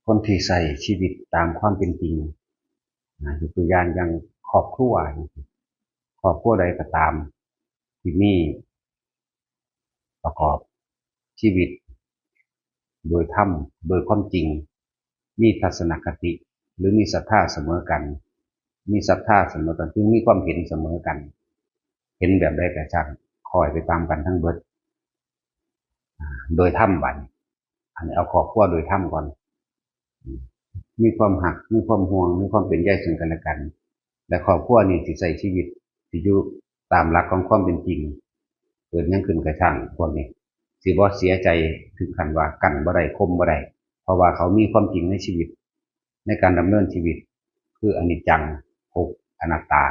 คนที่ใส่ชีวิตตามความเป็นจริงยกตัวอย่างครอบครัวครอบครัวใดก็ตามที่มีประกอบชีวิตโดยธรรมโดยความจริงมีทัศนคติหรือมีศรัทธาเสมอกันมีศรัทธาเสมอกันคือมีความเห็นเสมอกันเห็นแบบใดแต่ช่างคอยไปตามกันทั้งเบิดโดยธรรมบัดอันนี้เอาครอบครัวโดยธรรมก่อนมีความหักมีความห่วงมีความเป็นใยซึ่งกันและกันและครอบครัวนี่ที่ใช้ชีวิตที่อยู่ตามหลักของความเป็นจริงเกิดยังขึ้นกระช่างพวกนี้สิบ่เสียใจถึงขั้นว่ากันบ่ได้คมบ่ได้เพราะว่าเขามีความจริงในชีวิตในการดำเนินชีวิตคืออนิจจังทุกข์อนัตตา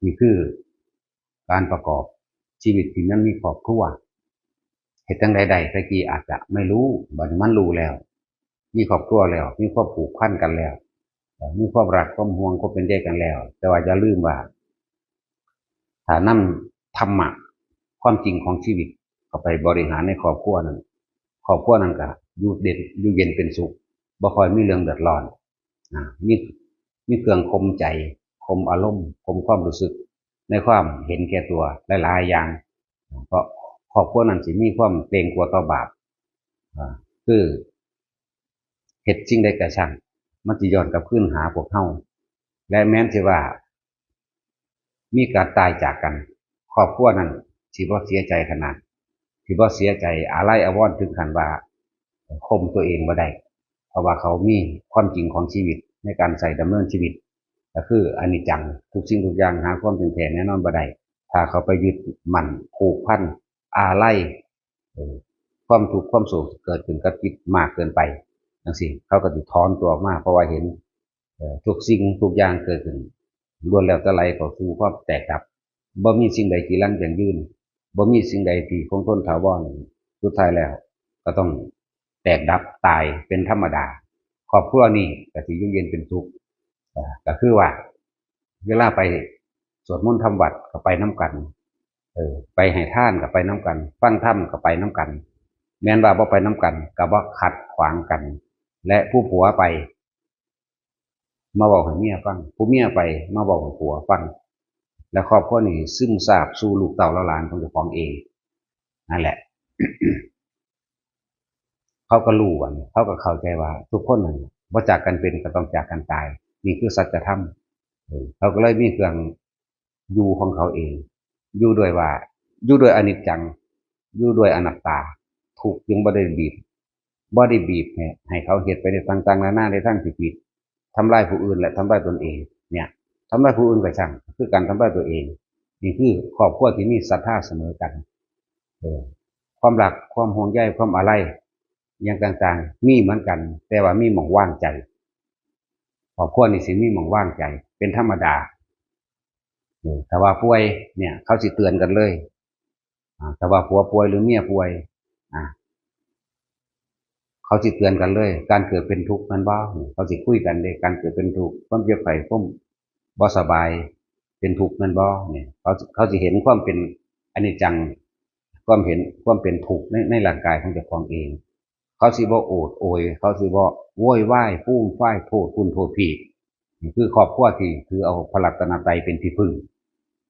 นี่คือการประกอบชีวิตที่นั้นมีครอบครัวเหตุจังใดๆตะกี้อาจจะไม่รู้บัดนี้มันรู้แล้วมีครอบครัวแล้วมีความผูกพันกันแล้วมีความรักความห่วงความเป็นใยกันแล้วแต่ว่าอย่าลืมว่าถ้านำธรรมะความจริงของชีวิตเข้าไปบริหารในครอบครัวนั้นครอบครัวนั้นก็อยู่เด่นอยู่เย็นเป็นสุขบ่ค่อยมีเรื่องเดือดร้อนมีเครื่องคมใจคมอารมณ์คมความรู้สึกในความเห็นแก่ตัวหลายๆอย่างเพราะครอบครัวนั้นสิมีความเกรงกลัวต่อบาปคือเหตุจริงใดกระช่างมันจะย้อนกลับขึ้นหาพวกเฮาและแม้นสิว่ามีการตายจากกันครอบครัวนั้นสิบ่เสียใจขนาดสิบ่เสียใจอาลัยอาวรณ์ถึงขั้นว่าข่มตัวเองบ่ได้เพราะว่าเขามีความจริงของชีวิตในการใส่ดำเนินชีวิตก็คืออนิจจังทุกสิ่งทุกอย่างหาความเป็นแท้แน่นอนบ่ได้ถ้าเขาไปยึดมั่นผูกพันอาลัยความทุกข์ความโศกเกิดขึ้นกับจิตมากเกินไปจังซี่เขาก็สิถอนตัวออกมาเพราะว่าเห็นทุกสิ่งทุกอย่างเกิดขึ้นล้วนแล้วแต่ไหลเข้าสู่ความแตกดับบ่มีสิ่งใดที่ยั่งยืนบ่มีสิ่งใดที่คงทนถาวรสุดท้ายแล้วก็ต้องแตกดับตายเป็นธรรมดาครอบครัวนี้ก็สิอยู่เย็นเป็นสุขก็คือว่าเวลาไปสวดมนต์ทำวัดก็ไปน้ำกันไปให้ทานก็ไปน้ำกันฟังธรรมก็ไปน้ำกันแม้นว่าบ่ไปน้ำกันก็บ่ขัดขวางกันและผู้ผัวไปมาบอกให้เมียฟังผู้เมียไปมาบอกให้ผัวฟังและครอบครัวนี้ซึมซาบสู่ลูกเต่าและหลานของเจ้าของเองนั่นแหละ เขาก็รู้ว่าเขาก็เข้าใจว่าทุกคนนั้นว่าจากกันเป็นก็ต้องจากกันตายนี่คือสัจธรรมเขาก็เลยมีเครื่องอยู่ของเขาเองอยู่ด้วยว่าอยู่ด้วยอนิจจังอยู่ด้วยอนัตตาถูกยังบ่ได้บีบให้เขาเหตุไปในต่างๆนานาในทางที่ผิดทำลายผู้อื่นและทำลายตนเองเนี่ยทำลายผู้อื่นก็ช่างคือการทำลายตัวเองนี่คือครอบครัวที่มีศรัทธาเสมอกันความรักความห่วงใยความอะไรอย่างต่างๆมีเหมือนกันแต่ว่ามีหม่องว่างใจครอบครัวนี่สิมีหม่องว่างใจเป็นธรรมดาแต่ว่าป่วยเนี่ยเขาสิเตือนกันเลยแต่ว่าผัวป่วยหรือเมียป่วยเขาสิเตือนกันเลยการเกิดเป็นทุกข์นั้นบ้าเขาสิคุยกันเลยการเกิดเป็นทุกข์ความเจ็บไข้ความบ่สบายเป็นทุกข์นั้นบ้าเนี่ยเขาสิเห็นความเป็นอนิจจังความเห็นความเป็นทุกข์ในร่างกายของเจ้าของเองเขาสิบ่โอดโอยเขาสิบ่โวยวายฟูมฝ่ายโทษคุณโทษพี่นี่คือครอบครัวที่ถือเอาพระรัตนตรัยเป็นที่พึ่ง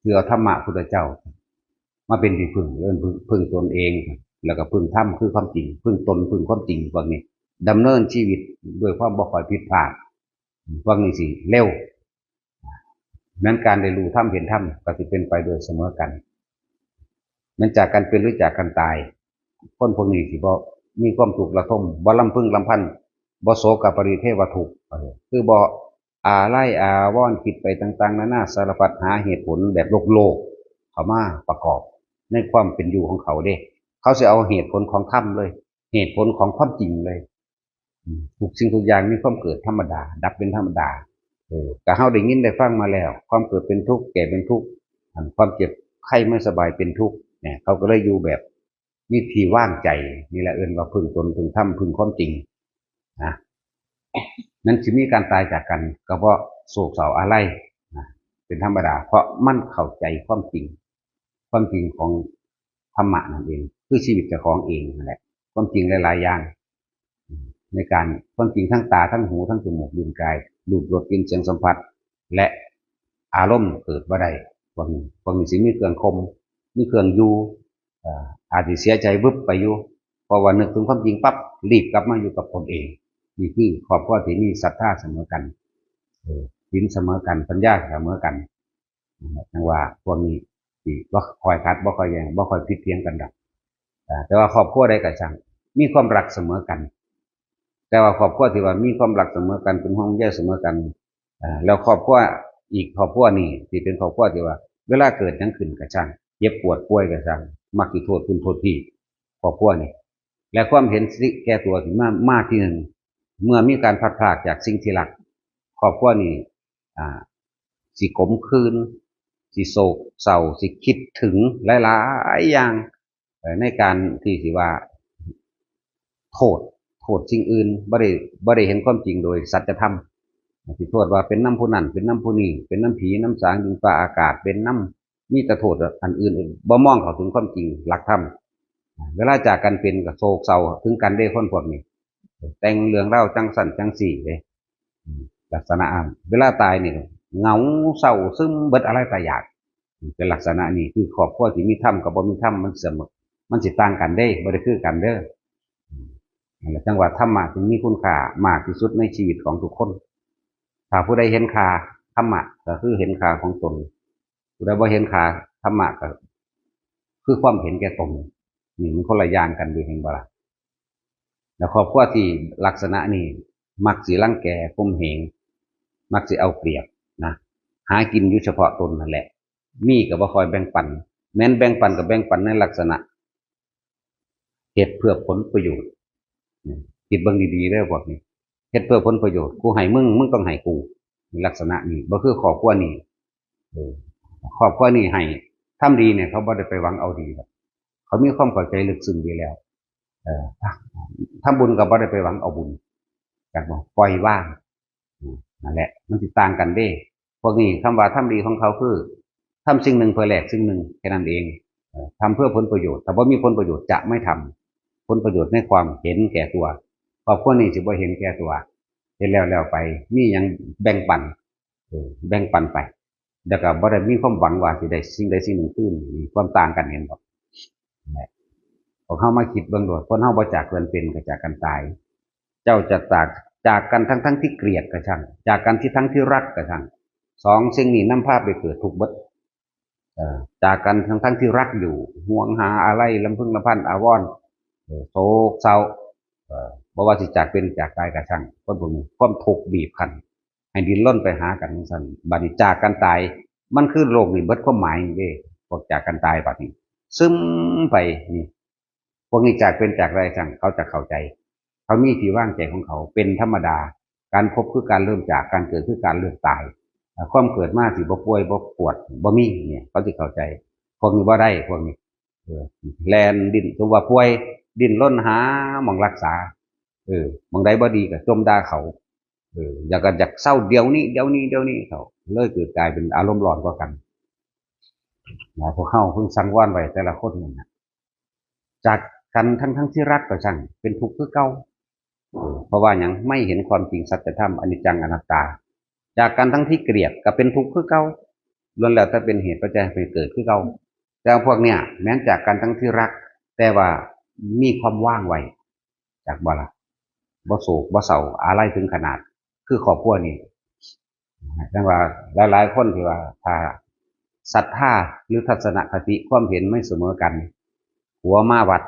ถือเอาธรรมะพุทธเจ้ามาเป็นที่พึ่งพึ่งตนเองแล้วก็พึ่งธรรมคือความจริงพึ่งตนพึ่งความจริงพวกนี้ดำเนินชีวิตด้วยความบ่ค่อยผิดพลาดพวกนี้สิเร็วนั้นการได้รู้ธรรมเห็นธรรมก็จะเป็นไปโดยเสมอกันนั้นจากกันเป็นหรือจากกันตายคนพวกนี้สิบ่มีความถูกระทมบ่ลำพึงลำพันบ่โศกปริเทวทุกข์คือบ่อาไล่อาวรณ์คิดไปต่างๆนานาสารพัดหาเหตุผลแบบโลกเข้ามาประกอบในความเป็นอยู่ของเขาเด้เขาจะเอาเหตุผลของธรรมเลยเหตุผลของความจริงเลยทุกสิ่งทุกอย่างมีความเกิดธรรมดาดับเป็นธรรมดาแต่เฮาได้ยินได้ฟังมาแล้วความเกิดเป็นทุกข์แก่เป็นทุกข์ความเจ็บไข้ไม่สบายเป็นทุกข์เนี่ยเขาก็เลยอยู่แบบวิธีว่างใจนี่แหละเอิ้นว่าพึ่งตนพึ่งธรรมพึ่งความจริงนะนั้นสิมีการตายจากกันก็เพราะโศกเศร้าอาลัยเป็นธรรมดาเพราะมันเข้าใจความจริงของธรรมะนั่นเองคือชีวิตเจ้าของเองนั่นแหละความจริงหลายๆอย่าง ในการความจริงทั้งตาทั้งหูทั้งจมูกลิ้นกายรูปรสกลิ่นเสียงสัมผัสและอารมณ์เกิดบ่ได้พวกนี้สิมีเครื่องคมมีเครื่องอยู่อาจจะเสียใจบึบไปอยู่เพราะว่านึกถึงความจริงปั๊บรีบกลับมาอยู่กับตนเองนี่คือครอบครัวที่มีศรัทธาเสมอกันศีลเสมอกันปัญญาเสมอกันจังว่าพวกนี้ที่บ่คอยขัดบ่คอยแย่งบ่คอยผิดเพี้ยงกันดอกแต่ว่าครอบครัวใดก็ช่างมีความรักเสมอกันแต่ว่าครอบครัวที่ว่ามีความรักเสมอกันเป็นห่วงใยเสมอกันแล้วครอบครัวอีกครอบครัวนี้ที่เป็นครอบครัวที่ว่าเวลาเกิดหยังขึ้นก็ช่างเจ็บปวดป่วยก็ช่างมักสิโทษคุณโทษพี่ครอบครัวนี่และความเห็นสิแก่ตัวที่มากที่หนึ่งเมื่อมีการพลัดพรากจากสิ่งที่รักครอบครัวนี้สิขมขื่นสิโศกเศร้าสิคิดถึงหลายๆอย่างในการที่สิว่าโทษสิ่งอื่นบ่ได้เห็นความจริงโดยสัจธรรมสิโทษว่าเป็นน้ำผู้นั้นเป็นน้ำผู้นี้เป็นน้ำผีน้ำสางดินฟ้าอากาศเป็นน้ำมีแต่โทษอันอื่นบ่มองเข้าถึงความจริงหลักธรรมเวลาจากกันเป็นก็โศกเศร้าถึงกันได้คนพวกนี้แต่งเรื่องเล่าจังสั่นจังสี่เลยลักษณะเวลาตายนี่เหงาเศร้าซึมเบิดอะไรตายอยากเป็นลักษณะนี้คือครอบครัวที่มีธรรมกับบ่มีธรรมมันเสมอมันสิต่างกันได้บ่ได้คือกันเด้อจังหวะธรรมะจึงมีคุณค่ามากที่สุดในชีวิตของทุกคนถ้าผู้ใดเห็นค่าธรรมะก็คือเห็นค่าของตนผู้ใดบ่เห็นค่าธรรมะก็คือความเห็นแก่ตนนี่มันคนละอย่างกันอยู่เห็นบ่ล่ะแล้วครอบครัวที่ลักษณะนี้มักสิรังแกข่มเหงมักสิเอาเปรียบนะหากินอยู่เฉพาะตนนั่นแหละมีก็บ่ค่อยแบ่งปันแม้นแบ่งปันก็แบ่งปันในลักษณะเหตุเพื่อผลประโยชน์คิดเบิ่งดีๆเด้อพวกนี้เฮ็ดเพื่อผลประโยชน์กูให้มึงต้องให้กูลักษณะนี้บ่คือครอบครัวนี้ครอบครัวนี้ให้ทำดีเนี่ยเขาบ่ได้ไปหวังเอาดีครับเขามีความเข้าใจลึกซึ้งดีแล้วทำบุญก็บ่ได้ไปหวังเอาบุญจักบ่ปล่อยว่างนั่นแหละมันสิต่างกันเด้พวกนี้คำว่าทำดีของเขาคือทำสิ่งหนึ่งเพื่อแลกสิ่งหนึ่งแค่นั้นเองทำเพื่อผลประโยชน์แต่ว่ามีผลประโยชน์จะไม่ทำผลประโยชน์ในความเห็นแก่ตัวครอบครัวนี้สิบ่เห็นแก่ตัวเห็นแล้วไปมีหยังแบ่งปันไปแล้วก็บ่ได้มีความหวังว่าสิได้สิ่งใดสิ่งหนึ่งขึ้นมีความต่างกันเห็นบ่พอเข้ามาคิดเบื้องโดดคนเฮาบ่จากกันเป็นก็จากกันตายเจ้าจะจากกันทั้งที่เกลียดก็ช่างจากกันที่ทั้งที่รักก็ช่างสองสิ่งนี้นำพาไปเกิดทุกข์เบิดจากกันทั้งที่รักอยู่ห่วงหาอะไรลำพึงลำพันอาวรณ์โศกเศร้าบ่ว่าสิจากเป็นจากตายก็ช่างคนพวกนี้ความทุกข์บีบคั้นให้ดิ้นรนไปหากันซั่นบัดนี้จากกันตายมันคือโลกนี่เบิดความหมายนี่เด้พวกจากกันตายบัดนี้ซึมไปนี่พวกนี้จากเป็นจากอะไรช่างเขาจะเข้าใจเขามีที่ว่างใจของเขาเป็นธรรมดาการพบคือการเริ่มจากการเกิดคือการเริ่มตายความเกิดมาสิบ่ป่วยบ่ปวดบ่มีเนี่ยเขาสิเข้าใจพวกนี้บ่ได้พวกนี้แลนดิ้นตัวว่าป่วยดิ้นรนหาหม่องรักษาหม่องใดบ่ดีก็จมด่าเขาอยากเศร้าเดี๋ยวนี้เขาเลยเกิดกลายเป็นอารมณ์ร้อนกว่ากันพวกเฮาเพิ่งสั่งว่านไว้แต่ละคนนั่นน่ะจากกันทั้งที่รักก็ช่างเป็นทุกข์คือเก่าเพราะว่าหยังไม่เห็นความจริงสัจธรรมอนิจจังอนัตตาจากกันทั้งที่เกลียดก็เป็นทุกข์คือเก่าล้วนแล้วแต่เป็นเหตุปัจจัยให้เกิดคือเก่าแต่พวกเนี้ยแม้จากกันทั้งที่รักแต่ว่ามีความว่างไว้จากบ่ล่ะบ่โศกบ่เศร้าอะไรถึงขนาดคือครอบครัวนี่จังว่าหลายๆคนที่ว่าถ้าศรัทธาหรือทัศนคติความเห็นไม่เสมอกันผัวมาวัด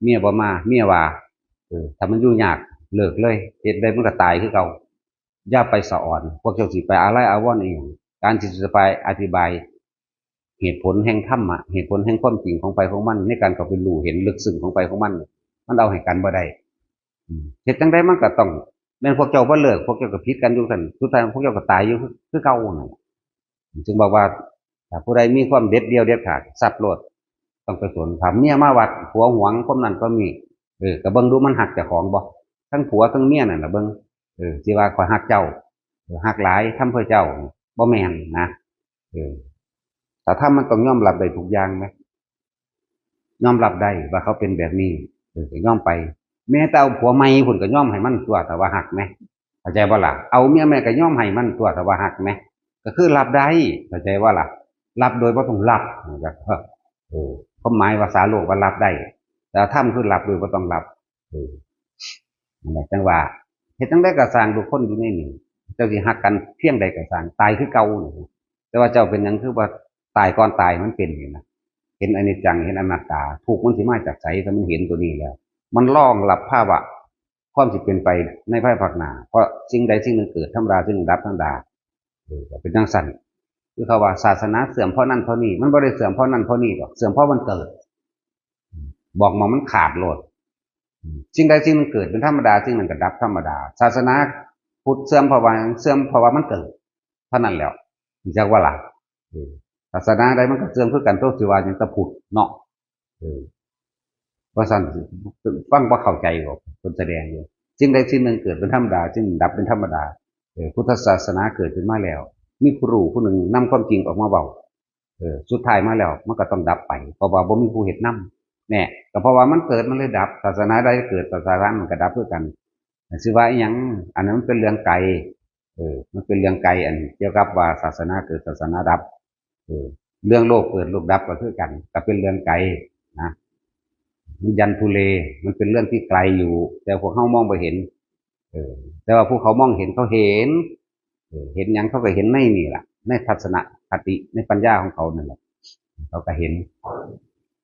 เมียบ่มาเมียว่าถ้ามันอยู่ยากเลิกเลยเฮ็ดได้มันก็ตายคือเก่าอย่าไปสะอ่อนพวกเจ้าสิไปอะไรอาวรณ์อีหยังการที่จะไปอธิบายเหตุผลแห่งธรรมะเหตุผลแห่งความจริงของไปของมันในการเข้าไปรู้เห็นลึกซึ้งของไปของมันเอาให้กันบ่ได้เฮ็ดจังได๋มันก็ต้องแม่นพวกเจ้าบ่เลิกพวกเจ้าก็ผิดกันอยู่ซั่นสุดท้ายพวกเจ้าก็ตายอยู่คือเก่านั่นจึงบอกว่าถ้าผู้ใดมีความเด็ดเดียวเด็ดขาดสัตว์โลดต้องไปสนถามเมียมาวัดผัวหวงความนั้นก็มีก็เบิ่งดูมันหักเจ้าของบ่ทั้งผัวทั้งเมียนั่นน่ะเบิ่งสิว่าข่อยหักเจ้าหักหลายทำเพื่อเจ้าบ่แม่นนะแต่ถ้ามันต้องยอมรับได้ทุกอย่างไหมยอมรับได้ว่าเขาเป็นแบบนี้ยอมไป แม่แต่เอาผัวใหม่พุ่นก็ย่อมให้มันตัวแต่ว่าหักไหมเข้าใจบ่ล่ะเอาเมียแม่ก็ย่อมให้มันตัวแต่ว่าหักไหมก็คือรับได้เข้าใจว่าล่ะรับโดยบ่ต้องรับนะครับความหมายภาษาโลกว่ารับได้แต่ถ้ำคือรับโดยบ่ต้องรับนั่นแหละจังว่าเฮ็ดจังได๋ก็สร้างทุกคนอยู่ในนี้เจ้าสิฮักกันเพียงใดก็สร้างตายคือเก่าแต่ว่าเจ้าเป็นหยังคือว่าตายก่อนตายมันเป็นนี่นะเห็นอนิจจังเห็นอนัตตาทุกข์มันสิมาจากไสถ้ามันเห็นตัวนี้แล้วมันรองรับภาวะความสิเป็นไปในภายภาคหน้าเพราะสิ่งใดสิ่งหนึ่งเกิดธรรมดาสิ่งหนึ่งดับธรรมดาเป็นจังซั่นคือเขาว่าศาสนาเสื่อมเพราะนั่นเพราะนี่มันบ่ได้เสื่อมเพราะนั่นเพราะนี่หรอกเสื่อมเพราะมันเกิดบอกมามันขาดโลดสิ่งใดสิ่งหนึ่งเกิดเป็นธรรมดาสิ่งหนึ่งก็ดับธรรมดาศาสนาพุทธเสื่อมเพราะว่าเสื่อมเพราะว่ามันเกิดเท่านั้นแหละจักว่าล่ะศาสนาใดมันก็เสื่อมคือกันโตสิว่าจังตะพุทธเนาะว่าซั่นฟังบ่เข้าใจบ่เพิ่นแสดงอยู่สิ่งใดสิ่งหนึ่งเกิดเป็นธรรมดาสิ่งดับเป็นธรรมดาพุทธศาสนาเกิดขึ้นมาแล้วมีครูผู้หนึ่งนำความจริงออกมาเว้าสุดท้ายมาแล้วมันก็ต้องดับไปเพราะว่าบ่มีผู้เฮ็ดนำแน่ก็เพราะว่ามันเกิดมันเลยดับศาสนาใดเกิดศาสนานั้นมันก็ดับคือกันสิว่าอีหยังอันนั้นมันเป็นเรื่องไกลมันเป็นเรื่องไกลอันเกี่ยวกับว่าศาสนาเกิดศาสนาดับเรื่องโลกเกิดโลกดับก็คือกันก็เป็นเรื่องไกลนะมันยันทุเลมันเป็นเรื่องที่ไกลอยู่แต่พวกเขามองไปเห็นแต่ว่าพวกเขามองเห็นเขาเห็นเห็นยังเขาก็เห็นในนี่แหละในทัศนคติในปัญญาของเขานั่นแหละเขาก็เห็น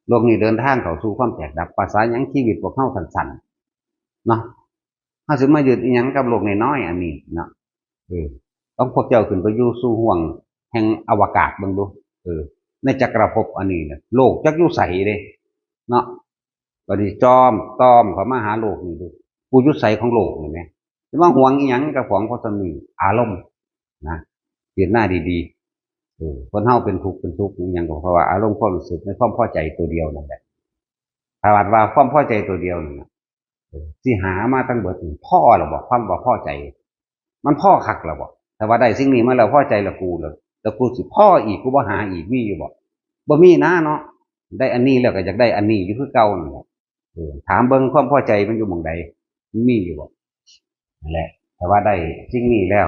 โลกนี้เดินทางเขาสู่ความแตกดับภาษายังชีวิตพวกเขาสั้นๆเนาะถ้าสิมายืดอีหยังกับโลกน้อยๆอันนี้เนาะต้องพวกเจ้าขึ้นไปอยู่สู่ห่วงแห่งอวกาศบ้างดูในจักรภพอันนี้เนี่ยโลกจักอยู่ใสเลยเนาะก็ดีจอมต้อมเขามาหาโลกนี่ดูผู้ยุใสของโลกเห็นไหมแต่ว่าห่วงอีหยังกับของพอสมีอารมณ์นะเปลี่ยนหน้าดีๆคนเฮาเป็นทุกข์เป็นทุกข์อย่างก็เพราะว่าอารมณ์ความรู้สึกในความพอใจตัวเดียวนั่นแหละถ้าว่าความพอใจตัวเดียวนี่ที่หามาตั้งเบิดพ่อเราบอกความบ่พอใจมันพ่อคักเราบอกแต่ว่าได้สิ่งนี้มาแล้วพอใจละกูเลยแล้วกูสิพ่ออีกกูบ่หาอีกมีอยู่บ่มีนะเนาะได้อันนี้แล้วก็อยากได้อันนี้อยู่คือเก่านั่นแหละถามเบิ่งความพอใจมันอยู่หม่องใดมันมีอยู่บ่นั่นแหละแต่ว่าได้สิ่งนี้แล้ว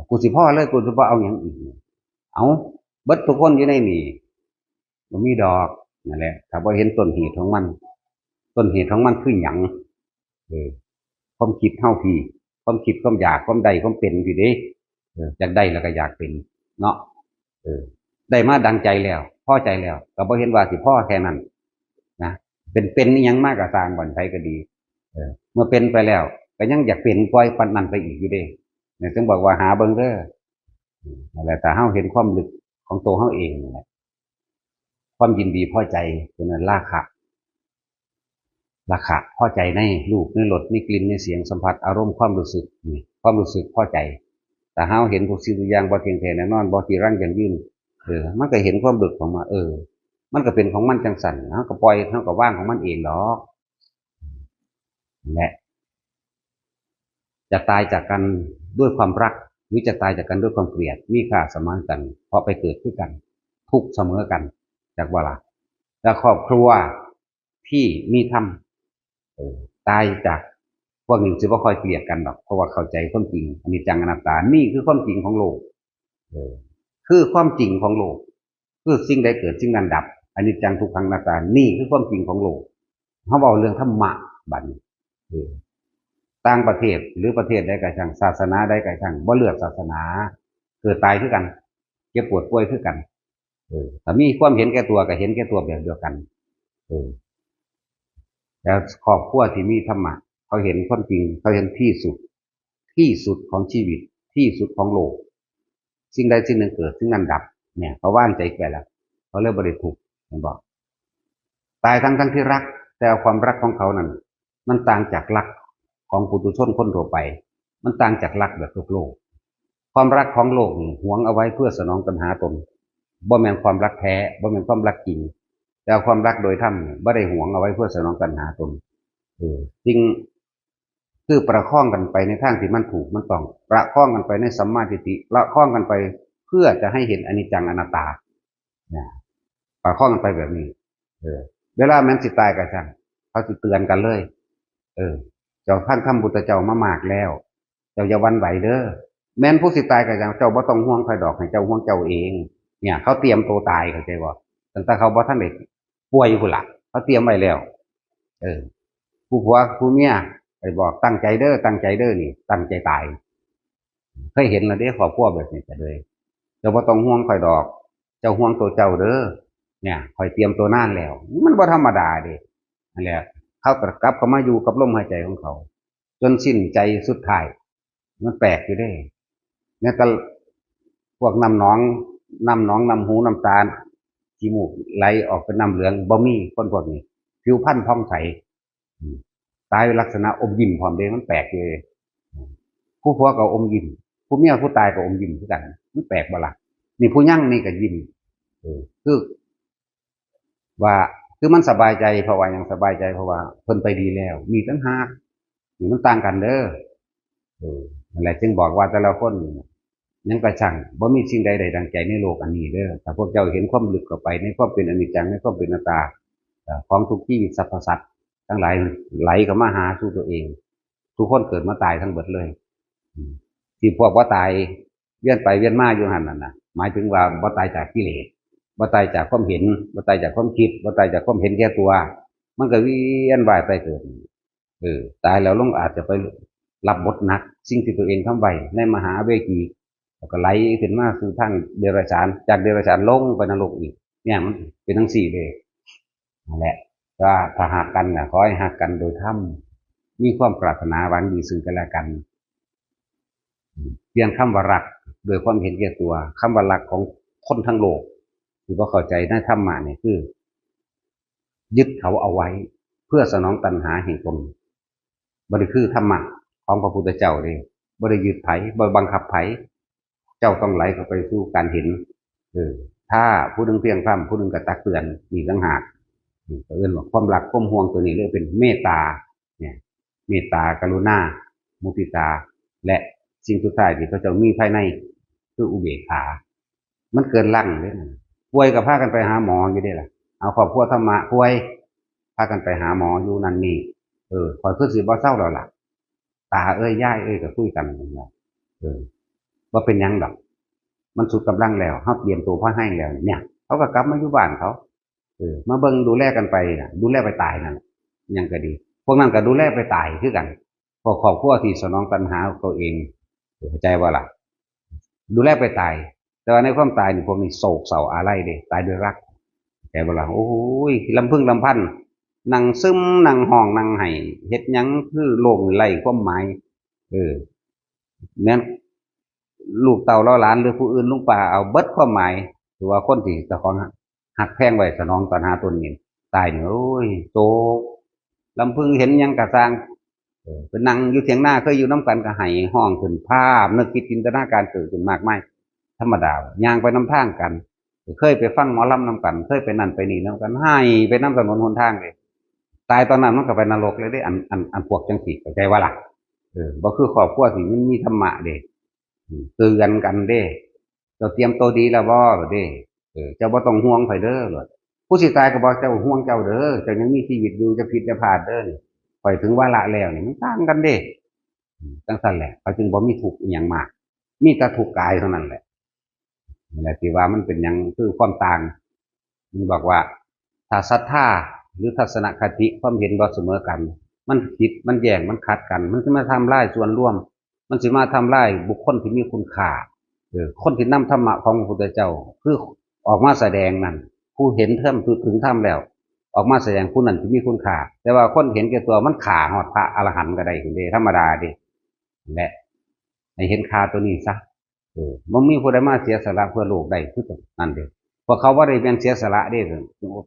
กูสิพ่อเลยกูสิบ่เอาหยังอีกเอาเบิดทุกคนอยู่ในนี่บ่มีดอกนั่นแหละถ้าบ่เห็นต้นเหตุของมันต้นเหตุของมันคือหยังความคิดเฮาพี่ความคิดความอยากความใดความเป็นพี่เด้อยากได้แล้วก็อยากเป็นเนาะได้มาดังใจแล้วพอใจแล้วก็บ่เห็นว่าสิพ่อแค่นั้นนะเป็นอีหยังมากก็สร้างบ่อนไผก็ดีเมื่อเป็นไปแล้วก็ยังอยากเป็นปล่อยปานนั้นไปอีกอยู่เด้เนี่ยถึงบอกว่าหาเบิ่งเด้อนั่นแหละแต่เฮาเห็นความลึกของตัวเฮาเองนั่นแหละความยินดีพอใจตัวนั้นราคะพอใจในรูปในรสในกลิ่นในเสียงสัมผัสอารมณ์ความรู้สึกนี่ความรู้สึกพอใจแต่เฮาเห็นทุกสิ่งทุกอย่างบ่เที่ยงแท้แน่นอนบ่ที่รั้งยั่งยืนมันก็เห็นความดึกของมันมันก็เป็นของมันจังสั่นเฮาก็ปล่อยเฮาก็ว่างของมันเองดอกและจะตายจากกันด้วยความรักหรือจะตายจากกันด้วยความเกลียดมีค่าเสมอกันเพราะไปเกิดด้วยกันทุกเสมอกันจากว่าล่ะแล้วครอบครัวที่มีธรรมตายจากพวกนี้จะบ่ค่อยเกลียดกันหรอกเพราะว่าเข้าใจความจริงอนิจจังอนัตตานี่คือความจริงของโลกคือความจริงของโลกคือสิ่งใดเกิดสิ่งนั้นดับอนิจจังทุกขังอนัตตานี่คือความจริงของโลกเขาบอกเรื่องธรรมะบัดนี้ต่างประเทศหรือประเทศใดก็ช่างศาสนาใดก็ช่างบ่เลือกศาสนาเกิดตายคือกันเจ็บปวดป่วยคือกันถ้ามีความเห็นแก่ตัวก็เห็นแก่ตัวแบบเดียวกันแล้วครอบครัวที่มีธรรมะเขาเห็นความจริงเขาเห็นที่สุดของชีวิตที่สุดของโลกสิ่งใดสิ่งหนึ่งเกิดสิ่งนั้นดับเนี่ยเขาว่างใจแก่แล้วเขาเรียกบริทุกข์มันบอกตายทั้งที่รักแต่ความรักของเขานั้นมันต่างจากรักของปุถุชนคนทั่วไปมันต่างจากรักแบบโลกความรักของโลกหวงเอาไว้เพื่อสนองตัณหาตนบ่แม่นความรักแท้บ่แม่นความรักจริงแต่ความรักโดยธรรมบ่ได้หวงเอาไว้เพื่อสนองตัณหาตนจริงคือประคองกันไปในทางที่มันถูกมันต้องประคองกันไปในสัมมาทิฏฐิประคองกันไปเพื่อจะให้เห็นอนิจจังอนัตตาประคองกันไปแบบนี้เวลาแม้นสิตายกันจังเขาสิเตือนกันเลย เจ้าท่านคำพุทธเจ้ามามากแล้วเจ้าอย่าหวันไหวเด้อแม้นผู้สิตายก็อย่างเจ้าบ่ต้องห่วงใครดอกให้เจ้าห่วงเจ้าเองเนี่ยเขาเตรียมตัวตายเข้าใจบ่ตั้งแต่เขาบ่ทันได้ป่วยพุ่นล่ะเขาเตรียมไว้แล้วเออผู้ผัวผู้เมียไปบอกตั้งใจเด้อตั้งใจเด้อนี่ตั้งใจตายเคยเห็นแล้วเด้ครอบครัวแบบนี้ก็เลยเจ้าบ่ต้องห่วงใครดอกเจ้าห่วงตัวเจ้าเด้อเนี่ยคอยเตรียมตัวนานแล้วมันบ่ธรรมดาเด้นั่นแหละเขากลับเข้ามาอยู่กับลมหายใจของเขาจนสิ้นใจสุดท้ายมันแปลกอยู่ได้เนี่ยแต่พวกน้ำหนองน้ำหูน้ำตาขี้มูกไหลออกเป็นน้ำเหลืองบ่มีคนพวกนี้ผิวพรรณผ่องใสตายลักษณะอมยิ้มพร้อมเด้มันแปลกเลยผู้ผัวก็อมยิ้มผู้เมียผู้ตายก็อมยิ้มเหมือนกันมันแปลกบ่ล่ะนี่ผู้ยั่งนี่ก็ยิ้มคือว่าคือมันสบายใจเพราะว่ายังสบายใจเพราะว่าเพิ่นไปดีแล้วมีตั้งหากนี่มันต่างกันเด้อนั่นแหละจึงบอกว่าแต่ละคนยังกระชังบ่มีสิ่งใดใดดังใจในโลกอันนี้เด้อถ้าพวกเจ้าเห็นความลึกเข้าไปในความเป็นอนิจจังในความเป็นอนัตตาของทุกที่สรรพสัตว์ทั้งหลายไหลเข้ามาหาสู่ตัวเองทุกคนเกิดมาตายทั้งหมดเลยที่พวกว่าตายเวียนไปเวียนมาอยู่หันนั่นนะหมายถึงว่าบ่ตายจากกิเลสบ่ตายจากความเห็นบ่ตายจากความคิดบ่ตายจากความเห็นแก่ตัวมันก็เวียนว่ายไปเกิดตายแล้วลงอาจจะไปรับบทหนักสิ่งที่ตัวเองทำไว้ในมหาเวทีแล้วก็ไหลขึ้นมาสู่ทางเดรัจฉานจากเดรัจฉานลงไปนรกอีกเนี่ยมันเป็นทั้งสี่เลยนั่นแหละว่าถ้าหากกันนะขอให้หักกันโดยธรรมมีความปรารถนาหวังดีซึ่งกันและกันเพียงคำว่ารักโดยความเห็นแก่ตัวคำว่ารักของคนทั้งโลกที่พอเข้าใจในธรรมะเนี่ยคือยึดเขาเอาไว้เพื่อสนองตัณหาแห่งตนบริคือธรรมะของพระพุทธเจ้าเลยบริยึดไผ่บริบังคับไผ่เจ้าต้องไหลเข้าไปสู่การเห็นถ้าผู้นึงเพียงพร่ำผู้นึงกระตักเตือนมีต่างหากเอื่นว่าความรักความห่วงตัวนี้เรียกเป็นเมตตาเนี่ยเมตตากรุณามุทิตาและสิ่งสุดท้ายที่พระเจ้ามีภายในคืออุเบกขามันเกินลั่งเลยป่วยกับพากันไปหาหมออยู่ได้ล่ะเอาครอบครัวธรรมะป่วยพากันไปหาหมออยู่นั่นนี่คอยเพื่อสิบ่เศร้าเราล่ะตาย่ายก็คุยกันนะว่าเป็นยังดอกมันสุดกำลังแล้วเขาเตรียมตัวพ่อให้แล้วเนี่ยเขาก็กลับมาอยู่บ้านเขามาเบิ่งดูแลกันไปนะดูแลไปตายนั่นยังก็ดีพวกนั้นก็ดูแลไปตายคือกันพอครอบครัวที่สนองตัณหาตัวเองเข้าใจว่าล่ะดูแลไปตายแต่ว่าในความตายนี่พวกนี้โศกเศร้าอะไรเด้ตายด้วยรักแต่เวลาโอ้ยลำพึงลำพันนั่งซึมนั่งห้องนั่งไห้เฮ็ดยังคือโลงไล่ความหมายนั้นลูกเต่าเล่าหลานหรือผู้อื่นลุงป่าเอาเบิดความหมายหรือว่าคนที่เจ้าของหักแพงไว้สนองตัณหาตนนี้ตายเนี่ยโอ้ยโศกลำพึงเห็นยังกระซังเป็นนั่งอยู่เถียงหน้าเคยอยู่น้ำกันกับไห้ห้องขึ้นภาพนึกคิดจินตนาการเกิดขึ้นมากมายธรรมดาย่างไปน้ำทางกันเคยไปฟังหมอลำน้ำกันเคยไปนั่นไปนี่น้ำกันให้ไปน้ำถนนหนทางเลยตายตอนนั้นมันก็ไปนรกเลยได้อันพวกจังสีเข้าใจว่าล่ะบ่คือครอบครัวที่มันมีธรรมะเด้เตือนกันเด้เจ้าเตรียมตัวดีแล้วบ่เด้เจ้าบ่ต้องห่วงไผเด้อผู้สิตายก็บอกเจ้าห่วงเจ้าเด้อเจ้ายังมีชีวิตอยู่จะผิดจะพลาดเด้อปล่อยถึงวาระแล้วนี่มันต่างกันเด้จังซั่นแหละเขาจึงบ่มีทุกข์อีหยังมากมีแต่ทุกข์กายเท่านั้นแหละนี่แหละที่ว่ามันเป็นหยังคือความต่างมันบอกว่าถ้าศรัทธาหรือทัศนคติความเห็นบ่เสมอกันมันผิดมันแย้งมันขัดกันมันสิมาทำลายส่วนร่วมมันสิมาทำลายบุคคลที่มีคุณค่าคนที่นำธรรมะของพระพุทธเจ้าคือออกมาแสดงนั่นผู้เห็นธรรมถึงธรรมแล้วออกมาแสดงผู้นั้นที่มีคุณค่าแต่ว่าคนเห็นแก่ตัวมันขาหอดพระอรหันต์ก็ได้เด้ธรรมดาเด้และให้เห็นค่าตัวนี้ซะมันมีผู้ใดมาเสียสละเพื่อโลกได้คือนั่นเด้พวกเขาว่าได้เป็นเสียสละเด้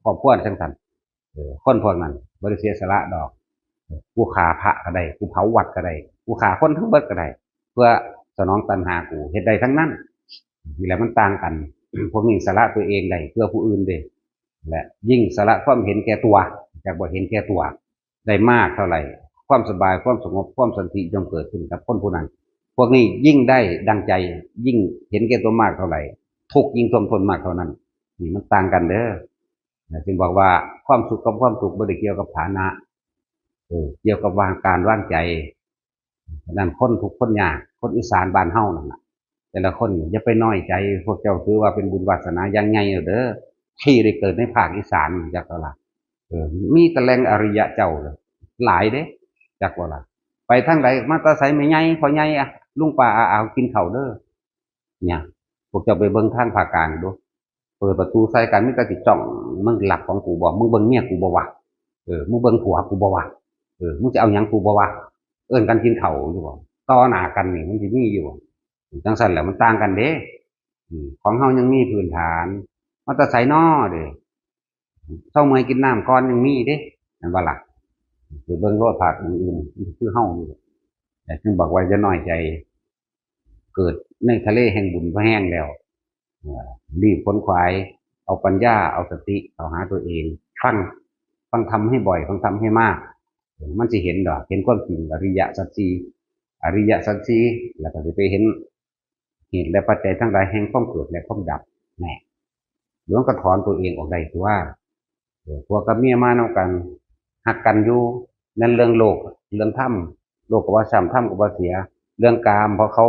ครอบครัวจังซั่นคนพวกนั้นบ่ได้เสียสละดอกกูฆ่าพระก็ได้กูเผาวัดก็ได้กูฆ่าคนทั้งเบิดก็ได้เพื่อสนองตัณหากูเฮ็ดได้ทั้งนั้นนี่แหละมันต่างกันพวกนี้สละตัวเองได้เพื่อผู้อื่นเด้และยิ่งสละความเห็นแก่ตัวจากบ่เห็นแก่ตัวได้มากเท่าไหร่ความสบายความสงบความสันติย่อมเกิดขึ้นกับคนผู้นั้นพวกนี้ยิ่งได้ดังใจยิ่งเห็นแก่ตัวมากเท่าไหร่ทุกข์ยิ่งท่วมท้นมากเท่านั้นนี่มันต่างกันเด้อจึงบอกว่าความสุขกับความสุขบ่ได้เกี่ยวกับฐานะ เกี่ยวกับวางการวางใจนั่นคนทุกคนยากคนอีสานบ้านเฮานั่นน่ะแต่ละคนอย่าไปน้อยใจพวกเจ้าถือว่าเป็นบุญวาสนาอย่างไงเด้อที่ได้เกิดในภาคอีสานจักว่าล่ะมีแต่แหล่งอริยะเจ้าเลยหลายเด้จักว่าล่ะไปทางใดมาแตาไสไม่ใหญ่พอใหญ่อะลุงป้าอากินข้าวเด้อเนี่ยพวกเจ้าไปเบิ่งทางภาคกลางดูเปิดประตูใส่กันมีแต่สิจ้องมึงหลับของกูบ่มึงเบิ่งเมียกูบ่วะมึงเบิ่งผัวกูบ่วะมึงจะเอาหยังกูบ่วะเอิ้นกันกินข้าวอยู่บ่ต่อหน้ากันนี่มันสิมีอยู่บ่จังซั่นแหละมันต่างกันเด้ของเฮายังมีพื้นฐานมาแต่ไสน้อเด้เซาเมื่อยกินน้ำก่อนยังมีเด้นั่นว่าล่ะไปเบิ่งโลดภาคอื่นๆคือเฮานี่แต่ถึงบอกว่าอย่าน้อยใจเกิดในทะเลแห่งบุญพระแห้งแล้วรีบค้นขวายเอาปัญญาเอาสติเอาหาตัวเองฟังทำให้บ่อยฟังทำให้มากมันจะเห็นดอกเห็นความจริงอริยสัจสี่อริยสัจสี่แล้วก็จะไปเห็นเหตุและปัจจัยทั้งหลายแห่งความเกิดและความดับแน่หลวงก็ถอนตัวเองออกได้คือว่าพวกกับเมียมานำกันหักกันอยู่นั่นเรื่องโลกเรื่องธรรมโลกก็ว่าซ้ำธรรมก็ว่าเสียเรื่องกามเพราะเขา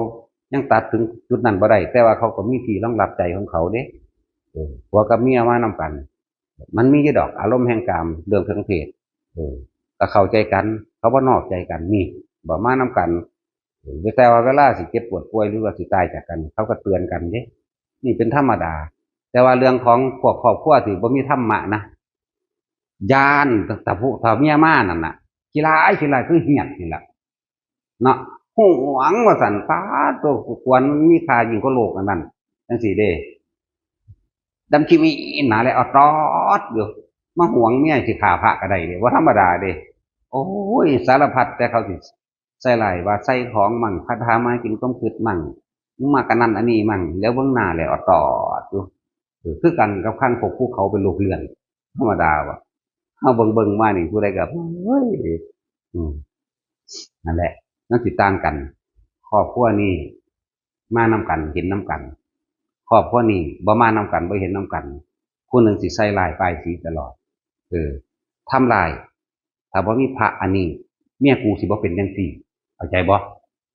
ยังตัดถึงจุดนั้นบ่ได้แต่ว่าเขาก็มีที่รองรับใจของเขาเด้ผัวกับเมียมานำกันมันมีดอกอารมณ์แห่งกามเรื่องทางเพศก็เข้าใจกันเขาว่านอกใจกันนี่บ่มานำกันแต่ว่าเวลาสิเจ็บปวดป่วยหรือว่าสิตายจากกันเขาก็เตือนกันเด้นี่เป็นธรรมดาแต่ว่าเรื่องของพวกครอบครัวที่บ่มีธรรมะนะยานแต่ผู้ถ้าเมียมานั่นน่ะขี้ร้ายคือเหี้ยนนี่แหละเนาะหวงว่าสันฟ้าตัวควรมีค่ายิ่งกว่าโลกอันนั้นจังซี่เด้ดำชีมีหนาแล้วเอาตอดอยู่มาหวงเมียสิขาพระก็ได้เด้ว่าธรรมดาเด้โอ้ยสารพัดแต่เขาสิใส่หลายว่าใส่ของมั่งพัดหามากินก้มคืดมั่งมากันนั่นอันนี้มั่งแล้วเบื้องหน้าแล้วเอาตอดอยู่คือกันกับขั้นพวกภูเขาเป็นลูกเรือนธรรมดาว่ะเฮาเบิ่งมานี่ผู้ใดก็เฮ้ยนั่นแหละนั่นสิต่างกันครอบครัวนี้มานำกันเห็นนำกันครอบครัวนี้บ่มานำกันบ่เห็นนำกันผู้หนึ่งสิใส่ลายป้ายสีตลอดทำลายถ้าบ่มีพระอันนี้เมียกูสิบ่เป็นจังซี่เข้าใจบ่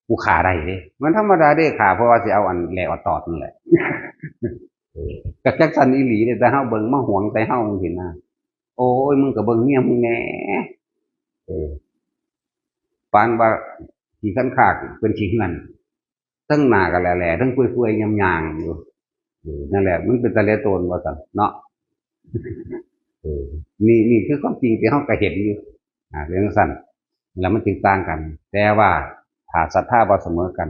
กูฆ่าได้เด้มันธรรมดาเด้ฆ่าเพราะว่าสิเอาอันแหลกเอาตอดนั่นแหละก็จักซั่นอีหลีเด้แต่เฮาเบิ่งมาหวงใส่เฮาจังซี่นะโอ้ยมึงก็เบิ่งเมียมึงแหน่ปานว่าขี้คันคากเป็นขี้เหือนทั้งหน้าก็แหล่ๆทั้งคุยๆยำๆอยู่นั่นแหละมันเป็นตะเลโตนว่าซั่นเนาะนี่คือความจริงที่เฮาก็เห็นอยู่เรื่องซั่นแล้วมันจึงต่างกันแต่ว่าถ้าศรัทธาบ่เสมอกัน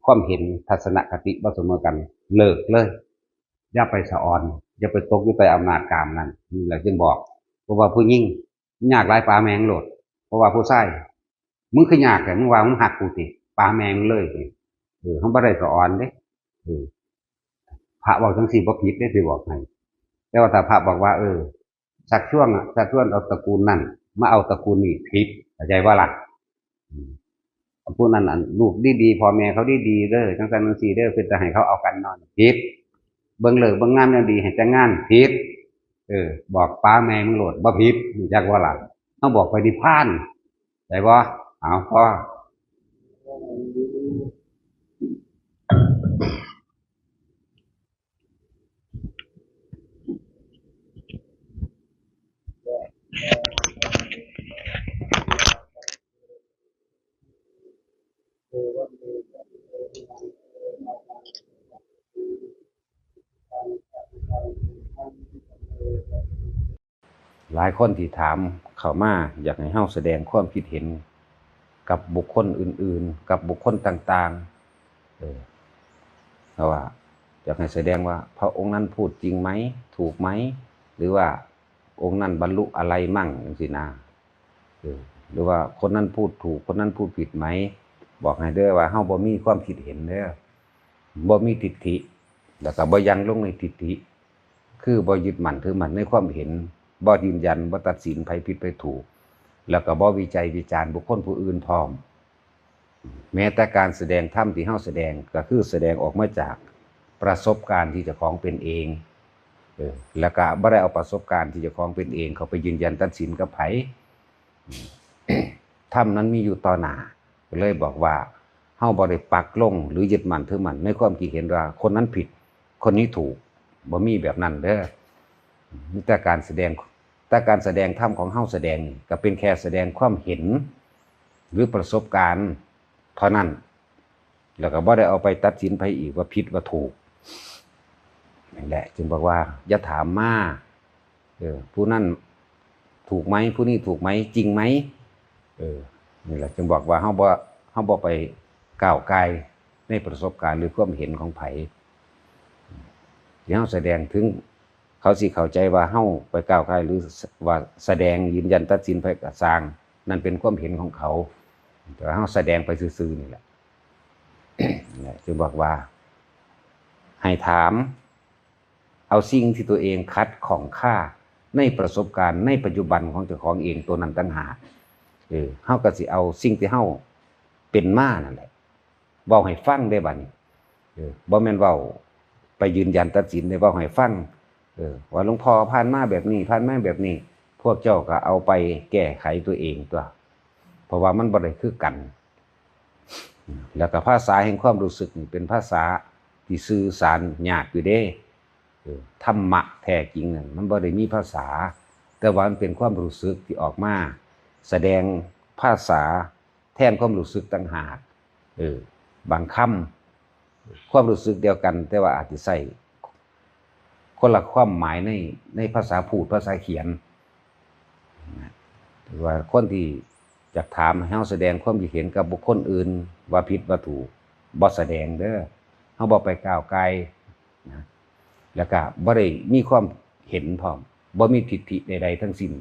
ความเห็นทัศนคติบ่เสมอกันเลิกเลยอย่าไปสะออนอย่าไปตกอยู่ใต้อำนาจกามนั้นนี่แหละจึงบอกเพราะว่าผู้หญิงยากหลายปลาแมงโลดเพราะว่าผู้ชายมึงคือยากแต่มึงว่ามึงหักกูติปลาแมงเลยเฮาบ่ได้สะออนเด้พระบอกจังซี่บ่ผิดเด้สิบอกให้แต่ว่าถ้าพระบอกว่าสักช่วงเอาตระกูลนั่นมาเอาตระกูลนี้ผิดเข้าใจว่าล่ะผู้นั้นลูกดีๆพ่อแม่เขาดีๆเด้อจังซั่นจังซี่เด้อเพิ่นจะให้เขาเอากันนอนผิดเบิ่งเลิกเบิ่งงามแนวดีให้แต่งงานผิดบอกป้าแม่มึงโลดบ่ผิดจักว่าล่ะเฮาบอกไปนิพพานได้บ่เอาพอหลายคนที่ถามเข้ามาอยากให้เฮาแสดงความคิดเห็นกับบุคคลอื่นๆกับบุคคลต่างๆเพราะว่าอยากให้แสดงว่าพระองค์นั้นพูดจริงไหมถูกไหมหรือว่าองค์นั้นบรรลุอะไรมั่งจังซี่นะหรือว่าคนนั้นพูดถูกคนนั้นพูดผิดไหมบอกให้เด้อว่าเฮาบ่มีความคิดเห็นเด้อบ่มีทิฏฐิแล้วก็บ่ยังลงในทิฏฐิคือบ่ยึดมั่นถือมั่นในความเห็นบ่ยืนยันบ่ตัดสินไผผิดไผถูกแล้วก็บ่วิจัยวิจารณ์บุคคลผู้อื่นพร้อมแม้แต่การแสดงธรรมที่เฮาแสดงก็คือแสดงออกมาจากประสบการณ์ที่เจ้าของเป็นเองแล้วก็บ่ได้เอาประสบการณ์ที่เจ้าของเป็นเองเขาไปยืนยันตัดสินกับไผ ธรรมนั้นมีอยู่ต่อหน้าก็เลยบอกว่าเฮาบ่ได้ปักลงหรือยึดมั่นถือมั่นในความคิดเห็นว่าคนนั้นผิดคนนี้ถูกบ่มีแบบนั้นเด้อมีแต่การแสดงธรรมของเฮาแสดงนี่ก็เป็นแค่แสดงความเห็นหรือประสบการณ์เท่านั้นแล้วก็บ่ได้เอาไปตัดสินไผอีกว่าผิดว่าถูกนั่นแหละจึงบอกว่าอย่าถามมาผู้นั้นถูกไหมผู้นี้ถูกไหมจริงไหมนี่แหละจึงบอกว่าเฮาบ่ไปก้าวไกลในประสบการณ์หรือความเห็นของไผที่เฮาแสดงถึงเขาสิเข้าใจว่าเฮาไปก้าวไกลหรือว่าแสดงยืนยันตัดสินไผก็สร้างนั่นเป็นความเห็นของเขาแต่เฮาแสดงไปซื่อๆนี่แหละ จึงบอกว่าให้ถามเอาสิ่งที่ตัวเองคัดของค่าในประสบการณ์ในปัจจุบันของเจ้าของเองตัวนั้นต่างหากเฮาก็สิเอาสิ่งที่เฮาเป็นมานั่นแหละเว้าให้ฟังได้บัดนี้บ่แม่นเว้าไปยืนยันตัดสินได้เว้าให้ฟังว่าหลวงพ่อผ่านมาแบบนี้ผ่านมาแบบนี้พวกเจ้าก็เอาไปแก้ไขตัวเองตัวเพราะว่ามันบ่ได้คือกันแล้วก็ภาษาแห่งความรู้สึกนี่เป็นภาษาที่สื่อสารยากอยู่เด้ธรรมะแท้จริงนั่นมันบ่ได้มีภาษาแต่ว่ามันเป็นความรู้สึกที่ออกมาแสดงภาษาแทนความรู้สึกต่างหากบางคำความรู้สึกเดียวกันแต่ว่าอาจจะใส่คนละความหมายในภาษาพูดภาษาเขียนหรือว่าคนที่อยากถามให้เฮาแสดงความคิดเห็นกับบุคคลอื่นว่าผิดว่าถูกบ่แสดงเด้อเฮาบ่ไปก้าวไกลนะแล้วก็บ่ได้มีความเห็นพร้อมบ่มีทิฏฐิใดๆทั้งสิ้น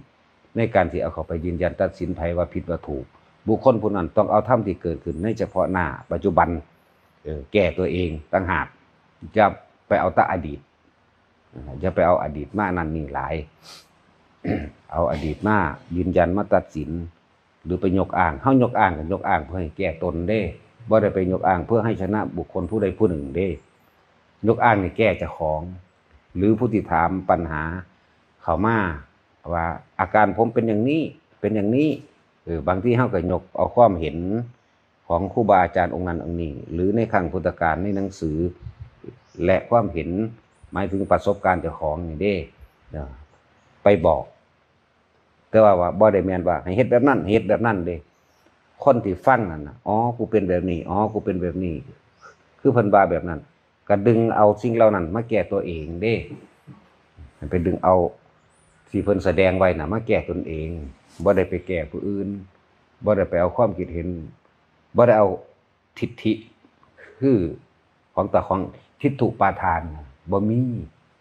ในการที่เอาเข้าไปยืนยันตัดสินไผว่าผิดว่าถูกบุคคลผู้นั้นต้องเอาธรรมที่เกิดขึ้นในเฉพาะหน้าปัจจุบันแก้ตัวเองต่างหากจะไปเอาแต่อดีตอย่าไปเอาอดีตมานั่นนี่หลาย เอาอดีตมายืนยันมาตัดสินหรือไปยกอ้างเฮายกอ้างกันยกอ้างเพื่อให้แก้ตนเด้บ่ได้ไปยกอ้างเพื่อให้ชนะบุคคลผู้ใดผู้หนึ่งเด้ยกอ้างนี่แก้เจ้าของหรือผู้ที่ถามปัญหาเข้ามาว่าอาการผมเป็นอย่างนี้เป็นอย่างนี้บางทีเฮาก็ยกเอาความเห็นของครูบาอาจารย์องค์นั้นองค์นี้หรือในครั้งพุทธกาลในหนังสือและความเห็นหมายถึงประสบการณ์เจ้าของนี่เด้ไปบอกแต่ว่าบ่ได้แม่นว่าให้เฮ็ดแบบนั้นเฮ็ดแบบนั้นเด้คนที่ฟังนั่นน่ะอ๋อกูเป็นแบบนี้อ๋อกูเป็นแบบนี้คือเพิ่นว่าแบบนั้นก็ดึงเอาสิ่งเหล่านั้นมาแก้ตัวเองเด้ไปดึงเอาที่เพิ่นแสดงไว้น่ะมาแก้ตนเองบ่ได้ไปแก้ผู้อื่นบ่ได้ไปเอาความคิดเห็นบ่ได้เอาทิฏฐิคือของตาของทิฏฐุปาทานบ่มี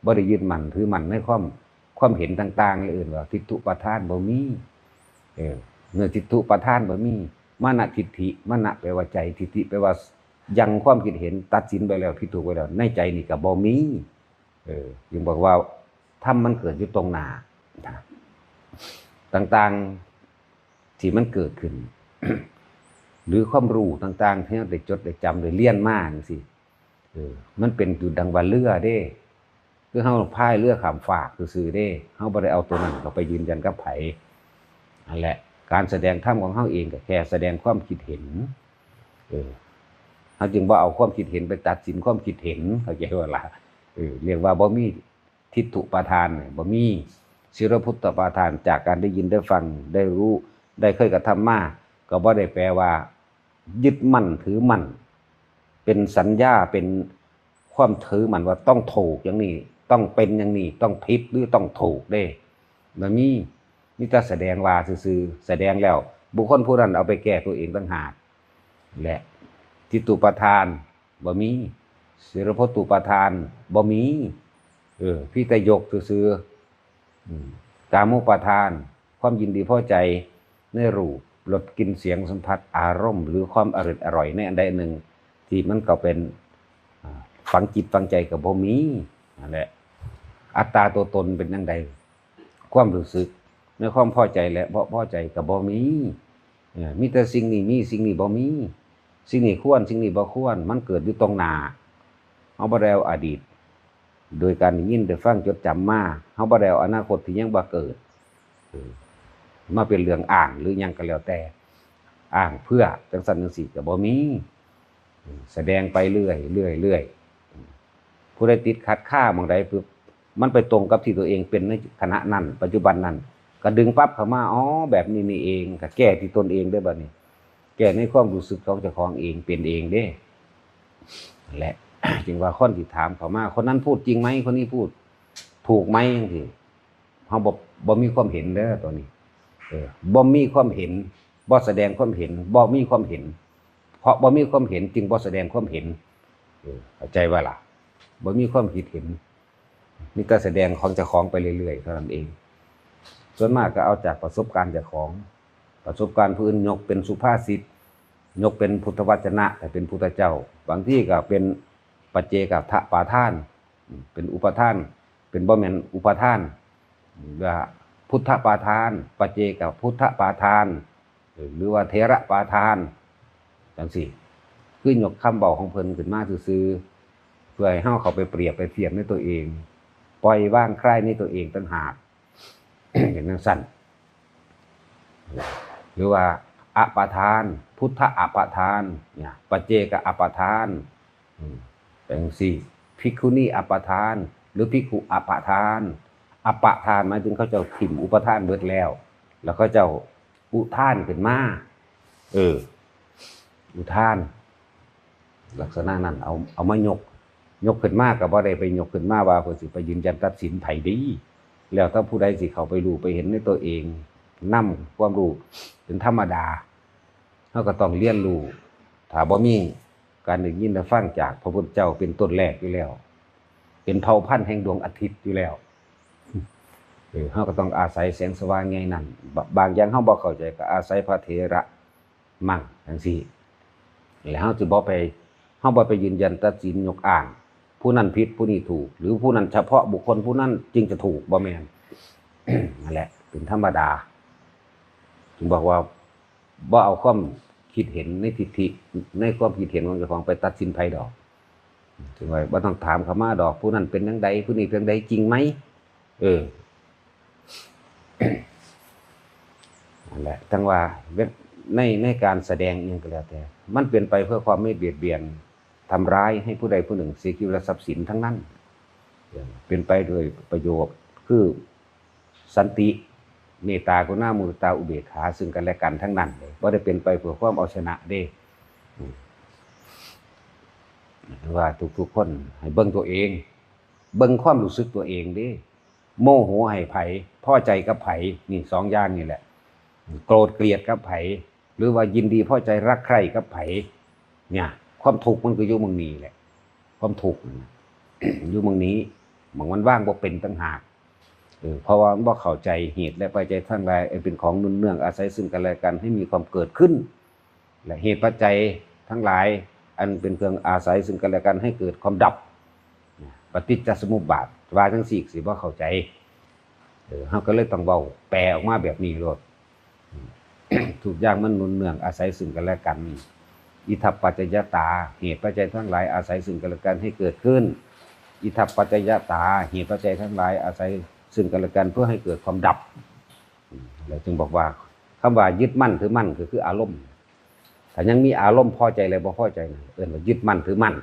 บ่ได้ยึดมั่นถือมั่นในความเห็นต่างๆอย่างอื่นว่าทิฏฐุปาทานบ่มีเมื่อทิฏฐุปาทานบ่มีมานะทิฏฐิมานะแปลว่าใจทิฏฐิแปลว่ายังความคิดเห็นตัดสินไปแล้วผิดถูกไปแล้วในใจนี่ก็บ่มียังบอกว่าธรรมมันเกิดอยู่ตรงหน้าต่างๆที่มันเกิดขึ้น หรือความรู้ต่างๆที่เราได้จดได้จำได้เรียนมาจังซี่มันเป็นอยู่ดังว่าเรือเด้คือเฮาพายเรือข้ามฟากซื่อๆเด้เฮาบ่ได้เอาตัวนั้นเข้าไปยืนยันกับไผนั่นแหละการแสดงธรรมของเฮาเองก็แค่แสดงความคิดเห็นเฮาจึงบ่เอาความคิดเห็นไปตัดสินความคิดเห็นเข้าใจว่าล่ะเรียกว่าบ่มีทิฏฐุปาทานบ่มีศิรพุทธปาทานจากการได้ยินได้ฟังได้รู้ได้เคยกระทำมาก็บ่ได้แปลว่ายึดมั่นถือมั่นเป็นสัญญาเป็นความถือมั่นว่าต้องถูกอย่างนี้ต้องเป็นอย่างนี้ต้องผิดหรือต้องถูกเด้บ่มีแต่แสดงว่าซื่อๆแสดงแล้วบุคคลผู้นั้นเอาไปแก้ตัวเองต่างหากและทิฏฐุปาทานบ่มีศิรพุทธุปาทานบ่มีพี่แต่ยกซื่อๆกามุปาทานความยินดีพอใจในรูปรสกลิ่นเสียงสัมผัสอารมณ์หรือความอร่อยในอันใดหนึ่งที่มันก็เป็นฝังจิตฝังใจกับบ่มีนั่นแหละอัตตาตัวตนเป็นจังใดความรู้สึกในความพอใจและบ่พอใจกับบ่มีแต่สิ่งนี้มีสิ่งนี้บ่มีสิ่งนี้ควรสิ่งนี้บ่ควรมันเกิดอยู่ตรงหน้าเฮาบ่ได้เอาอดีตโดยการยินได้ฟังจดจำมาเฮาบ่ได้เอาอนาคตที่ยังบ่เกิด มาเป็นเรื่องอ้างหรือหยังก็แล้วแต่อ้างเพื่อจังซั่นจังซี่ก็บ่มีแสดงไปเรื่อยผู้ใดติดขัดข้าหม้องใดปึ๊บมันไปตรงกับที่ตัวเองเป็นในขณะนั้นปัจจุบันนั้นก็ดึงปั๊บเข้ามาอ๋อแบบนี้นี่เองก็แก้ที่ตนเองได้บัดนี้แก้ในความรู้สึกของเจ้าของเองเป็นเองเด้นั่นแหละ จึงว่าคนที่ถามเขามาคนนั้นพูดจริงไหมคนนี้พูดถูกไหมจังซี่เฮาบ่มีความเห็นเด้อตัวนี้บ่มีความเห็นบ่แสดงความเห็นบ่มีความเห็นเพราะบ่มีความเห็นจึงบ่แสดงความเห็นเข้าใจว่าล่ะบ่มีความคิดเห็นนี่ก็แสดงของเจ้าของไปเรื่อยๆเท่านั้นเองส่วนมากก็เอาจากประสบการณ์เจ้าของประสบการณ์ผู้อื่นยกเป็นสุภาษิตยกเป็นพุทธวจนะแต่เป็นพุทธเจ้าบางที่ก็เป็นปัจเจกทปาทานเป็นอุปทานเป็นบ่แม่นอุปทานว่าพุทธปาทานปัจเจกพุทธปาทานหรือว่าเถระปาทานจังซี่คือยกคำเว้าของเพิ่นขึ้นมาซื่อๆเพื่อให้เฮาเข้าไปเปรียบไปเทียบในตัวเองปล่อยวางคลายในตัวเองต่างหาก อย่างนั้นสั้นหรือว่าอปาทานพุทธอปาทานเนี่ยปัจเจกอปาทานจังซี่ภิกขุณีอปาทานหรือภิกขุอปาทานอปาทานหมายถึงเขาเจ้าถิ่มอุปทานเบิดแล้วแล้วเขาเจ้าอุทานขึ้นมาอุทานลักษณะนั้นเอามายกขึ้นมาก็บ่ได้ไปยกขึ้นมาว่าเพิ่นสิไปยืนยันตัดสินไผดีแล้วถ้าผู้ใดสิเข้าไปรู้ไปเห็นในตัวเองนำความรู้เป็นธรรมดาเฮาก็ต้องเรียนรู้ถ้าบ่มีการได้ยินได้ฟังจากพระพุทธเจ้าเป็นต้นแรกอยู่แล้วเป็นเผ่าพันธุ์แห่งดวงอาทิตย์อยู่แล้วเฮาก็ต้องอาศัยแสงสว่างไงนั่นบางอย่างเฮาบ่เข้าใจก็อาศัยพระเถระมั่งจังซี่แล้วเฮาสิบ่ไปยืนยันตัดสินยกอ้างผู้นั้นผิดผู้นี้ถูกหรือผู้นั้นเฉพาะบุคคลผู้นั้นจึงจะถูกบ่แม่น นั่นแหละเป็นธรรมดาถึงบอกว่าบ่เอาความคิดเห็นในทิฏฐิในความคิดเห็นของเจ้าของไปตัดสินไผดอกถึงว่าบ่ต้องถามเขามาดอกผู้นั้นเป็นจังไดผู้นี้เป็นจังไดจริงไหมนั่นแหละทั้งว่าในการแสดงอิหยังก็แล้วแต่มันเป็นไปเพื่อความไม่เบียดเบียนทำร้ายให้ผู้ใดผู้หนึ่งเสียชีวิตและทรัพย์สินทั้งนั้นเป็นไปโดยประโยชน์คือสันติเมตตากรุณามุทิตาอุเบกขาซึ่งกันและกันทั้งนั้นเลยบ่ได้เป็นไปเพื่อความเอาชนะเด้ว่าทุกๆคนให้เบิ่งตัวเองเบิ่งความรู้สึกตัวเองเด้โมโหให้ไผพอใจกับไผนี่สองอย่างนี่แหละโกรธเกลียดกับไผหรือว่ายินดีพอใจรักใคร่กับไผเนี่ยความทุกข์มันก็อยู่เมืองนี้แหละความทุกข์ อยู่เมืองนี้มันว่างบ่เป็นต่างหากเพราะว่ามันบ่เข้าใจเหตุและปัจจัยทั้งหลายเป็นของนุ่นเนื่องอาศัยซึ่งกันและกันให้มีความเกิดขึ้นและเหตุปัจจัยทั้งหลายอันเป็นเครื่องอาศัยซึ่งกันและกันให้เกิดความดับปฏิจจสมุปบาทว่าจังซี่สิบ่เข้าใจเฮาก็เลยต้องเว้าแปลออกมาแบบนี้โลด ทุกอย่างมันนุ่นเนื่องอาศัยซึ่งกันและกันอิทัปปัจจยตาเหตุปัจจัยทั้งหลายอาศัยซึ่งกันและกันให้เกิดขึ้นอิทัปปัจจยตาเหตุปัจจัยทั้งหลายอาศัยซึ่งกันและกันเพื่อให้เกิดความดับแล้วจึงบอกว่าคำว่ายึดมั่นถือมั่นก็คืออารมณ์ถ้ายังมีอารมณ์พอใจอะไรบ่พอใจเอิ้นว่ายึดมั่นถือมั่น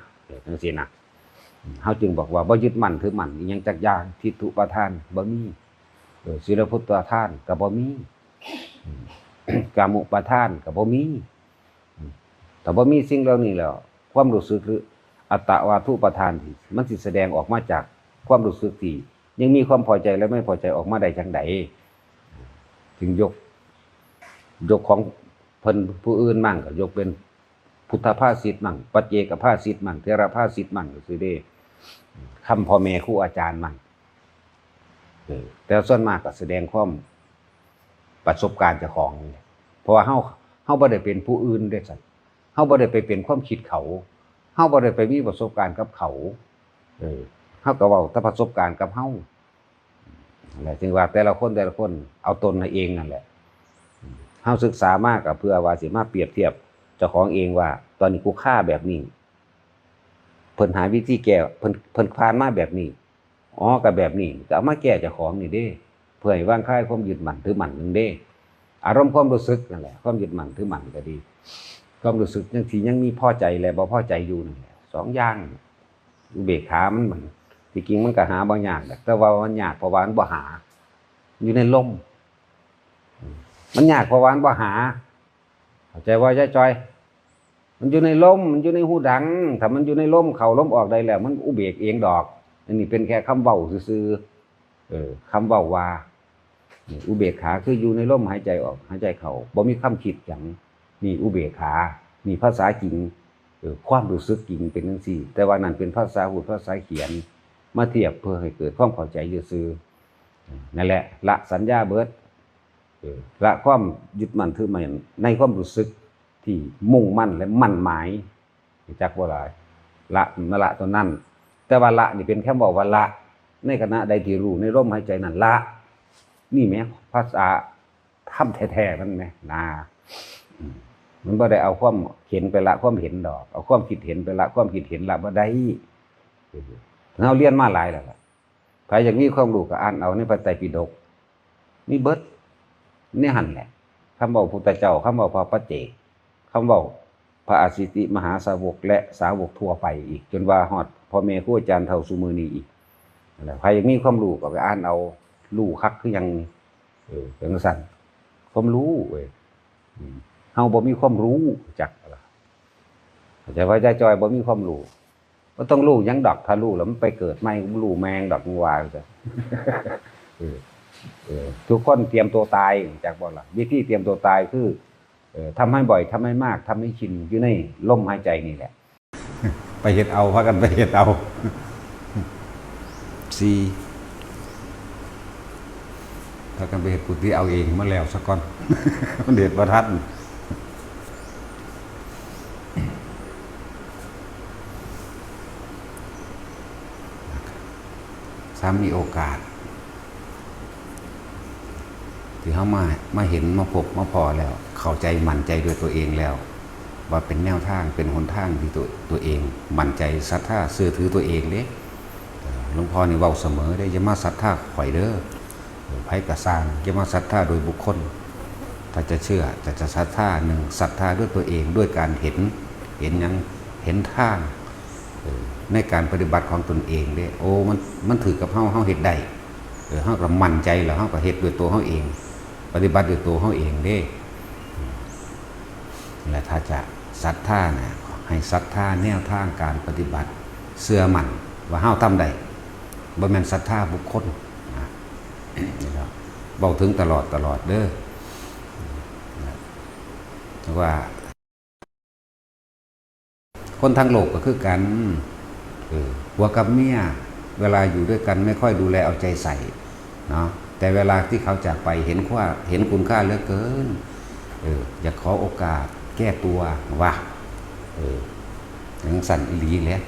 จังซี่นะเฮาจึงบอกว่าบ่ยึดมั่นถือมั่นอีหยังจักอย่างทิฏฐุปาทานบ่มีศีลพุทธปาทานก็บ่มีกามุปาทานก็บ่มีแต่บ่มีสิ่งเหล่านี้แล้วความรู้สึกหรืออัตตวาทุปทานที่มันสิแสดงออกมาจากความรู้สึกที่ยังมีความพอใจและไม่พอใจออกมาได้จังได๋ถึงยกของเพิ่นผู้อื่นมั่งก็ยกเป็นพุทธภาษิตมั่งปัจเจกภาษิตมั่งเถรภาษิตมั่งก็สิได้คำพ่อแม่ครูอาจารย์มั่งแต่ส่วนมากก็แสดงความประสบการณ์เจ้าของเพราะว่าเฮาบ่ได้เป็นผู้อื่นเด้ซั่นเฮาบ่ได้ไปเป็นความคิดเขาเฮาบ่ได้ไปมีประสบการณ์กับเขาเฮาก็เว้าแต่ประสบการณ์กับเฮานั่นแหละจึงว่าแต่ละคนเอาตนให้เองนั่นแหละเฮาศึกษามากก็เพื่อว่าสิมาเปรียบเทียบเจ้าของเองว่าตอนนี้กูฆ่าแบบนี้เพิ่นหาวิธีแก้เพิ่นผ่านมาแบบนี้ก็แบบนี้ก็เอามาแก้เจ้าของนี่เด้เพื่อให้วางคลายความยึดมั่นถือมั่นนึงเด้ อารมณ์ความรู้สึกนั่นแหละความยึดมั่นถือมั่นก็ดีความรู้สึกยังที่ยังมีพอใจและบ่พอใจอยู่นั่นแหละสองอย่างอุเบกขามันเหมือนที่จริงมันก็หาบ่ยากแต่ว่ามันยากเพราะว่ามันบ่หาอยู่ในลมมันยากเพราะว่ามันบ่หาเข้าใจว่าใจจอยมันอยู่ในลมมันอยู่ในหูดังถ้ามันอยู่ในลมเข้าลมออกได้แล้วมันอุเบกเองดอกอันนี้เป็นแค่คำเว้าซื่อๆคำเว้าว่าอุเบกขาคืออยู่ในลมหายใจออกหายใจเข้าบ่มีคำคิดหยังนี่อุเบกขานี่ภาษาจริงความรู้สึกจริงเป็นจังซี่แต่ว่านั่นเป็นภาษาพูดภาษาเขียนมาเทียบเพื่อให้เกิดความเข้าใจซื่อๆนั่นแหละละสัญญาเบิดละความยึดมั่นถือมั่นในความรู้สึกที่มุ่งมั่นและมั่นหมายจักบ่หลายละมาละตัวนั้นแต่ว่าละนี่เป็นแค่บอกว่าละในขณะใดที่รู้ในลมหายใจนั่นละนี่แม้ภาษาธรรมแท้ๆมันแม้นะมันบ่ได้เอาความเห็นไปละความเห็นดอกเอาความคิดเห็นไปละความคิดเห็นละบ่ได้เราเรียนมาหลายแล้วล่ะใครอยากมีความรู้ก็อ่านเอาในพระไตรปิฎกมีเบิดนี่หั่นแหละคำบอกพุทธเจ้าคำบอกพระปัจเจกคำบอกพระอาสิติมหาสาวกและสาวกทั่วไปอีกจนว่าฮอดพ่อแม่ครูอาจารย์เฒ่าซุมื้อนี้อีกนั่นแหละใครอยากมีความรู้ก็ไปอ่านเอารู้คักคือยังจังซั่นความรู้เว้ยเฮาบ่มีความรู้จักล่ะเข้าใจว่าใจจอยบ่มีความรู้บ่ต้องรู้หยังดอกถ้ารู้แล้วมันไปเกิดใหม่รู้แมงดอกว่าจังทุกคนเตรียมตัวตายจักบ่ล่ะวิธีเตรียมตัวตายคือทำให้บ่อยทำให้มากทำให้ชินอยู่ในลมหายใจนี่แหละไปเฮ็ดเอาพากันไปเฮ็ดเอาถ้ากันไปเฮ็ดกุฏิเอาเองมาแล้วซะก่อนมันเด็ดบ่ทันซ้ำมีโอกาสที่เขามาเห็นมาพบมาพอแล้วเข้าใจมั่นใจด้วยตัวเองแล้วว่าเป็นแนวทางเป็นหนทางที่ตัวเองมั่นใจศรัทธาเชื่อถือตัวเองเด้หลวงพ่อนี่เว้าเสมอได้อย่ามาศรัทธาข่อยเด้อไผก็สร้างอย่ามาศรัทธาโดยบุคคลถ้าจะเชื่อจะศรัทธาหนึ่งศรัทธาด้วยตัวเองด้วยการเห็นหยังเห็นทางในการปฏิบัติของตนเองเด้โอ้มันถือกับเฮาเฮ็ดได้เฮาก็มั่นใจแล้วเฮาก็เฮ็ดด้วยตัวเฮาเองปฏิบัติด้วยตัวเฮาเองเด้และถ้าจะศรัทธานะให้ศรัทธาแนวทางการปฏิบัติเชื่อมั่นว่าเฮาทำได้บ่แม่นศรัทธาบุคคลนะนี่ครับเว้าถึงตลอดเด้อว่าคนทั้งโลกก็คือกันผัวกับเมียเวลาอยู่ด้วยกันไม่ค่อยดูแลเอาใจใส่เนาะแต่เวลาที่เขาจากไปเห็นคุณค่าเหลือเกินอยากขอโอกาสแก้ตัวว่าอย่างสั่นอีหลีแหละ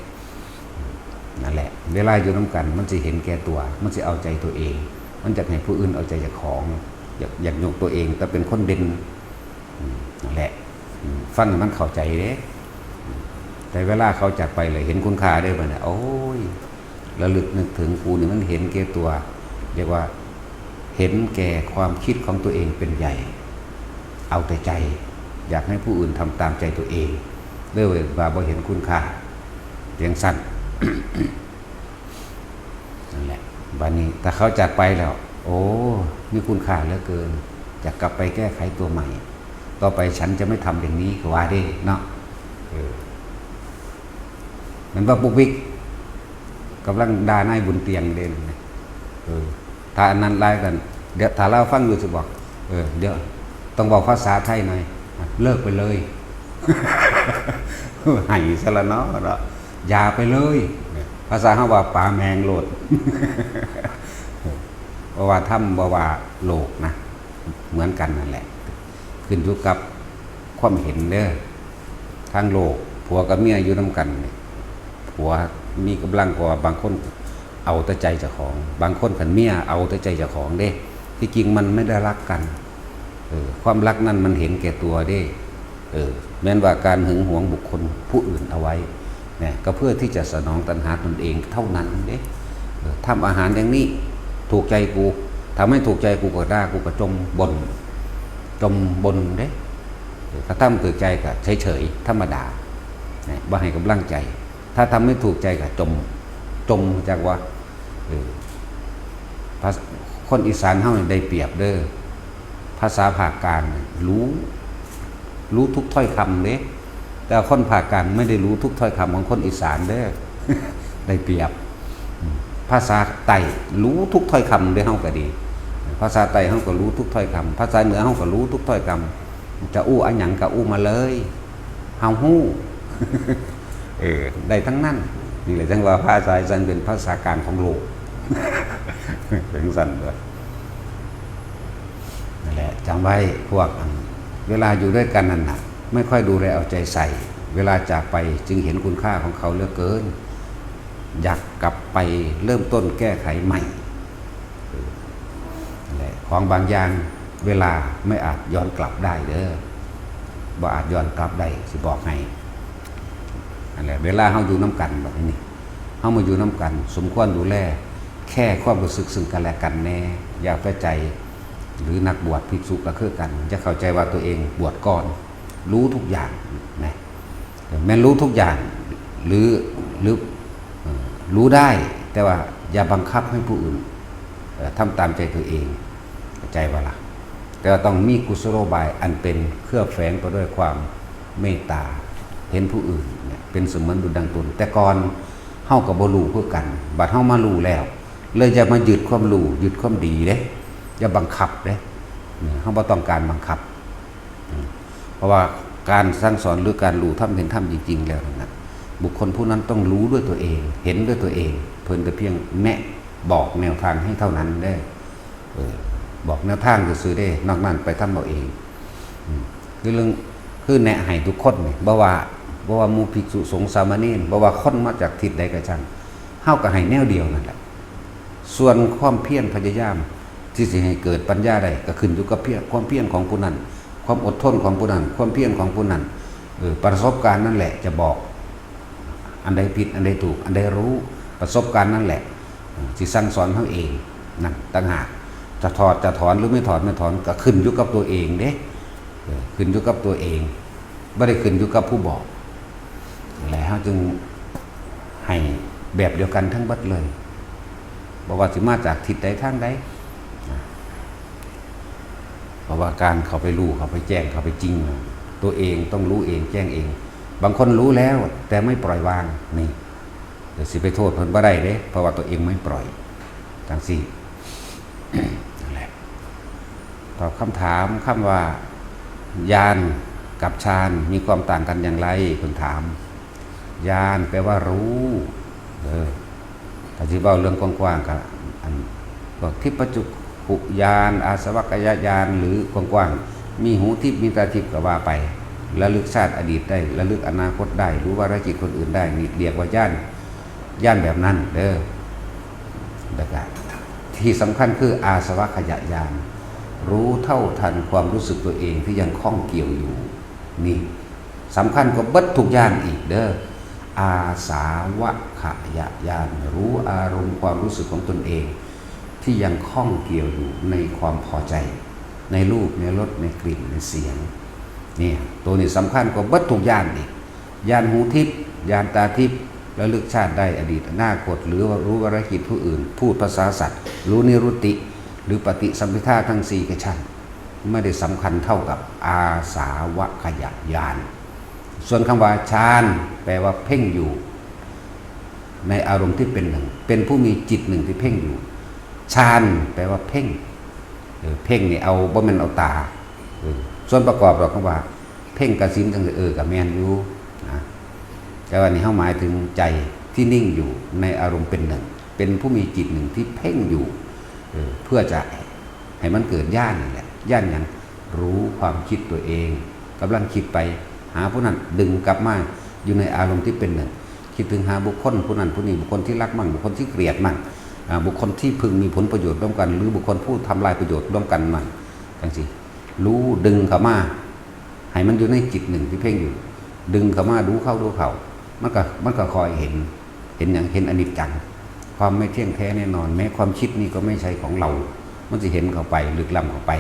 นั่นแหละเวลาอยู่น้ำกันมันจะเห็นแก่ตัวมันจะเอาใจตัวเองมันจะให้ผู้อื่นเอาใจจากของอยากยกตัวเองแต่เป็นคนเด่นนั่นแหละฟังมันเข้าใจเด้แต่เวลาเขาจากไปเลยเห็นคุณค่าได้ป่ะเนี่ยโอ้ยระลึกนึกถึงกูนี่มันเห็นแก่ตัวเรียกว่าเห็นแก่ความคิดของตัวเองเป็นใหญ่เอาแต่ใจอยากให้ผู้อื่นทำตามใจตัวเองเรื่อยบ่เห็นคุณค่าเพียงสั้น นั่นแหละบัดนี้แต่เขาจากไปแล้วโอ้มีคุณค่าเหลือเกินจะกลับไปแก้ไขตัวใหม่ต่อไปฉันจะไม่ทำอย่างนี้ก็ว่าได้เนาะมันว่าปุกวิกกำลังด่านายบุญเตียงเด่นถ้าอันนั้นไล่กันเดี๋ยวถ้าเราฟังอยู่จะบอกเดี๋ยวต้องบอกภาษาไทยหน่อยเลิกไปเลยให้ซะละเนาะอย่าไปเลยภาษาเขาว่าป่าแมงโลดเพราะว่าถ้ำบ่ว่าโลกนะเหมือนกันนั่นแหละขึ้นอยู่กับความเห็นเด้อทางโลกผัวกับเมียอยู่นำกันผัวมีกำลังกว่าบางคนเอาแต่ใจเจ้าของบางคนขันเมียเอาแต่ใจเจ้าของเด้ที่จริงมันไม่ได้รักกันความรักนั้นมันเห็นแก่ตัวเด้แม้นว่าการหึงหวงบุคคลผู้อื่นเอาไว้เนี่ยก็เพื่อที่จะสนองตัณหาตนเองเท่านั้นเด้ทำอาหารอย่างนี้ถูกใจกูทำให้ถูกใจกูก็ด่ากูก็จมบ่น จมบนเด้ถ้าทำถูกใจก็เฉยๆธรรมดาบ่ให้กำลังใจถ้าทำไม่ถูกใจก็จมจากว่าคนอีสานเฮาได้เปรียบเด้อภาษาภาคกลางรู้ทุกถ้อยคำเด้แต่คนภาคกลางไม่ได้รู้ทุกถ้อยคำของคนอีสานเด้อ ได้เปรียบภาษาไต้รู้ทุกถ้อยคำเด้อเฮาก็ดีภาษาไต้เฮาก็รู้ทุกถ้อยคำภาษาเหนือเฮาก็รู้ทุกถ้อยคำจะอู้อันหยังก็อู้มาเลยเฮาฮู้ ได้ทั้งนั้นนี่แหละจังว่าภาษาอีสานเป็นภาษากลางของโลก เป็นสั่นด้วยนั่นแหละจำไว้พวกเวลาอยู่ด้วยกันนั่นน่ะไม่ค่อยดูแลเอาใจใส่เวลาจากไปจึงเห็นคุณค่าของเขาเหลือเกินอยากกลับไปเริ่มต้นแก้ไขใหม่นั่นแหละของบางอย่างเวลาไม่อาจย้อนกลับได้เด้อบ่อาจย้อนกลับได้สิบอกให้นั่นแหละเวลาเฮาอยู่น้ำกันแบบนี้เฮามาอยู่น้ำกันสมควรดูแลแค่ความรู้สึกซึ่งกันและกันแน่อย่าไปใจหรือนักบวชภิกษุก็คือกันจะเข้าใจว่าตัวเองบวชก่อนรู้ทุกอย่างนะแม้รู้ทุกอย่างหรือรู้ได้แต่ว่าอย่าบังคับให้ผู้อื่นทำตามใจตัวเองใจว่าล่ะแต่ต้องมีกุศโลบายอันเป็นเครื่องแฝงไปด้วยความเมตตาเห็นผู้อื่นเนี่ยเป็นเสมือนดุจดังตนแต่ก่อนเฮากับบ่รู้เพื่อกันบัดเฮามารู้แล้วเลยจะมายึดความรู้ยึดความดีเด้อย่าบังคับเด้เฮาบ่ต้องการบังคับเพราะว่าการสั่งสอนหรือการรู้ธรรมเห็นธรรมจริงๆแล้วนะบุคคลผู้นั้นต้องรู้ด้วยตัวเองเห็นด้วยตัวเองเพิ่นแต่เพียงแนะบอกแนวทางให้เท่านั้นได้บอกแนวทางซื่อๆได้นอกนั้นไปทำเอาเองคือเรื่องคือแนะให้ทุกคนนี่บ่ว่าหมู่ภิกษุสงฆ์สามเณรบ่ว่าคนมาจากทิศใดก็ช่างเฮาก็ให้แนวเดียวนั่นแหละส่วนความเพียรพยายามที่สิให้เกิดปัญญาได้ก็ขึ้นอยู่กับความเพียรของผู้นั้นความอดทนของผู้นั้นความเพียรของผู้นั้นประสบการณ์นั่นแหละจะบอกอันใดผิดอันใดถูกอันใดรู้ประสบการณ์นั่นแหละสิสั่งสอนเฮาเองนั่นต่างหากจะถอนหรือไม่ถอนก็ขึ้นอยู่กับตัวเองเด้ขึ้นอยู่กับตัวเองไม่ได้ขึ้นอยู่กับผู้บอกแล้วจึงให้แบบเดียวกันทั้งบัดเลยบอกว่าสิมาจากทิศใดทางใดเพราะว่าการเขาไปรู้เขาไปแจ้งเขาไปจริงตัวเองต้องรู้เองแจ้งเองบางคนรู้แล้วแต่ไม่ปล่อยวางนี่เดี๋ยวสิไปโทษเพิ่นบ่ได้เด้เพราะว่าตัวเองไม่ปล่อยจังซี่ นั่นแหละตอบคำถามคำว่าญาณกับฌานมีความต่างกันอย่างไรคุณถามญาณแปลว่ารู้ถ้าที่เว้าเรื่องกว้างๆก็อันพวกทิพจุขุญาณอาสวัคยญาณหรือกว้างๆมีหูทิพมีตาทิพก็ว่าไประลึกชาติอดีตได้ระลึกอนาคตได้รู้วาระจิตคนอื่นได้นี่เรียกว่าญาณแบบนั้นเด้อแล้วก็ที่สำคัญคืออาสวัคยญาณรู้เท่าทันความรู้สึกตัวเองที่ยังคล้องเกี่ยวอยู่นี่สำคัญกว่าเบิดทุกอย่างอีกเด้ออาสาวะขยญาณรู้อารมณ์ความรู้สึกของตนเองที่ยังคล้องเกี่ยวอยู่ในความพอใจในรูปในรสในกลิ่นในเสียงนี่ตัวนี้สำคัญกว่าเบิดทุกอย่างอีกญาณหูทิพย์ญาณตาทิพย์ระลึกชาติได้อดีตอนาคตหรือว่ารู้วาระจิตผู้อื่นพูดภาษาสัตว์รู้นิรุตติหรือปฏิสัมภิทาทั้ง4ก็ช่างไม่ได้สำคัญเท่ากับอาสาวะขยญาณส่วนคำว่าฌานแปลว่าเพ่งอยู่ในอารมณ์ที่เป็นหนึ่งเป็นผู้มีจิตหนึ่งที่เพ่งอยู่ฌานแปลว่าเพ่งเพ่งนี่เอาบ่แม่นเอาตาส่วนประกอบเราคำว่าเพ่งกสินจังกับแม่นอยู่นะแต่ว่านี่เฮาหมายถึงใจที่นิ่งอยู่ในอารมณ์เป็นหนึ่งเป็นผู้มีจิตหนึ่งที่เพ่งอยู่เพื่อจะให้มันเกิดญาณนั่นแหละญาณอย่างรู้ความคิดตัวเองกำลังคิดไปหาผู้นั้นดึงกลับมาอยู่ในอารมณ์ที่เป็นหนึ่งคิดถึงหาบุคคลผู้นั้นผู้นี้บุคคลที่รักมั่งบุคคลที่เกลียดมั่งบุคคลที่พึงมีผลประโยชน์ร่วมกันหรือบุคคลผู้ทำลายประโยชน์ร่วมกันมั่งจังสิรู้ดึงเข้ามาให้มันอยู่ในจิตหนึ่งที่เพ่งอยู่ดึงเข้ามาดูเข้ามันก็คอยเห็นอย่างเห็นอนิจจังความไม่เที่ยงแท้แน่นอนแม้ความคิดนี้ก็ไม่ใช่ของเรามันจะเห็นเข้าไปลึกล้ำเข้าไป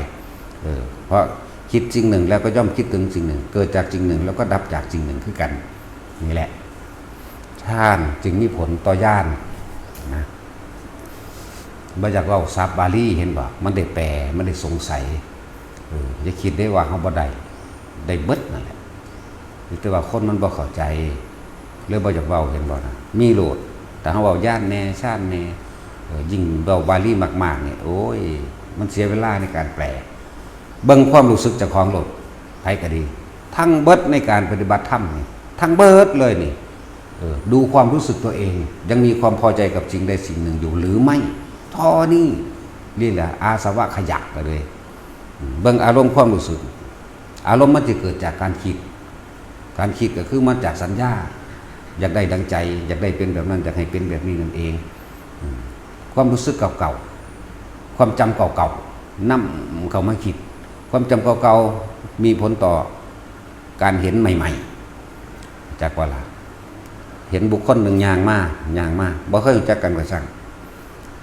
เพราะ คิดสิ่งหนึ่งแล้วก็ย่อมคิดถึงสิ่งหนึ่งเกิดจากสิ่งหนึ่งแล้วก็ดับจากสิ่งหนึ่งคือกันนี่แหละฌานจึงมีผลต่อญาณนะบ่อยากเว้าศัพท์บาลีเห็นบ่มันได้แปลมันได้สงสัยอย่าคิดได้ว่าเฮาบ่ได้เบิดนั่นแหละแต่ว่าคนมันบ่เข้าใจหรือบ่อยากเว้าเห็นบ่นะมีโลดแต่เฮาเว้าญาณแน่ฌานแน่ยิ่งเว้าบาลีมากๆนี่โอ้ยมันเสียเวลาในการแปลเบิ่งความรู้สึกเจ้าของโลดไผก็ดีทั้งเบิดในการปฏิบัติธรรมนี่ทั้งเบิดเลยนี่ดูความรู้สึกตัวเองยังมีความพอใจกับสิ่งใดสิ่งหนึ่งอยู่หรือไม่ท่อนี่นี่แหละอาสวะขยักกันเลยเบิ่งอารมณ์ความรู้สึกอารมณ์มันจะเกิดจากการคิดก็คือมาจากสัญญาอยากได้ดังใจอยากได้เป็นแบบนั้นอยากให้เป็นแบบนี้นั่นเองความรู้สึกเก่าๆความจำเก่าๆนำเข้ามาคิดความจำเก่าๆมีผลต่อการเห็นใหม่ๆจากว่าล่ะเห็นบุคคลหนึ่งย่างมาบ่เคยรู้จักกันก็ช่าง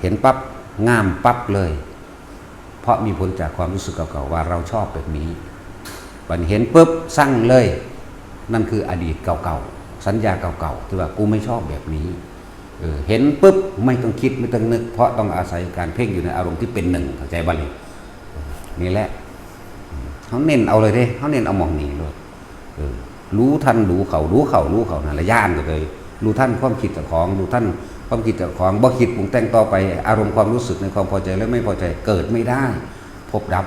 เห็นปั๊บงามปั๊บเลยเพราะมีผลจากความรู้สึกเก่าๆว่าเราชอบแบบนี้บัดเห็นปุ๊บสั่งเลยนั่นคืออดีตเก่าๆสัญญาเก่าๆที่ว่ากูไม่ชอบแบบนี้เห็นปุ๊บไม่ต้องคิดไม่ต้องนึกเพราะต้องอาศัยการเพ่งอยู่ในอารมณ์ที่เป็นหนึ่งเข้าใจบ่ล่ะนี่แหละเขาเน้นเอาเลยเด้เขาเน้นเอามองนี่เลยรู้ทันรู้เขานั่นละย่านก็เลยรู้ท่านความคิดเจ้าของรู้ท่านความคิดเจ้าของบ่คิดปรุงแต่งต่อไปอารมณ์ความรู้สึกในความพอใจและไม่พอใจเกิดไม่ได้พบดับ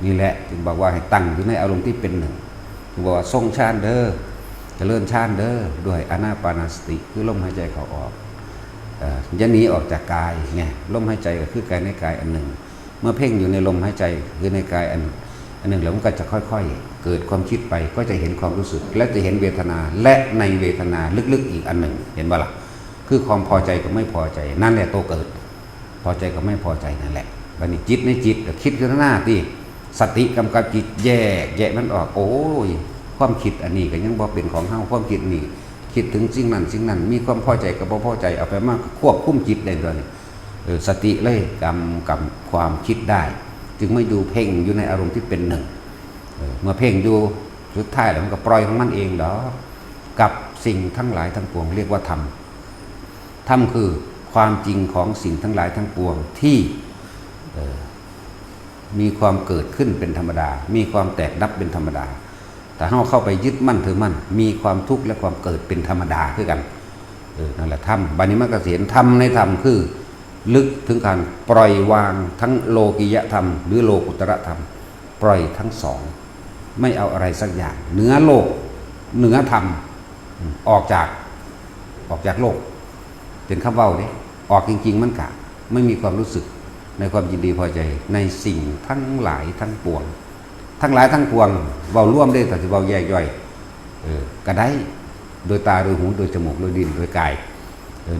นี่แหละจึงบอกว่าให้ตั้งอยู่ในอารมณ์ที่เป็นหนึ่งจึงบอกว่าทรงฌานเด้อเจริญฌานเด้อด้วยอานาปานสติคือลมหายใจเข้าออกอย่าหนีออกจากกายไงลมหายใจก็คือกายในกายอันหนึ่งเมื่อเพ่งอยู่ในลมหายใจคือในกายอันหนึ่งแล้วมันก็จะค่อยๆเกิดความคิดไปก็จะเห็นความรู้สึกและจะเห็นเวทนาและในเวทนาลึกๆอีกอันหนึ่งเห็นบ่ล่ะคือความพอใจกับไม่พอใจนั่นแหละตัวเกิดพอใจกับไม่พอใจนั่นแหละบัดนี้จิตในจิตคิดขึ้นหน้าที่สติกำกับจิตแยกมันออกโอ้ยความคิดอันนี้ก็ยังบ่เป็นของเฮาความคิดนี่คิดถึงสิ่งนั้นมีความพอใจกับบ่พอใจเอาไปมาควบคุมจิตได้ด้วยสติเลยกำกับความคิดได้จึงไม่อยู่เพ่งอยู่ในอารมณ์ที่เป็นหนึ่งเมื่อเพ่งอยู่สุดท้ายแล้วมันก็ปล่อยของมันเองดอกกับสิ่งทั้งหลายทั้งปวงเรียกว่าธรรมคือความจริงของสิ่งทั้งหลายทั้งปวงที่มีความเกิดขึ้นเป็นธรรมดามีความแตกดับเป็นธรรมดาแต่ถ้าเข้าไปยึดมั่นถือมั่นมีความทุกข์และความเกิดเป็นธรรมดาคือกันนั่นแหละธรรมบัดนี้มันก็เห็นธรรมในธรรมคือลึกถึงการปล่อยวางทั้งโลกิยธรรมหรือโลกุตระธรรมปล่อยทั้งสองไม่เอาอะไรสักอย่างเหนือโลกเหนือธรรมออกจากโลกเป็นคำเว้าเนี่ยออกจริงๆมันกะไม่มีความรู้สึกในความยินดีพอใจในสิ่งทั้งหลายทั้งปวงทั้งหลายทั้งปวงเว้าร่วมได้แต่จะเว้าแยกย่อยก็ได้โดยตาโดยหูโดยจมูกโดยลิ้นโดยกาย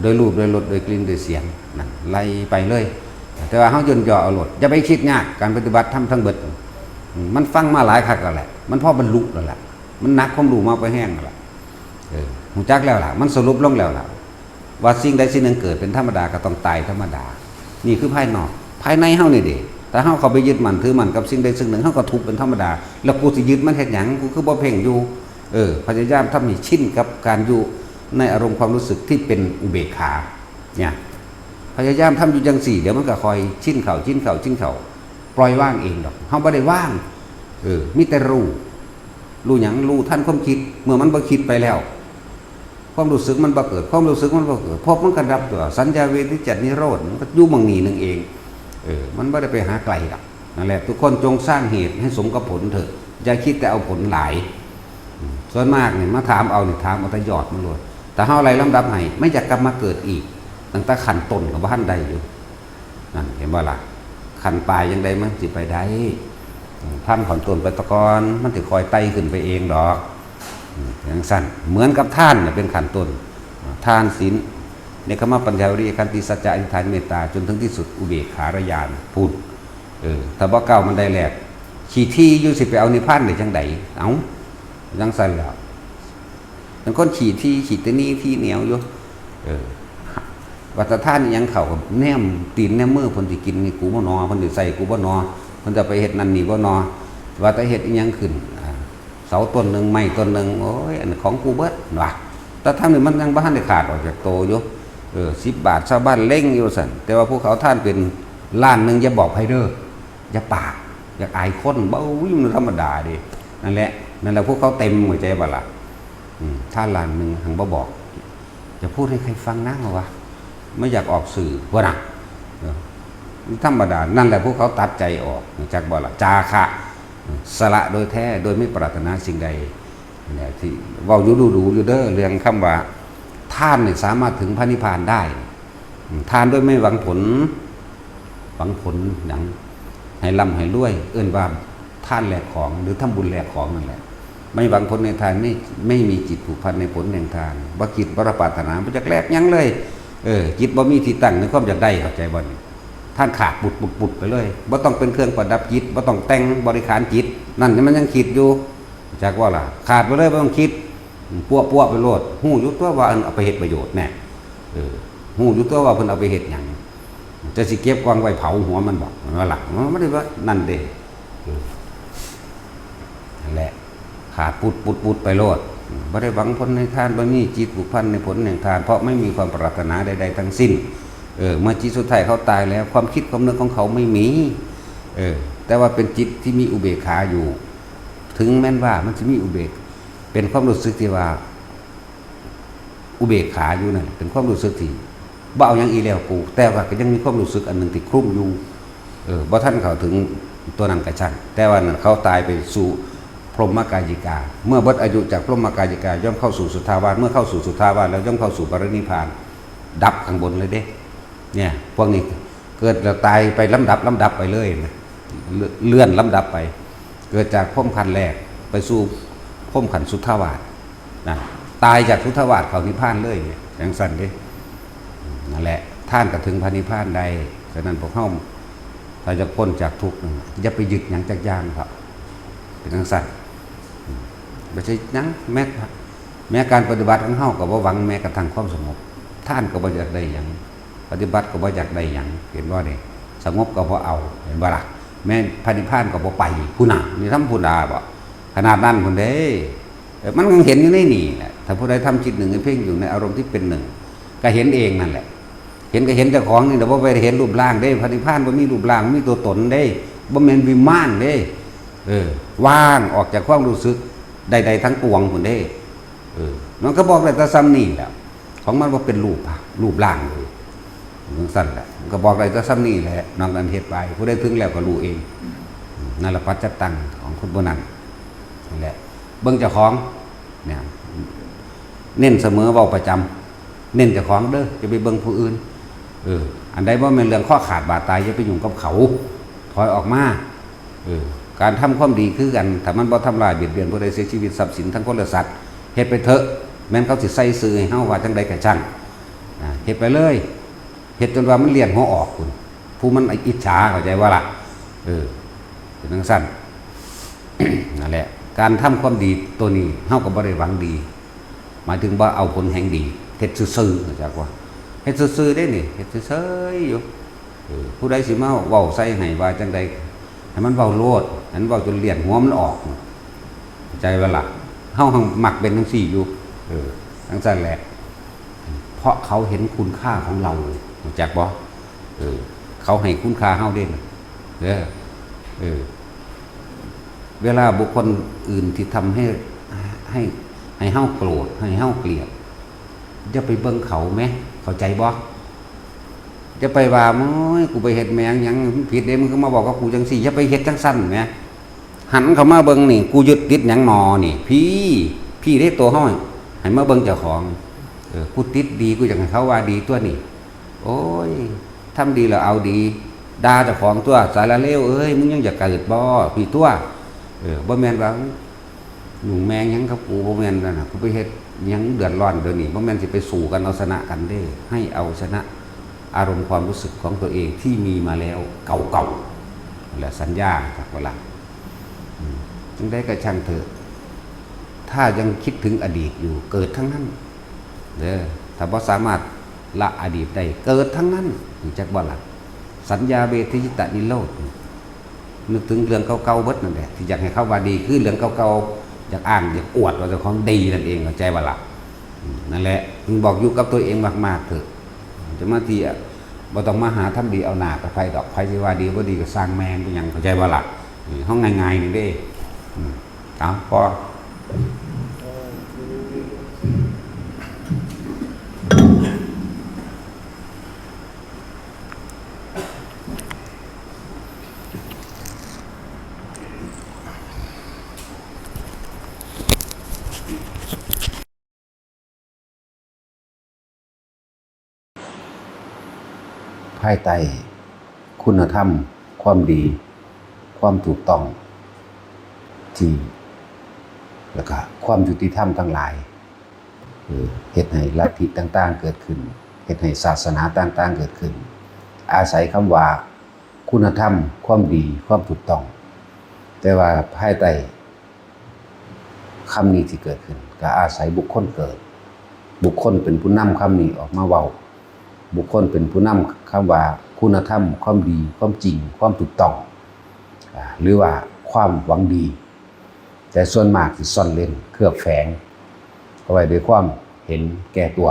โดยรูปโดยรสโดยกลิ่นโดยเสียงนั่นไล่ไปเลยแต่ว่าเฮาย่นย่อเอาโลดอย่าไปคิดยากการปฏิบัติธรรมทั้งเบิดมันฟังมาหลายครั้งแล้วแหละมันพอบรรลุแล้วล่ะมันนักความรู้มาไปแห้งแล้วล่ะหูจักแล้วล่ะมันสรุปลงแล้วล่ะว่าสิ่งใดสิ่งหนึ่งเกิดเป็นธรรมดาก็ต้องตายธรรมดานี่คือภายนอกภายในเฮานี่เด้แต่เฮาเข้าไปยึดมั่นถือมั่นกับสิ่งใดสิ่งหนึ่งเฮาก็ทุกข์เป็นธรรมดาแล้วกูสิยึดมันเฮ็ดหยังกูคือบ่เพ่งอยู่พยายามทำให้ชินกับการอยู่ในอารมณ์ความรู้สึกที่เป็นอุเบกขาเนี่ยพยายามทำอยู่จังสี่เดี๋ยวมันก็คอยชินเข่าปล่อยว่างเองดอกเฮาบ่ได้ว่างมีแต่รู้หยังรู้ท่านความคิดเมื่อมันบ่คิดไปแล้วความรู้สึกมันบ่เกิดความรู้สึกมันบ่เกิดพบมันก็ดับตัวสัญญาเวทิจัตนิโรธมันก็อยู่มั่งนี่นึงเองมันบ่ได้ไปหาไกลดอกนั่นแหละทุกคนจงสร้างเหตุให้สมกับผลเถอะอย่าคิดแต่เอาผลหลายส่วนมากเนี่ยมาถามเอาแต่ยอดมันโลดแต่เฮาอะไรลำดับให้ไม่อยากกลับมาเกิดอีกตั้งแต่ขั้นต้นก็บ่ทันได้อยู่นั่นเห็นบ่ล่ะขั้นปลายยังได้มันสิไปได้ท่านขอนต้นไปตะกอนมันสิคอยไต่ขึ้นไปเองดอกอย่างสั้นเหมือนกับท่านเนี่ยเป็นขั้นต้นทานศีลในคำว่าปัญญาวิริยขันติสัจจะอธิษฐานเมตตาจนถึงที่สุดอุเบกขารญาณพูดถ้าบ่เก่ามันได้แหลกขี้ที่อยู่สิไปเอานิพพานได้จังไดเอาจังซั่นแล้วบางคนขี่ตะนี้ที่เหนียวอยู่วัฏท่านยังเข้ากับแนมตีนแนมมือเพิ่นสิกินนี่กูบ่นอเพิ่นสิใส่กูบ่นอเพิ่นจะไปเฮ็ดนั่นนี่บ่นอ ว่าแต่เฮ็ดอีหยังขึ้นเสาต้นหนึ่งไม้ต้นหนึ่งโอ้ยอันของกูเบิดว่ะแต่ทำนี่มันยังบ้านได้ขาดออกจากโตอยู่10 บาทชาวบ้านเล่งอยู่สั่นแต่ว่าพวกเขาท่านเป็นล้านหนึ่งอย่าบอกไพเด้ออย่าปากอย่าอายคนเบ้าวิ่งธรรมดาดินั่นแหละพวกเขาเต็มหัวใจบ่ล่ะท่านล้านหนึ่งหังบ่บอกจะพูดให้ใครฟังนะวะไม่อยากออกสื่อว่านะธรรมดานั่นแหละพวกเขาตัดใจออกจากบ่ล่ะจาคะสละโดยแท้โดยไม่ปรารถนาสิ่งใดเนี่ยที่เว้าอยู่ดูอยู่เด้อเรื่องคำว่าท่านเนี่ยสามารถถึงพระนิพพานได้ทานด้วยไม่หวังผลอย่างให้ร่ำให้รวยเอื้นว่าท่านแลกของหรือทำบุญแลกของนั่นแหละไม่หวังผลในทานไม่มีจิตผูกพันในผลแห่งทานบ่คิดบ่ปรารถนาบ่จักแลกหยังเลยจิตบ่มีที่ตั้งในความอยากได้เข้าใจบ่นี่ท่านขาดปุดไปเลยบ่ต้องเป็นเครื่องประดับจิตบ่ต้องแต่งบริขารจิตนั่นมันยังคิดอยู่จักว่าล่ะขาดไปเลยบ่ต้องคิดปั้วไปโลดฮู้อยู่ตัวว่าเอาไปเฮ็ดประโยชน์แน่ฮู้อยู่ตัวว่าเพิ่นเอาไปเฮ็ดหยังจะสิเก็บกวางไว้เผาหัวมันบอกว่าล่ะมันไม่ได้ว่านั่นเด้นั่นแหละขาดปุดไปโลดบ่ได้หวังผลในทานบ่มีจิตผูกพันในผลแห่งทานเพราะไม่มีความปรารถนาใดๆทั้งสิ้นเมื่อจิตสุดท้ายเขาตายแล้วความคิดความนึกของเขาไม่มีแต่ว่าเป็นจิตที่มีอุเบกขาอยู่ถึงแม้นว่ามันจะมีอุเบกเป็นความรู้สึกที่ว่าอุเบกขาอยู่นั่นเป็นความรู้สึกที่บ่เอาอย่างอีแล้วกูแต่ว่าก็ยังมีความรู้สึกอันหนึ่งที่คลุ้มอยู่บ่ท่านเขาถึงตัวนั้นกระช่างแต่ว่าเขาตายไปสู่พรหมกายิกาเมื่อเบิดอายุจากพรหมกายิกาย่อมเข้าสู่สุทธาวาสเมื่อเข้าสู่สุทธาวาสแล้วย่อมเข้าสู่ปรินิพพานดับข้างบนเลยเด้เนี่ยพวกนี้เกิดแล้วตายไปลำดับไปเลยนะเลื่อนลำดับไปเกิดจากพรหมขันธ์แรกไปสู่พรหมขันธ์สุทธาวาสนะตายจากสุทธาวาสเข้านิพพานเลยเนี่ยอย่างสั้นเด้นั่นแหละท่านก็ถึงพระนิพพานใดฉะนั้นพวกเฮาถ้าจะพ้นจากทุกข์อย่าไปยึดหยังจักอย่างครับเป็นจังซั่นไม่ใช่หยังแม้การปฏิบัติของเฮาก็บ่หวังแม้กระทั่งความสงบท่านก็บ่อยากได้หยังปฏิบัติก็บ่อยากได้หยังเห็นบ่นี่สงบก็บ่เอาเห็นบ่ล่ะแม้พระนิพพานก็บ่ไปผู้น่ะนี่ทำผู้ดาบ่ขนาดนั้นพุ่นเด้มันก็เห็นอยู่ในนี่แหละถ้าผู้ใดทำจิตหนึ่งให้เพ่งอยู่ในอารมณ์ที่เป็นหนึ่งก็เห็นเองนั่นแหละเห็นก็เห็นเจ้าของนี่แต่ว่าไปเห็นรูปร่างได้พระนิพพานบ่มีรูปร่างมีตัวตนได้บ่แม่นวิมานได้ว่างออกจากความรู้สึกใดๆทั้งปวงพุ่นได้มันก็บอกได้แต่ซ้ำนี่แหละของมันบ่เป็นรูปร่างเลยจังซั่นแหละมันก็บอกได้แต่ซ้ำนี่แหละนอกนั้นเฮ็ดไปผู้ใดถึงแล้วก็รู้เองนั่นละปัจจตังของคนบ่นั้นนั่นแหละเบิ่งเจ้าของเนี่ยเน้นเสมอเว้าประจำเน้นเจ้าของเด้อจะไปเบิ่งผู้อื่นอันใดว่าเป็นเรื่องข้อขาดบาดตายอย่าไปยุ่งกับเขาถอยออกมาการทำความดีคือกันถ้ามันบ่ทำลายเบียดเบียนผู้ใดเสียชีวิตทรัพย์สินทั้งคนและสัตว์เฮ็ดไปเถอะแม้นเขาสิใส่ซื่อให้เฮาว่าจังใดก็ช่างเฮ็ดไปเลยเฮ็ดจนว่ามันเลียนหัวออกคุณผู้มันอิจฉาเข้าใจว่าล่ะเป็นจังซั่น นั่นแหละการทำความดีตัวนี้เฮาก็บ่ได้หวังดีหมายถึงว่าเอาผลแห่งดีเฮ็ดซื่อๆจักว่าเฮ็ดซื่อๆได้นี่เฮ็ดซื่อๆอยู่ผู้ใดสิมาเว้าใส่ให้ว่าจังใดให้มันเว้าโลดให้มันเว้าจนเลียนหัวมันออกใจว่าล่ะเฮามักเป็นจังซี่อยู่จังซั่นแหละเพราะเขาเห็นคุณค่าของเราจักบ่เขาให้คุณค่าเฮาเด้เวลาบุคคลอื่นที่ทำให้เฮาโกรธให้เฮาเกลียดจะไปเบิ่งเขาไหมเข้าใจบ่จะไปว่าโอ้ยกูไปเฮ็ดแมงหยังผิดเด้มึงก็มาบอกว่ากูจังซี่อย่าไปเฮ็ดจังซั่นแหมหันเข้ามาเบิ่งนี่กูยึดติดหยังหนอนี่พี่ได้ตัวเฮาให้มาเบิ่งเจ้าของกูติดดีกูอยากให้เขาว่าดีตัวนี่โอ้ยทำดีแล้วเอาดีด่าเจ้าของตัวสารเลวเอ้ยมึงยังอยากเกิดบ่พี่ตัวบ่แม่นว่าหนุ่มแมงหยังกับกูบ่แม่นนั่นน่ะกูไปเฮ็ดหยังเดือดร้อนเดี๋ยวนี้บ่แม่นสิไปสู้กันเอาชนะกันเด้ให้เอาชนะอารมณ์ความรู้สึกของตัวเองที่มีมาแล้วเก่าๆและสัญญาจากเวลาจึงได้กระช่างเถอะถ้ายังคิดถึงอดีตอยู่เกิดทั้งนั้นถ้าบ่สามารถละอดีตได้เกิดทั้งนั้นจักบ่ล่ะสัญญาเวทิตะนิโรธ นึกถึงเรื่องเก่าๆเบิดนั่นแหละที่อยากให้เขาว่าดีคือเรื่องเก่าๆอยากอ้างอยากอวดว่าเจ้าของดีนั่นเองเข้าใจบ่ล่ะนั่นแหละมึงบอกอยู่กับตัวเองมากๆเถอะจะมาทีบ่ต้องมาหาทำดีเอาหน้ากับไผดอกไผสิว่าดีบ่ดีก็สร้างแม่งเป็นหยังเข้าใจบ่ล่ะเฮาง่ายๆนี่เด้เอาพอภายใต้คุณธรรมความดีความถูกต้องที่แล้วก็ความยุติธรรมทั้งหลายเฮ็ดให้ลัทธิต่างๆเกิดขึ้นเฮ็ดให้ศาสนาต่างๆเกิดขึ้นอาศัยคำว่าคุณธรรมความดีความถูกต้องแต่ว่าภายใต้คำนี้ที่เกิดขึ้นก็อาศัยบุคคลเกิดบุคคลเป็นผู้นำคำนี้ออกมาเว้าบุคคลเป็นผู้นำคำว่าคุณธรรมความดีความจริงความถูกต้องหรือว่าความหวังดีแต่ส่วนมากที่ซ่อนเร้นเคลือบแฝงเอาไว้ด้วยความเห็นแก่ตัว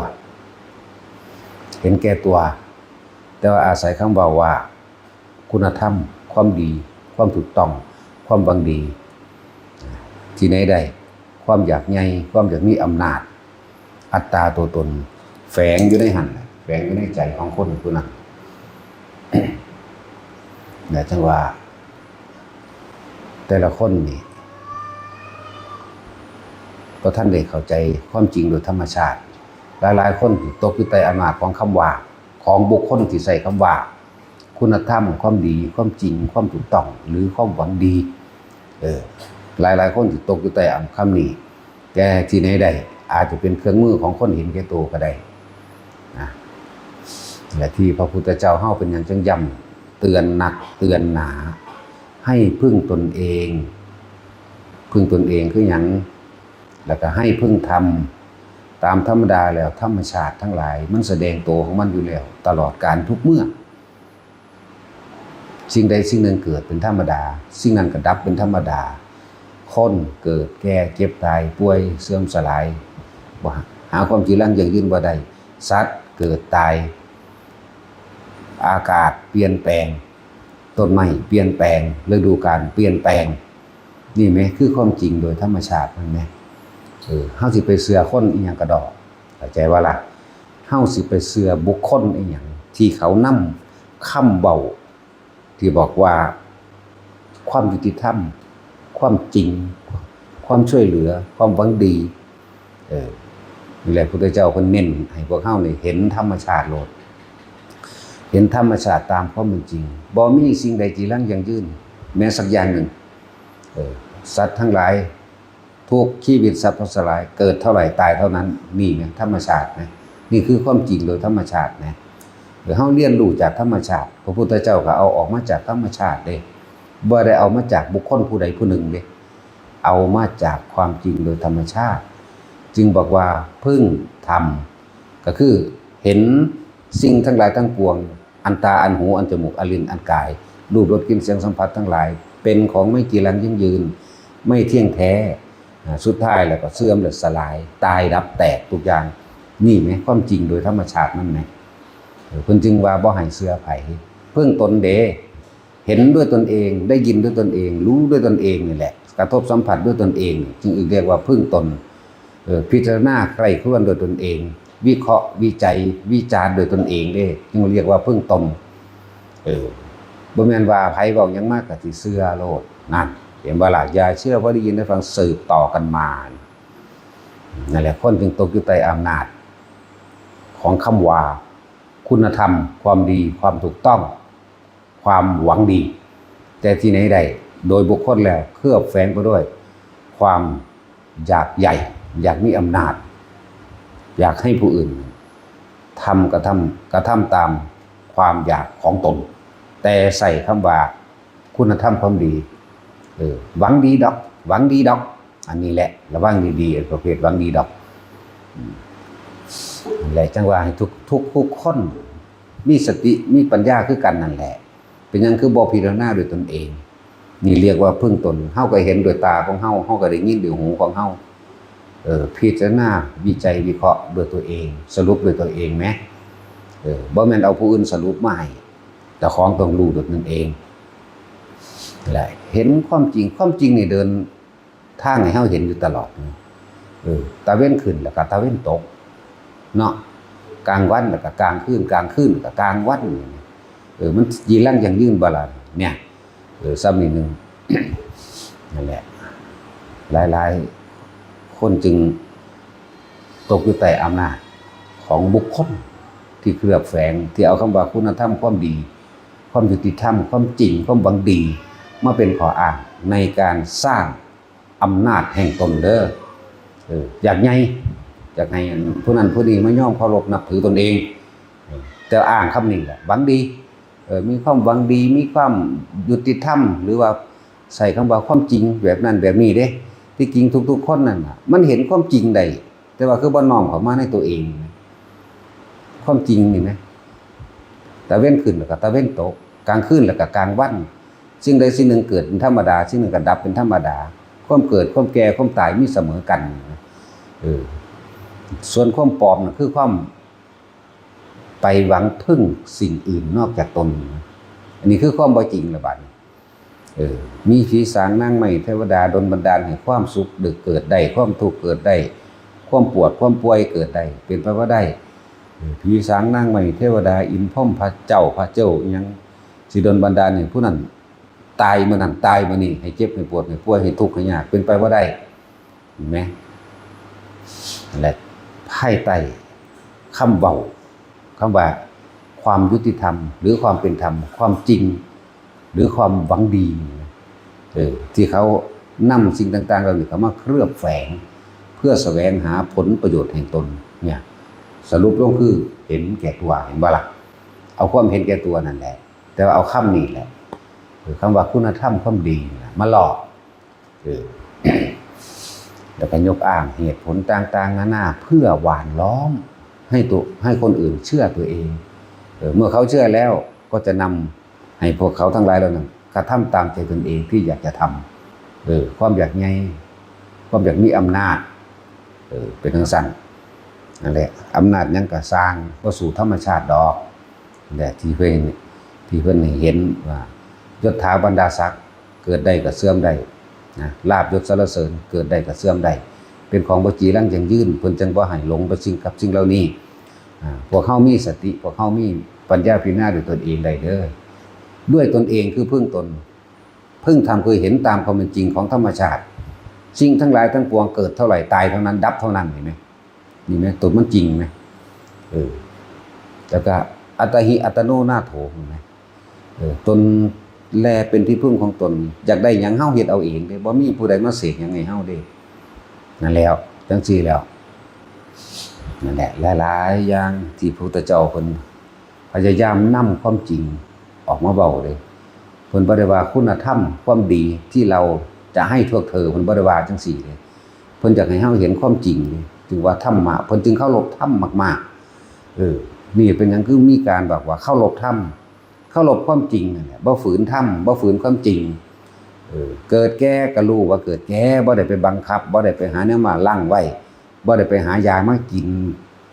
แต่ว่าอาศัยคำว่าคุณธรรมความดีความถูกต้องความหวังดีที่ไหนได้ความอยากใหญ่ความอยากมีอำนาจอัตตาตัวตนแฝงอยู่ในหันแฝงอยู่ในใจของคนผู้นั้นแต่จังว่าแต่ละคนนี่ก็ท่านได้เข้าใจความจริงโดยธรรมชาติหลายๆคนตกอยู่ใต้อำนาจของคำว่าของบุคคลที่ใส่คำว่าคุณธรรมความดีความจริงความถูกต้องหรือความหวังดีหลายๆคนที่ตกอยู่ใต้คำนี้แกที่ไหนได้อาจจะเป็นเครื่องมือของคนเห็นแก่ตัวก็ได้นะและที่พระพุทธเจ้าเฮาเป็นอย่างจังย้ำเตือนหนักเตือนหนาให้พึ่งตนเองคือหยังแล้วก็ให้พึ่งธรรมตามธรรมดาแล้วธรรมชาติทั้งหลายมันแสดงตัวของมันอยู่แล้วตลอดการทุกเมื่อสิ่งใดสิ่งหนึ่งเกิดเป็นธรรมดาสิ่งนั้นก็ดับเป็นธรรมดาคนเกิดแก่เจ็บตายป่วยเสื่อมสลายหาความจีรังยั่งยืนบ่ได้สัตว์เกิดตายอากาศเปลี่ยนแปลงต้นไม้เปลี่ยนแปลงฤดูกาลเปลี่ยนแปลงนี่ไหมคือความจริงโดยธรรมชาติมันไหมเฮาสิไปเสือคนอีหยังกระดอกเข้าใจว่าล่ะเฮาสิไปเสือบุคคลอีหยังที่เขานำคำเบาที่บอกว่าความยุติธรรมความจริงความช่วยเหลือความหวังดีนี่แหละพระพุทธเจ้าเพิ่นเน้นให้พวกเฮานี่เห็นธรรมชาติโลดเห็นธรรมชาติตามความเป็นจริงบ่มีสิ่งใดจีรังยั่งยืนแม้สักอย่างหนึ่งสัตว์ทั้งหลายทุกชีวิตสัตว์ทั้งหลายเกิดเท่าไหร่ตายเท่านั้นนี่ไงธรรมชาตินะนี่คือความจริงโดยธรรมชาตินะหรือเฮาเรียนรู้จากธรรมชาติพระพุทธเจ้าก็เอาออกมาจากธรรมชาติเด้บ่ได้เอามาจากบุคคลผู้ใดผู้หนึ่งเด้เอามาจากความจริงโดยธรรมชาติจึงบอกว่าพึ่งธรรมก็คือเห็นสิ่งทั้งหลายทั้งปวงอันตาอันหูอันจมูกอันลิ้นอันกายรูปรสกลิ่นเสียงสัมผัสทั้งหลายเป็นของไม่จีรังยั่งยืนไม่เที่ยงแท้สุดท้ายแล้วก็เสื่อมและสลายตายดับแตกทุกอย่างนี่ไหมความจริงโดยธรรมชาตินั่นไหมเพิ่นจึงว่าบ่ให้เชื่อไผเพิ่งตนเดเห็นด้วยตนเองได้ยินด้วยตนเองรู้ด้วยตนเองนี่แหละกระทบสัมผัสด้วยตนเองจึงเรียกว่าพึ่งตนพิจารณาใคร่ครวญโดยตนเองวิเคราะห์วิจัยวิจารณ์โดยตนเองเด้จึงเรียกว่าพึ่งตนบ่แม่นว่าไผเว้าหยังมากก็สิเชื่อโลดนั่นเห็นบ่ล่ะอย่าเชื่อเพราะได้ยินได้ฟังสืบต่อกันมานั่นแหละคนจึงตกอยู่ใต้อำนาจของคำว่าคุณธรรมความดีความถูกต้องความหวังดีแต่ที่ไหนได้โดยบุคคลแล้วเคลือบแฝงไปด้วยความอยากใหญ่อยากมีอำนาจอยากให้ผู้อื่นกระทำตามความอยากของตนแต่ใส่คำว่าคุณธรรมความดีหวังดีดอกอันนี้แหละระวังดีๆประเภทหวังดีดอกแหละจังว่าให้ทุกคนมีสติมีปัญญาคือกันนั่นแหละเป็นยังคือบ่พิจารณาด้วยตนเอง นี่เรียกว่าพึ่งตนเฮาก็เห็นด้วยตาของเฮาก็ได้ยินด้วยหูของเฮาพิจารณาวิจัยวิเคราะห์ด้วยตัวเองสรุปด้วยตัวเองแม้บ่แม่นเอาผู้อื่นสรุปมาให้แต่ของต้องรู้ด้วยตนเองแหละเห็นความจริงนี่เดินทางให้เฮาเห็นอยู่ตลอดตะเว้นขึ้นแล้วก็ตะเว้นตกเนาะกลางวันแล้วก็กลางคืนแล้วก็กลางวันมันยีรั่งอย่างยืนบ่ล่ะเนี่ยซ้ำนิดนึง นั่นแหละหลายคนจึงตกอยู่ใต้อำนาจของบุคคลที่เคลือบแฝงที่เอาคำว่าคุณธรรมความดีความยุติธรรมความจริงความหวังดีมาเป็นข้ออ้างในการสร้างอำนาจแห่งตนเด้ออยากให้ผู้นั้นผู้นี้มาย่อมเคารพนับถือตนเองแต่อ้างคำนี้แหละหวังดีมีความหวังดีมีความยุติธรรมหรือว่าใส่คำว่าความจริงแบบนั้นแบบนี้เด้ที่จริงทุกๆคนนั่นน่ะมันเห็นความจริงได้แต่ว่าคือบ่น้อมเข้ามาในตัวเองความจริงนี่ไหมตะเว้นขึ้นแล้วก็ตะเว้นตกกลางคืนแล้วก็กลางวันสิ่งใดสิ่งหนึ่งเกิดเป็นธรรมดาสิ่งหนึ่งก็ดับเป็นธรรมดาความเกิดความแก่ความตายมีเสมอกันส่วนความปลอมน่ะคือความไปหวังพึ่งสิ่งอื่นนอกจากตนอันนี้คือความบ่จริงละบาดมีผีสางนางไม้เทวดาดลบันดาลให้ความสุขดึกเกิดได้ความทุกข์เกิดได้ความปวดความป่วยเกิดได้เป็นไปว่าได้ผีสางนางไม้เทวดาอินพรหมพระเจ้าอิหยังสิดลบันดาลให้ผู้นั้นตายมื้อนั้นตายมื้อนี้ให้เจ็บให้ปวดให้ป่วยให้ทุกข์ให้ยากเป็นไปว่าได้เห็นไหมนั่นแหละภายใต้คำเว้าคำว่าความยุติธรรมหรือความเป็นธรรมความจริงหรือความหวังดีที่เขานำสิ่งต่างๆเหล่านี้เขามาเคลือบแฝงเพื่อแสวงหาผลประโยชน์แห่งตนเนี่ยสรุปลงคือเห็นแก่ตัวเห็นบ่ล่ะเอาความเห็นแก่ตัวนั่นแหละแต่ว่าเอาคำนี้แหละคำว่าคุณธรรมความดีมาหลอกแล้วก็ยกอ้างเหตุผลต่างๆนานาเพื่อหว่านล้อมให้คนอื่นเชื่อตัวเองเมื่อเขาเชื่อแล้วก็จะนำให้พวกเขาทั้งหลายเหล่านั้นกระทำตามใจตนเองที่อยากจะทำความอยากใหญ่ความอยากมีอำนาจเป็นทั้งสั้นนั่นแหละอำนาจยังก็สร้างก็สู่ธรรมชาติดอกแต่ที่เพิ่นเห็นว่ายศถาบรรดาศักดิ์เกิดได้ก็เสื่อมได้นะลาภยศสรรเสริญเกิดได้ก็เสื่อมได้เป็นของบ่จีรังยังยืนเพิ่นจังบ่ให้หลงไปสิ่งเหล่านี้พวกเฮามีสติพวกเฮามีปัญญาพิจารณาด้วยตนเองได้เด้อด้วยตนเองคือพึ่งตนพึ่งทำคือเห็นตามความเป็นจริงของธรรมชาติสิ่งทั้งหลายทั้งปวงเกิดเท่าไหร่ตายเท่านั้นดับเท่านั้นเห็นไหมนี่ไหมตนมันจริงไหมแล้วก็อัตหิอัตโนนาโถเห็นไหมตนแลเป็นที่พึ่งของตนอยากได้หยังเฮาเฮ็ดเอาเองเด้บ่มีผู้ใดมาเสกหยังให้เฮาเด้นั่นแล้วจังซี่แล้วนั่นแหละหลายๆอย่างที่พระพุทธเจ้าเพิ่นพยายามนำความจริงออกมาเว้าเลยเพิ่นบ่ได้ว่าคุณธรรมความดีที่เราจะให้พวกเธอเพิ่นบ่ได้ว่าจังซี่เลยเพิ่นอยากให้เฮาเห็นความจริงจึงว่าธรรมะเพิ่นจึงเคารพธรรมมากๆนี่เป็นหยังคือมีการแบบว่าเคารพธรรมเคารพความจริงนั่นแหละบ่ฝืนธรรมบ่ฝืนความจริงเกิดแก่ก็รู้ว่าเกิดแก่บ่ได้ไปบังคับบ่ได้ไปหาแนวมาลั่งไว้บ่ได้ไปหายามากิน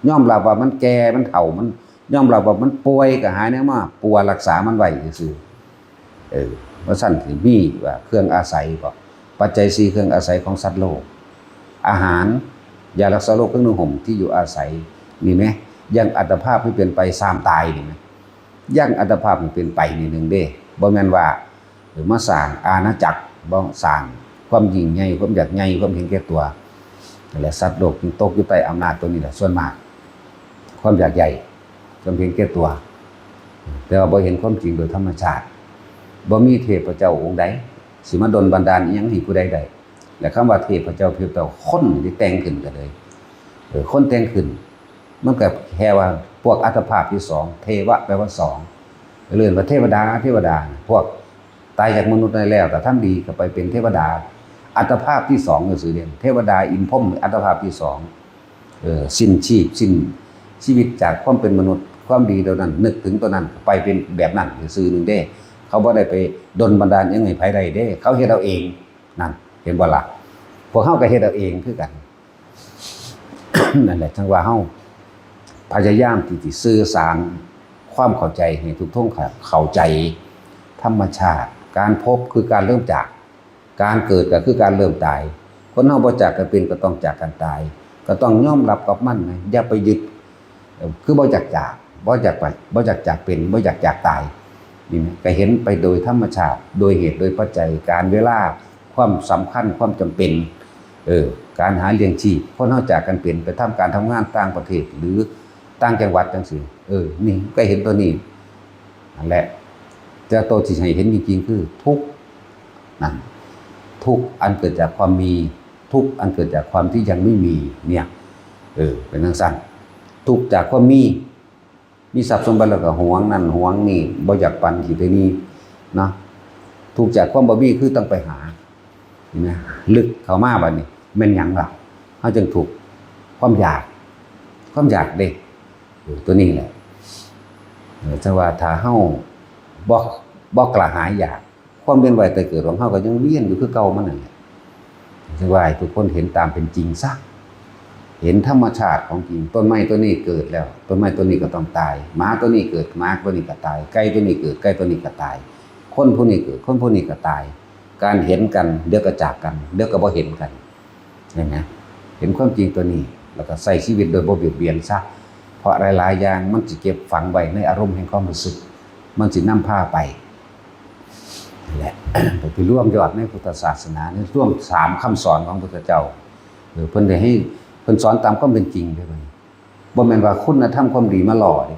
ยอมรับว่ามันแก่มันเฒ่ามันยอมรับว่ามันป่วยก็หาแนวมาปัวรักษามันไว้ซื่อว่าซั่นสิมีว่าเครื่องอาศัยบ่ปัจจัย4เครื่องอาศัยของสัตว์โลกอาหารยารักษาโรคเครื่องนุ่งห่มที่อยู่อาศัยมีมั้ยยังอัตภาพที่เป็นไป3ตายนี่มั้ยยังอัตภาพมันเป็นไปนี่นึงเด้บ่แม่นว่ามาสร้างอาณาจักรบ่สร้างความยิ่งใหญ่ความอยากใหญ่ความเห็นแก่ตัวนั่นแหละสัตว์โลกจึงตกอยู่ใต้อำนาจตัวนี้แหละส่วนมากความอยากใหญ่ความเห็นแก่ตัวแต่ว่าบ่เห็นความจริงโดยธรรมชาติบ่มีเทพเจ้าองค์ใดสิมาดลบันดาลอิหยังให้ผู้ใดได้และคำว่าเทพเจ้าเทพเจ้าคนที่แต่งขึ้นกันเลยคนแต่งขึ้นมันก็แค่ว่าพวกอัตภาพที่2เทวะแปลว่า2เรื่องว่าเทวดาพวกตายจากมนุษย์ได้แล้วแต่ทำดีก็ไปเป็นเทวดาอัตภาพที่2ก็คือเรื่องเทวดาอินพรหมอัตภาพที่2สิ้นชีวิตจากความเป็นมนุษย์ความดีตัวนั้นนึกถึงตัวนั้นไปเป็นแบบนั้นซื่อนึงเด้ เขาบ่ได้ไปดลบันดาลยังไงไผใดเด้เขาเฮ็ดเอาเองนั่นเห็นบ่ล่ะพวกเฮาก็เฮ็ดเอาเองคือกัน นั่นแหละจังว่าเฮาพยายามที่สิสื่อสารความเข้าใจให้ทุกท่านเข้าใจธรรมชาติการพบคือการเริ่มจากการเกิดก็คือการเริ่มตายคนเฮาบ่จากกันเป็นก็ต้องจากกันตายก็ต้องยอมรับกับมันนะอย่าไปยึดคือบ่อยากจากบ่อยากไปบ่อยากจากเป็นบ่อยากจากตายนี่นะก็เห็นไปโดยธรรมชาติโดยเหตุโดยปัจจัยการเวลาความสำคัญความจำเป็นการหาเลี้ยงชีพคนเฮาจากกันเป็นไปทำการทำงานต่างประเทศหรือต่างจังหวัดจังซี่นี่ก็เห็นตัวนี้นั่นแหละแต่ตัวที่ให้เห็นจริงๆคือทุกข์นั่นทุกข์อันเกิดจากความมีทุกข์อันเกิดจากความที่ยังไม่มีเนี่ยเป็นจังซั่นทุกข์จากความมีทรัพย์สมบัติแล้วก็หวงนั่นหวงนี่บ่อยากปันขี้ไปนี่เนาะทุกข์จากความบ่มีคือต้องไปหาเห็นมั้ยลึกเข้ามาบัดนี้แม่นหยังล่ะเฮาจึงถูกความอยากเด้ตัวนี้แหละจังว่าถ้าเฮาบ่กระหายอยากความเป็นไว้แต่เกิดของเฮาก็ยังเวียนอยู่คือเก่ามันนั่นแหละจังว่าให้ทุกคนเห็นตามเป็นจริงซะเห็นธรรมชาติของจริงต้นไม้ตัวนี้เกิดแล้วต้นไม้ตัวนี้ก็ต้องตายหมาตัวนี้เกิดหมาตัวนี้ก็ตายไก่ตัวนี้เกิดไก่ตัวนี้ก็ตายคนผู้นี้เกิดคนผู้นี้ก็ตายการเห็นกันเดี๋ยวก็จากกันเดี๋ยวก็บ่เห็นกันเห็นไหมเห็นความจริงตัวนี้แล้วก็ใช้ชีวิตโดยบ่เบียดเบียนซะเพราะหลายๆอย่างมันสิเก็บฝังไว้ในอารมณ์แห่งความรู้สึกมันสินำพาไปนั่นแหละ ไปร่วมยอดในพุทธศาสนาในร่วม3คำสอนของพระพุทธเจ้าเพิ่นได้ให้เพิ่นสอนตามความเป็นจริงเด้อบ่แม่นว่าคุณธรรมความดีมาหล่อเด้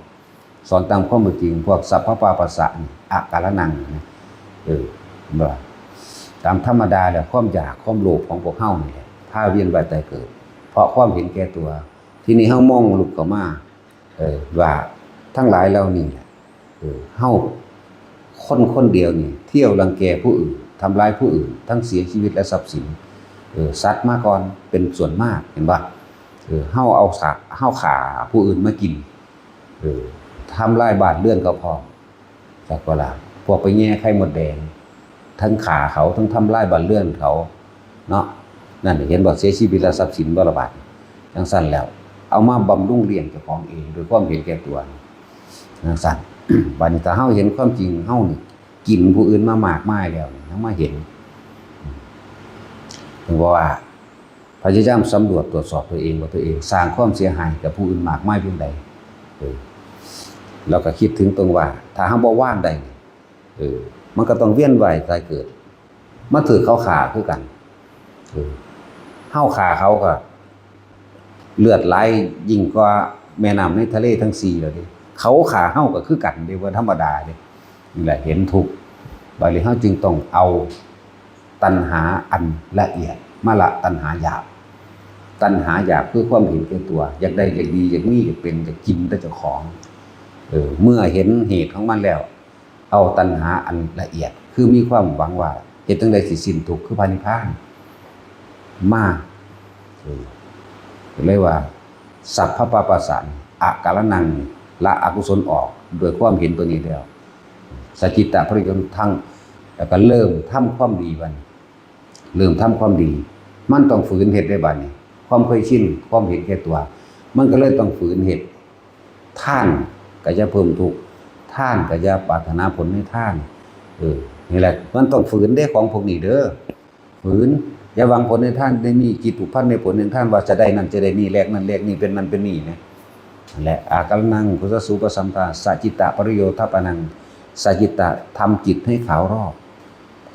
สอนตามความเป็นจริงพวกสัพพะปาปัสสะนี่อาการนังบ่ตามธรรมดาแล้วความอยากความโลภของพวกเฮานี่แหละพาเวียนว่ายตายเกิดเพราะความเห็นแก่ตัวทีนี้เฮามองลุกเข้ามาว่าทั้งหลายเหล่านี้แหละเฮาคนเดียวนี่เที่ยวรังแกผู้อื่นทำร้ายผู้อื่นทั้งเสียชีวิตและทรัพย์สินสัตว์มาก่อนเป็นส่วนมากเห็นป่ะเฮาเอาเฮาฆ่าผู้อื่นมากินทำลายบ้านเรือนเขาพอสักว่าล่ะพวกไปแย่ไข่มดแดงทั้งฆ่าเขาทั้งทำลายบ้านเรือนเขาเนาะนั่นเห็นบ่เสียชีวิตและทรัพย์สินบ่ระบาดจังซั่นแล้วเอามาบำรุงเลี้ยงเจ้าของเองโดยความเห็นแก่ตัวจังซั่น บัดนี้ถ้าเฮาเห็นความจริงเฮานี่กินผู้อื่นมามากมายแล้วนี่เฮามาเห็นถึงว่าพยายามสำรวจตรวจสอบตัวเองว่าตัวเองสร้างความเสียหายกับผู้อื่นมากมายเพียงใดเราก็คิดถึงตรงว่าถ้าเฮาบ่ว่างได้มันก็ต้องเวียนว่ายตายเกิดมาถือเขาฆ่าคือกันเฮาฆ่าเขาก็เลือดไหลยิ่งกว่าแม่น้ำในทะเลทั้ง4แล้วดิเขาฆ่าเฮาก็คือกันเด้ว่าธรรมดาเด้นี่แหละเห็นทุกข์บัดนี้เฮาจึงต้องเอาตัณหาอันละเอียดมาละตัณหาหยาบตัณหาหยาบคือความเห็นแก่ตัวอยากได้อยากดีอยากมีอยากเป็นอยากกินแต่เจ้าของเมื่อเห็นเหตุของมันแล้วเอาตัณหาอันละเอียดคือมีความหวังว่าเฮ็ดจังได๋สิสิ้นทุกข์คือพระนิพพานมาเลยว่าสัพพะปาปัสสะอาการนังละอกุศลออกโดยความเห็นตัวนี้แล้วสัจจิตะปริยนทั้งแล้วก็เริ่มทำความดีบัดเริ่มทำความดีมันต้องฝืนเฮ็ดได้บัดนี้ความเคยชินความเห็นแก่ตัวมันก็เลยต้องฝืนเฮ็ดท่านก็จะเพิ่มทุกข์ท่านก็จะปรารถนาผลในท่านนี่แหละมันต้องฝืนได้ของพวกนี้เด้อฝืนอย่าหวังผลในท่านได้มีจิตผูกพันในผลในท่านว่าจะได้นั่นจะได้นี่แลกนั่นแลกนี่เป็นนั่นเป็นนี่นะและอาการนังกุศสุปสัมปาสัจจิตะปริโยทัปปนังสัจจิตะทำจิตให้ขาวรอบ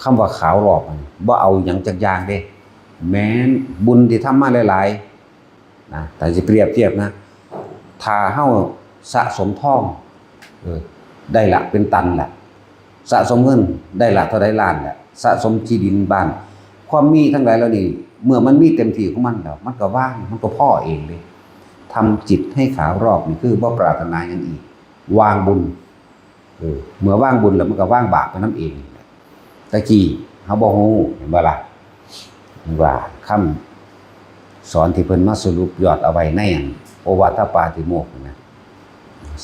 คำว่าขาวรอบบ่เอาหยังจักอย่างเด้แม้นบุญที่ทำมาหลายๆนะแต่สิเปรียบเทียบนะถ้าเฮาสะสมทองได้ละเป็นตันแหละสะสมเงินได้ละเท่าใดล้านแหละสะสมที่ดินบ้านความมีทั้งหลายแล้วนี่เมื่อมันมีเต็มที่ของมันแล้วมันก็ว่างมันก็พ่อเองเลยทำจิตให้ขาวรอบนี่คือบ่ปรารถนาอย่างอีกวางบุญเมื่อว่างบุญแล้วมันก็ว่างบาปไปน้ำเองตะกี้เฮาบ่ฮู้เห็นบ่ล่ะว่าคำสอนที่เพิ่นมาสรุปยอดเอาไว้ในโอวาทปาติโมกข์นะ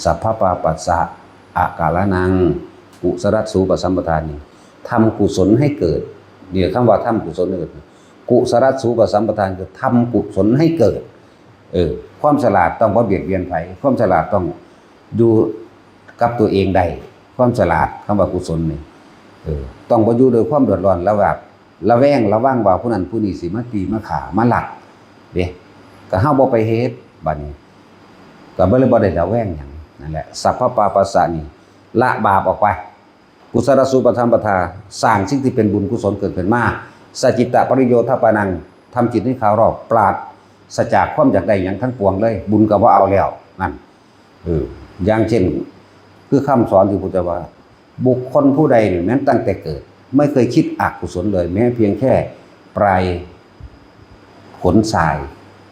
สัพพะปาปัสสะอาการนังก กุศลสูปสัมปทานนี่ทำกุศลให้เกิดเนี่ยคำว่าทำกุศลให้เกิดกุศลสูปสัมปทานคือทำกุศลให้เกิดความฉลาดต้องบ่เบียดเบียนไผความฉลาดต้องอยู่กับตัวเองได้ความฉลาดคำว่ากุศลนี่ต้องบ่อยู่โดยความเดือดร้อนระแวงระวังว่าผู้นั้นผู้นี้สิมาตีมาฆ่ามาลักเด้ก็เฮาบ่ไปเฮ็ดบัดนี้ก็บ่เลยบ่ได้ระแวงหยังนั่นแหละสัพพปาปัสสะนี่ละบาปออกไปกุศลสูปธรรมปทาสร้างสิ่งที่เป็นบุญกุศลเกิดขึ้นมาสัจจิตะปริโยทปานังทำจิตให้ขาวรอบปราศจากความอยากได้หยังทั้งปวงเลยบุญก็บ่เอาแล้วนั่นอย่างเช่นคือคำสอนที่พุทธเจ้าว่าบุคคลผู้ใดนี่แม้ตั้งแต่เกิดไม่เคยคิดอกุศลเลยแม้เพียงแค่ปลายขนทราย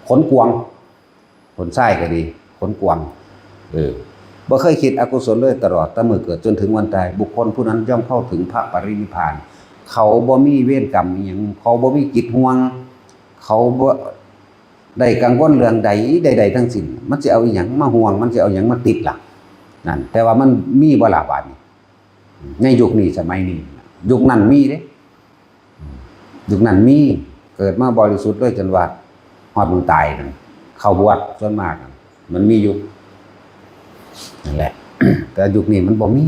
ขนกวางขนทรายก็ดีขนกวางบ่เคยคิดอกุศลเลยตลอดตั้งแต่เกิดจนถึงวันตายบุคคลผู้นั้นย่อมเข้าถึงพระปรินิพพานเขาบ่มีเวรกรรมอีหยังเขาบ่มีจิตห่วงเขาบ่ได้กังวลเรื่องใดทั้งสิ้นมันสิเอาอีหยังมาห่วงมันสิเอาหยังมาติดล่ะนั่นแต่ว่ามันมีบ่ล่ะบาดนี้ในยุคนี้สมัยนี้ยุคนั้นมีเด้ยุคนั้นมีเกิดมาบริสุทธิ์ด้วยจนว่าฮอดมึงตายนั่นเข้าบวชส่วนมากมันมีอยู่นั่นแหละ แต่ยุคนี้มันบ่มี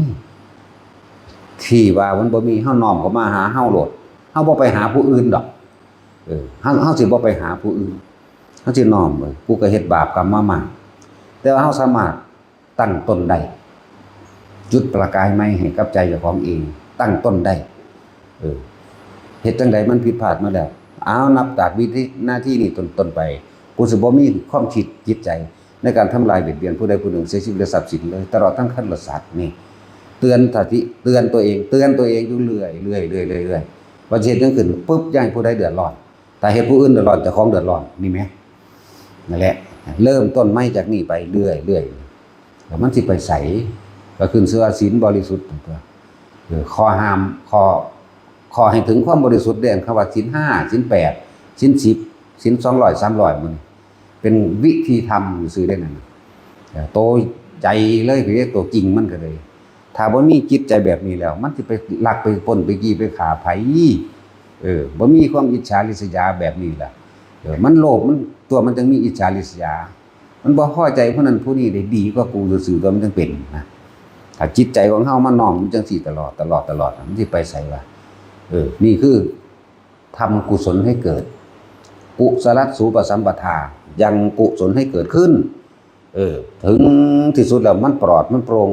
ที่ว่ามันบ่มีเฮาน้อมเข้ามาหาเฮาโลดเฮาบ่ไปหาผู้อื่นดอกเฮาสิบ่ไปหาผู้อื่นเฮาสิน้อมเลยกูก็เฮ็ดบาปกรรมมามากแต่ว่าเฮาสามารถตั้งต้นได้จุดประกายใหม่ให้กับใจเจ้าของเองตั้งต้นได้เฮ็ดจังไดมันผิดพลาดมาแล้วเอานับจากวิธีหน้าที่นี้ต้นไปกูสิบ่มีความคิดจิตใจในการทำลายเบียดเบียนผู้ใดผู้หนึ่งเสียชีวิตและทรัพย์สินเลยตลอดทั้งขั้นละสัตว์นี่เตือนสติเตือนตัวเองอยู่เรื่อยว่าเหตุจังขึ้นปุ๊บย่างผู้ใดเดือดร้อนถ้าเหตุผู้อื่นเดือดร้อนเจ้าของเดือดร้อนนี่แหมนั่นแหละเริ่มต้นใหม่จากนี้ไปเรื่อยแล้วมันสิไปใสก็ขึ้นเสื้อศีลบริสุทธิ์ตัวข้อห้ามข้อให้ถึงความบริสุทธิ์เด่นคำว่าศีล5ศีล8ศีล10ศีล200 300มันเป็นวิธีทำซื่อได้นั่นโตใจเลยคือโตจริงมันก็เลยถ้าบ่มีจิตใจแบบนี้แล้วมันสิไปลักไปปล้นไปกี้ไปฆ่าไผบ่มีความอิจฉาริษยาแบบนี้ล่ะมันโลภมันตัวมันจึงมีอิจฉาริษยามันบ่พอใจผู้นั้นผู้นี้ได้ดีกว่ากูซื่อๆตัวมันจึงเป็นนะถ้าจิตใจของเฮามันน้อมมันจังสิตลอดมันสิไปไสวะนี่คือทำกุศลให้เกิดกุศลสูปสัมปทายังกุศลให้เกิดขึ้นถึงที่สุดแล้วมันปลอดมันโปร่ง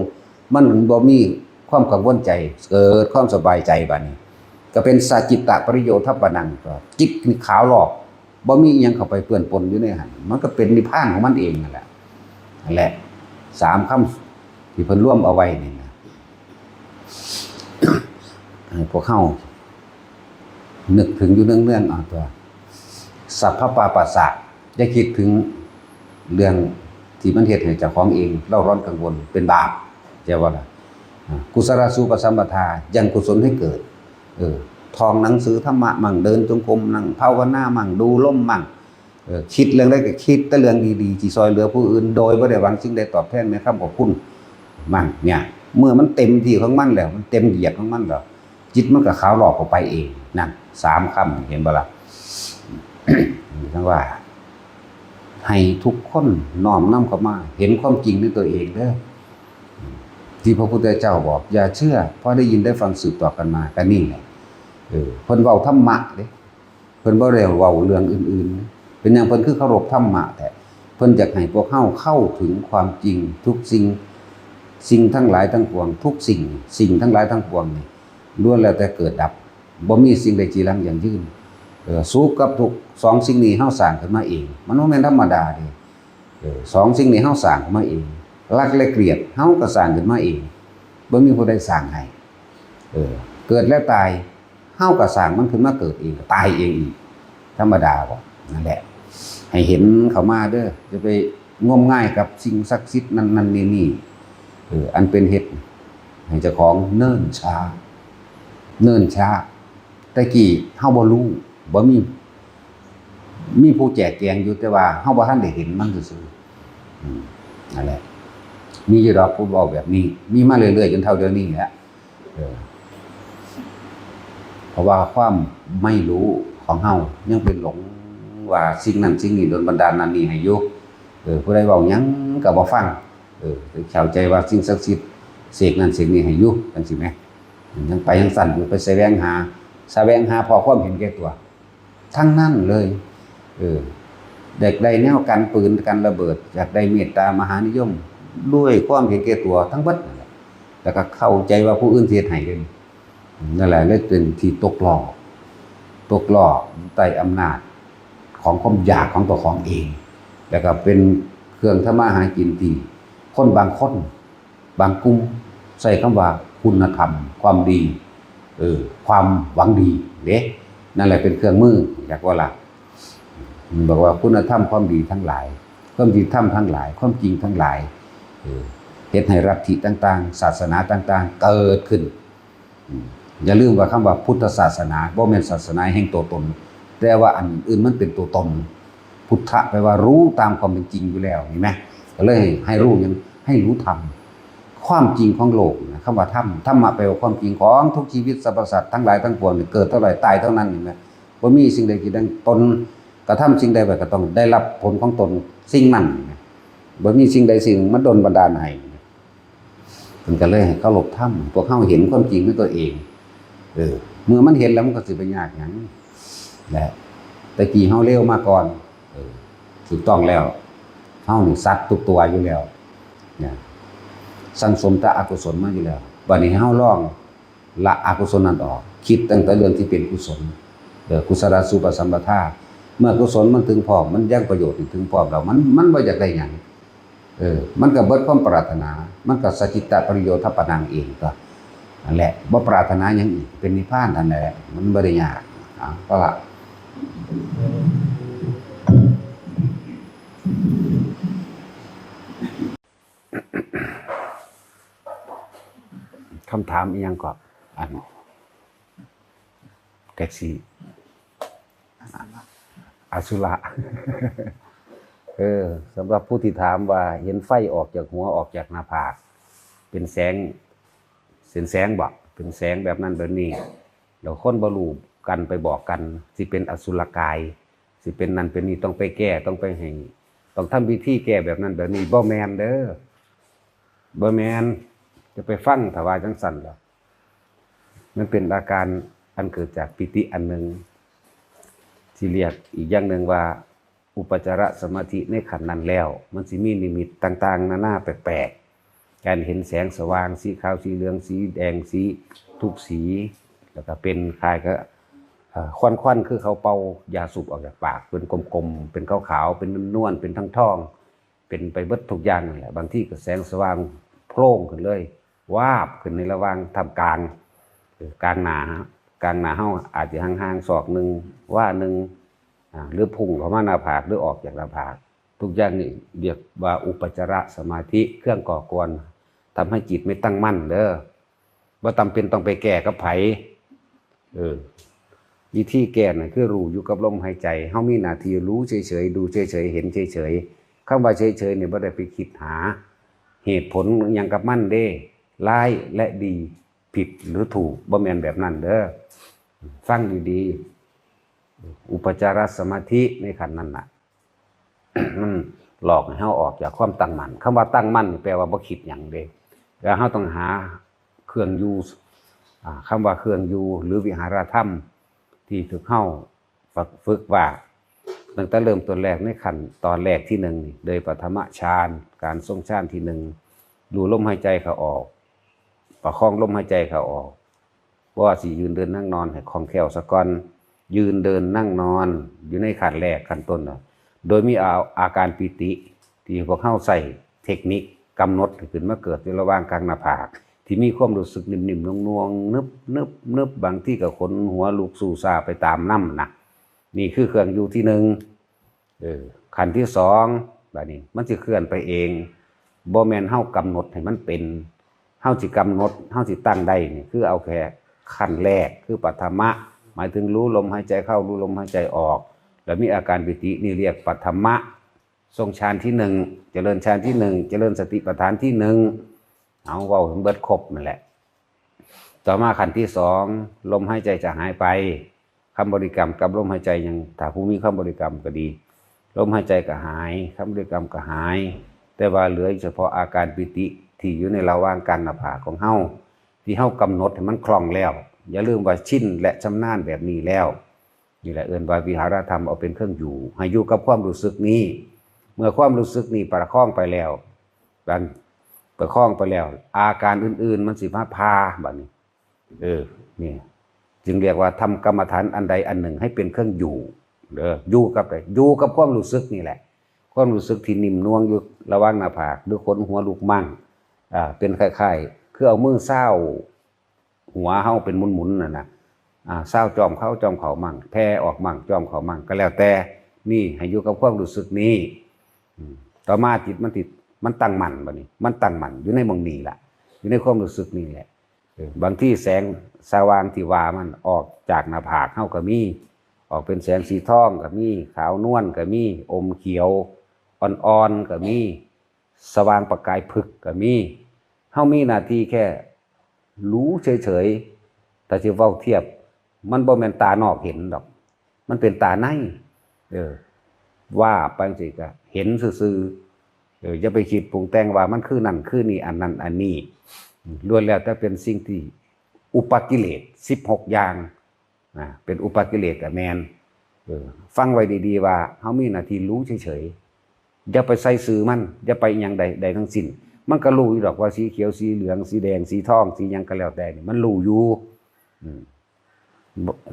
มันบ่มีความกังวลใจเกิดความสบายใจบัดนี้ก็เป็นสัจจิตะปริโยทปนังก็จิตขาวหลอกบ่มีอีหยังเข้าไปเปื้อนปนอยู่ในหันมันก็เป็นนิพพานของมันเองนั่นแหละ3คำที่เพิ่นร่วมเอาไว้นี่นะให้พวกเฮานึกถึงอยู่เรื่องเอาตัวสัพพปาปัสสะอย่าคิดถึงเรื่องที่มันเฮ็ดให้เจ้าของเองเล่าร้อนกังวลเป็นบาปใช่บ่ล่ะกุศลสูปสัมปทายังกุศลให้เกิดท่องหนังสือธรรมะมั่งเดินจงกรมนั่งภาวนามั่งดูลมมั่งคิดเรื่องใดก็คิดแต่เรื่องดีๆที่ซอยเหลือผู้อื่นโดยบ่ได้หวังสิ่งใดตอบแทนในคำขอบคุณมั่งเนี่ยเมื่อมันเต็มที่ของมันแล้วมันเต็มเหยียดของมันแล้วจิตมันก็ขาวหลอกออกไปเองนั่น3คำเห็นบ่ล่ะ ทั้งว่าให้ทุกคนน้อมนำเข้ามาเห็นความจริงในตัวเองเด้อที่พระพุทธเจ้าบอกอย่าเชื่อเพราะได้ยินได้ฟังสืบต่อกันมาก็นี่แหละเพิ่นเว้าธรรมะเด้เพิ่นบ่ได้เว้าเรื่องอื่นๆเป็นหยังเพิ่นคือเคารพธรรมะแต่เพิ่นอยากให้พวกเฮาเข้าถึงความจริงทุกสิ่งทั้งหลายทั้งปวงทุกสิ่งทั้งหลายทั้งปวงนี่ล้วนแล้วแต่เกิดดับบ่มีสิ่งใดจีรังยั่งยืนสุขกับทุกข์2สิ่งนี้เฮาสร้างขึ้นมาเองมันบ่แม่นธรรมดาเด้2สิ่งนี้เฮาสร้างขึ้นมาเองรักและเกลียดเฮาก็สร้างขึ้นมาเองบ่มีผู้ใดสร้างให้เกิดและตายเฮาก็สร้างมันขึ้นมาเกิดเองตายเองอีกธรรมดาบ่นั่นแหละให้เห็นเข้ามาเด้อจะไปงมง่ายกับสิ่งศักดิ์สิทธิ์นั้นๆนี่อันเป็นเหตุให้เจ้าของเนิ่นช้าแต่กี้เฮาบ่รู้บ่มีผู้แจกแจงอยู่แต่ว่าเฮาบ่ทันได้เห็นมันซื่อนั่นแหละมีอยู่ดอกผู้เว้าแบบนี้มีมาเรื่อยๆจนเท่าเดี๋ยวนี้แหละ เออเพราะว่าความไม่รู้ของเฮายังเป็นหลงว่าสิ่งนั้นสิ่งนี้โดนบันดาลนั่นนี่ให้อยู่ผู้ใดเว้าหยังก็บ่ฟังเข้าใจว่าสิ่งศักดิ์สิทธิ์เสกนั้นเสกนี้ให้อยู่จังซี่แหมยังไปยังสั่นไปแสวงหาพอความเห็นแก่ตัวทั้งนั้นเลยเด็กได้แนวกันปืนกันระเบิดอยากได้เมตตามหานิยมด้วยความเห็นแก่ตัวทั้งเบิดแล้วก็เข้าใจว่าผู้อื่นเฮ็ดให้นั่นแหละเลยเป็นที่ตกล่อใต้อำนาจของความอยากของตัวของเองแล้วก็เป็นเครื่องทำมาหากินที่คนบางคนบางกลุ่มใส่คำว่าคุณธรรมความดีความหวังดีเด้นั่นแหละเป็นเครื่องมืออยากว่าล่ะบอกว่าคุณธรรมความดีทั้งหลายความดีธรรมทั้งหลายความจริงทั้งหลายเฮ็ดให้ลัทธิต่างๆศาสนาต่างๆเกิดขึ้นอย่าลืมว่าคำว่าพุทธศาสนาบ่แม่นศาสนาแห่งตัวตนแต่ว่าอันอื่นมันเป็นตัวตนพุทธะแปลว่ารู้ตามความเป็นจริงอยู่แล้วเห็นไหมก็เลยให้รู้ยังให้รู้ธรรมความจริงของโลกนะคำว่าธรรมะแปลว่าความจริงของทุกชีวิตสรรพสัตว์ทั้งหลายทั้งปวงเกิดเท่าไหร่ตายเท่านั้นเห็นไหมบ่มีสิ่งใดที่ตนกระทำสิ่งใดไปก็ต้องได้รับผลของตนสิ่งนั้นบ่มีสิ่งใดสิ่งมันดลบันดาลให้มันก็เลยให้เคารพธรรมพวกเฮาเห็นความจริงด้วยตัวเองเมื่อมันเห็นแล้วมันก็สิไปยากหยังแหละแต่กี้เฮาเร็วมาก่อนถูกต้องแล้วเฮานี่สัตว์ทุกตัวอยู่แล้วเนี่ยสังสมแต่อกุศลมาอยู่แล้วบัดนี้เฮาลองละอกุศลนั้นออกคิดตั้งแต่เรื่องที่เป็นกุศลกุศลสุปสัมปทาเมื่อกุศลมันถึงพร้อมมันยังประโยชน์ถึงพร้อมแล้วมันบ่อยากได้หยังมันก็เบิดความปรารถนามันก็สัจจิตปริโยทัปปนังเองก็นั่นแหละบ่ปรารถนาหยังอีกเป็นนิพพานนั่นแหละมันบ่ได้ยากก็ละคำถามอีกอย่างก็อันแท็กซี่อสุระสำหรับผู้ที่ถามว่าเห็นไฟออกจากหัวออกจากหน้าผากเป็นแสงบ่เป็นแสงแบบนั้นแบบนี้แล้วคนบ่รู้กันไปบอกกันสิเป็นอสุรกายสิเป็นนั่นเป็นนี่ต้องไปแก้ต้องไปให้ต้องทำวิธีแก้แบบนั้นแบบนี้บ่แม่นเด้อบ่แม่นจะไปฟังถ้าว่าจังซั่นล่ะมันเป็นอาการอันเกิดจากปิติอันหนึ่งที่เรียกอีกอย่างหนึ่งว่าอุปจารสมาธิในขันธ์นั้นแล้วมันสิมีนิมิตต่างๆนานาแปลกๆการเห็นแสงสว่างสีขาวสีเหลืองสีแดงสีทุกสีแล้วก็เป็นคล้ายกับควันคือเขาเป่ายาสูบออกจากปากเป็นกลมๆเป็นขาวๆเป็นนวลๆเป็นทั้งทองเป็นไปเบิดทุกอย่างนั่นแหละบางที่ก็แสงสว่างโพร่งขึ้นเลยวาบขึ้นในระหว่างท่ามกลางหน้าเฮาอาจจะห่างๆศอกนึงว่านึงหรือพุ่งเข้ามาหน้าผากหรือออกจากหน้าผากทุกอย่างนี่เรียกว่าอุปจารสมาธิเครื่องก่อกวนทำให้จิตไม่ตั้งมั่นเด้อบ่จำเป็นต้องไปแก้กับไผวิธีแก้น่ะคือรู้อยู่กับลมหายใจเฮามีหน้าที่รู้เฉยๆดูเฉยๆเห็นเฉยๆคำว่าเฉยๆนี่บ่ได้ไปคิดหาเหตุผลหยังกับมันเด้ร้ายและดีผิดหรือถูกบ่แม่นแบบนั้นเด้อฟังดีๆอุปจารสมาธิในขันธ์นั้นน่ะ มันหลอกให้เฮาออกจากความตั้งมั่นคำว่าตั้งมั่นแปลว่าบ่คิดหยังเด้แล้วเฮาต้องหาเครื่องอยู่คำว่าเครื่องอยู่หรือวิหารธรรมที่ถูกเฮาฝึกว่าตั้งแต่เริ่มต้นแรกในขั้นตอนแรกที่1นี่โดยปฐมฌานการทรงฌานที่1ดูลมหายใจเข้าออกประคองลมหายใจเข้าออกบ่ว่าสิยืนเดินนั่งนอนให้คล่องแคล่วซะก่อนยืนเดินนั่งนอนอยู่ในขั้นแรกขั้นต้นโดยมีอาการปิติที่พวกเฮาใส่เทคนิคกำหนดขึ้นมาเกิดในระหว่างกลางหน้าผากที่มีความรู้สึกนิ่มๆนวลๆนึบๆบางที่ก็ขนหัวลุกสู่ซาไปตามน้ำนะนี่คือเครื่องอยู่ที่1ขั้นที่2บัดนี้มันสิเคลื่อนไปเองบ่แม่นเฮากำหนดให้มันเป็นเฮาสิกำหนดเฮาสิตั้งได้นี่คือเอาแค่ขั้นแรกคือปฐมะหมายถึงรู้ลมหายใจเข้ารู้ลมหายใจออกแล้วมีอาการปิตินี่เรียกปฐมะทรงฌานที่1เจริญฌานที่1เจริญสติปัฏฐานที่1เอาเว้าถึงเบิดครบนั่นแหละ ต่อมาขั้นที่สองลมหายใจจะหายไปคำบริกรรมกับลมหายใจยังถ้าผู้มีคำบริกรรมก็ดีลมหายใจก็หายคำบริกรรมก็หายแต่ว่าเหลือเฉพาะอาการปิติที่อยู่ในระหว่างกลางหน้าผากของเฮาที่เฮากำหนดให้มันคล่องแล้วอย่าลืมว่าชินและชำนาญแบบนี้แล้วนี่แหละเอิ้นว่าวิหารธรรมเอาเป็นเครื่องอยู่ให้อยู่กับความรู้สึกนี้เมื่อความรู้สึกนี้ประคองไปแล้วประคองไปแล้วอาการอื่นๆมันสิมาพาบัดนี้นี่จึงเรียกว่าทำกรรมฐานอันใดอันหนึ่งให้เป็นเครื่องอยู่อยู่กับอะไรอยู่กับความรู้สึกนี่แหละความรู้สึกที่นิ่มนวลอยู่ระหว่างหน้าผากหรือขนหัวลุกมั่งเป็นคล้ายๆคือเอามือเศร้าหัวเฮาเป็นหมุนๆนะเศร้าจอมเข้าจอมเขามั่งแผ่ออกมั่งจอมเขามั่งก็แล้วแต่นี่ให้อยู่กับความรู้สึกนี้ต่อมาจิตมันตั้งมั่นบัดนี้มันตั้งมั่นอยู่ในมงนี้ล่ะอยู่ในความรู้สึกนี่แหละบางที่แสงสว่างที่ว่ามันออกจากหน้าผากเฮาก็มีออกเป็นแสงสีทองก็มีขาวนวลก็มีอมเขียวอ่อนๆก็มีสว่างประกายผึกก็มีเฮามีหน้าที่แค่รู้เฉยๆแต่สิเว้าเทียบมันบ่แม่นตานอกเห็นดอกมันเป็นตาในว่าไปสิก็เห็นซื่อๆอย่าไปคิดปรุงแต่งว่ามันคือนั่นคือนี่อันนั้นอันนี้ล้วนแล้วแต่เป็นสิ่งที่อุปกิเลส16อย่างเป็นอุปกิเลสกับแมนฟังไว้ดีๆว่าเฮามีหน้าที่รู้เฉยๆอย่าไปใส่สื่อมันอย่าไปอย่างใดทั้งสิ้นมันก็รู้อยู่ดอกว่าสีเขียวสีเหลืองสีแดงสีทองสีหยังก็แล้วแต่นี่มันรู้อยู่